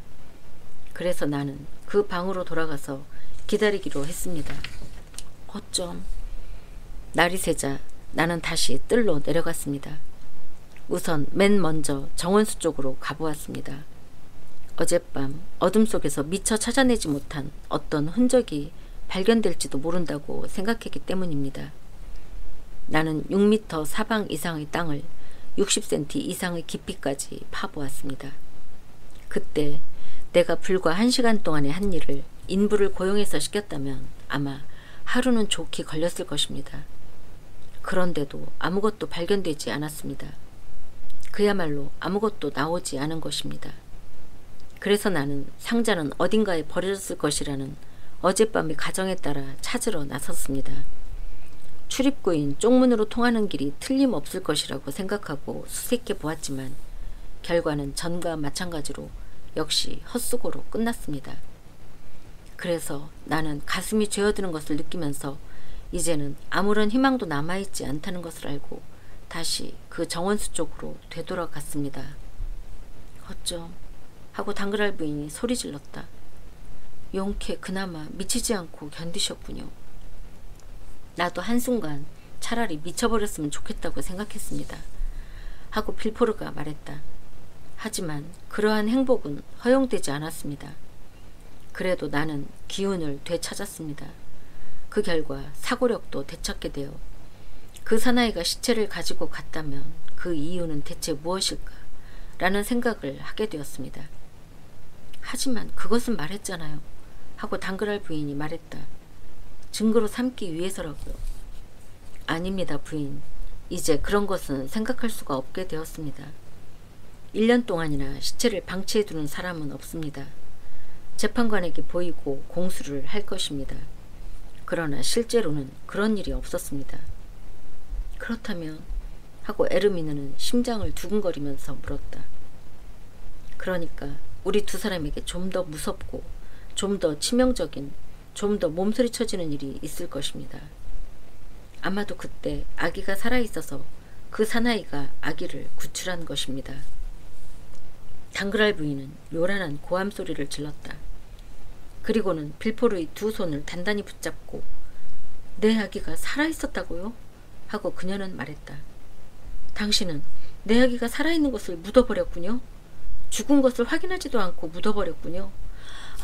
S1: 그래서 나는 그 방으로 돌아가서 기다리기로 했습니다. 어쩜. 날이 새자 나는 다시 뜰로 내려갔습니다. 우선 맨 먼저 정원수 쪽으로 가보았습니다. 어젯밤 어둠 속에서 미처 찾아내지 못한 어떤 흔적이 발견될지도 모른다고 생각했기 때문입니다. 나는 6m 사방 이상의 땅을 60cm 이상의 깊이까지 파보았습니다. 그때 내가 불과 1시간 동안의 한 일을 인부를 고용해서 시켰다면 아마 하루는 좋게 걸렸을 것입니다. 그런데도 아무것도 발견되지 않았습니다. 그야말로 아무것도 나오지 않은 것입니다. 그래서 나는 상자는 어딘가에 버려졌을 것이라는 어젯밤의 가정에 따라 찾으러 나섰습니다. 출입구인 쪽문으로 통하는 길이 틀림없을 것이라고 생각하고 수색해 보았지만 결과는 전과 마찬가지로 역시 헛수고로 끝났습니다. 그래서 나는 가슴이 죄어드는 것을 느끼면서 이제는 아무런 희망도 남아있지 않다는 것을 알고 다시 그 정원수 쪽으로 되돌아갔습니다. 어쩜 하고 당그랄 부인이 소리 질렀다. 용케 그나마 미치지 않고 견디셨군요. 나도 한순간 차라리 미쳐버렸으면 좋겠다고 생각했습니다. 하고 빌포르가 말했다. 하지만 그러한 행복은 허용되지 않았습니다. 그래도 나는 기운을 되찾았습니다. 그 결과 사고력도 되찾게 되어 그 사나이가 시체를 가지고 갔다면 그 이유는 대체 무엇일까? 라는 생각을 하게 되었습니다. 하지만 그것은 말했잖아요. 하고 당그랄 부인이 말했다. 증거로 삼기 위해서라고요. 아닙니다, 부인. 이제 그런 것은 생각할 수가 없게 되었습니다. 1년 동안이나 시체를 방치해두는 사람은 없습니다. 재판관에게 보이고 공수를 할 것입니다. 그러나 실제로는 그런 일이 없었습니다. 그렇다면 하고 에르미느는 심장을 두근거리면서 물었다. 그러니까 우리 두 사람에게 좀 더 무섭고 좀 더 치명적인, 좀 더 몸소리 쳐지는 일이 있을 것입니다. 아마도 그때 아기가 살아있어서 그 사나이가 아기를 구출한 것입니다. 당그랄 부인은 요란한 고함 소리를 질렀다. 그리고는 빌포르의 두 손을 단단히 붙잡고 내 아기가 살아있었다고요? 하고 그녀는 말했다. 당신은 내 아기가 살아있는 것을 묻어버렸군요. 죽은 것을 확인하지도 않고 묻어버렸군요.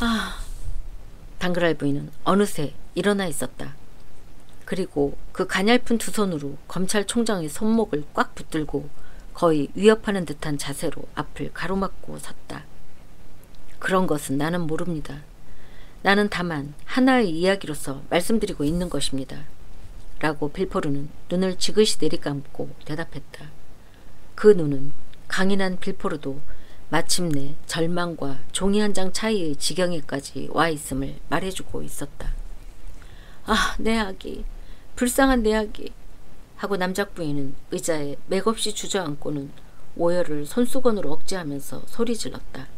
S1: 아, 당그랄 부인은 어느새 일어나 있었다. 그리고 그 가냘픈 두 손으로 검찰총장의 손목을 꽉 붙들고 거의 위협하는 듯한 자세로 앞을 가로막고 섰다. 그런 것은 나는 모릅니다. 나는 다만 하나의 이야기로서 말씀드리고 있는 것입니다. 라고 빌포르는 눈을 지그시 내리감고 대답했다. 그 눈은 강인한 빌포르도 마침내 절망과 종이 한 장 차이의 지경에까지 와 있음을 말해주고 있었다. 아, 내 아기, 불쌍한 내 아기 하고 남작부인은 의자에 맥없이 주저앉고는 오열을 손수건으로 억제하면서 소리 질렀다.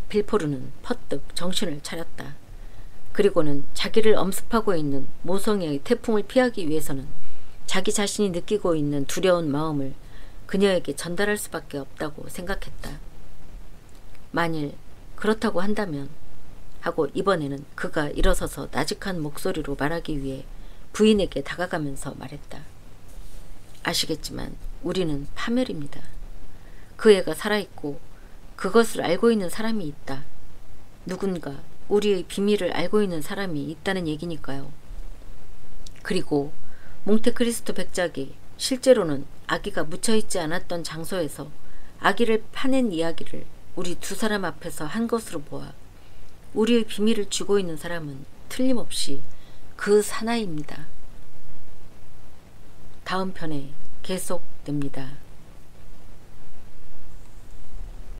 S1: 빌포르는 퍼뜩 정신을 차렸다. 그리고는 자기를 엄습하고 있는 모성애의 태풍을 피하기 위해서는 자기 자신이 느끼고 있는 두려운 마음을 그녀에게 전달할 수밖에 없다고 생각했다. 만일 그렇다고 한다면 하고 이번에는 그가 일어서서 나직한 목소리로 말하기 위해 부인에게 다가가면서 말했다. 아시겠지만 우리는 파멸입니다. 그 애가 살아있고 그것을 알고 있는 사람이 있다. 누군가 우리의 비밀을 알고 있는 사람이 있다는 얘기니까요. 그리고 몽테크리스토 백작이 실제로는 아기가 묻혀있지 않았던 장소에서 아기를 파낸 이야기를 우리 두 사람 앞에서 한 것으로 보아 우리의 비밀을 쥐고 있는 사람은 틀림없이 그 사나이입니다. 다음 편에 계속됩니다.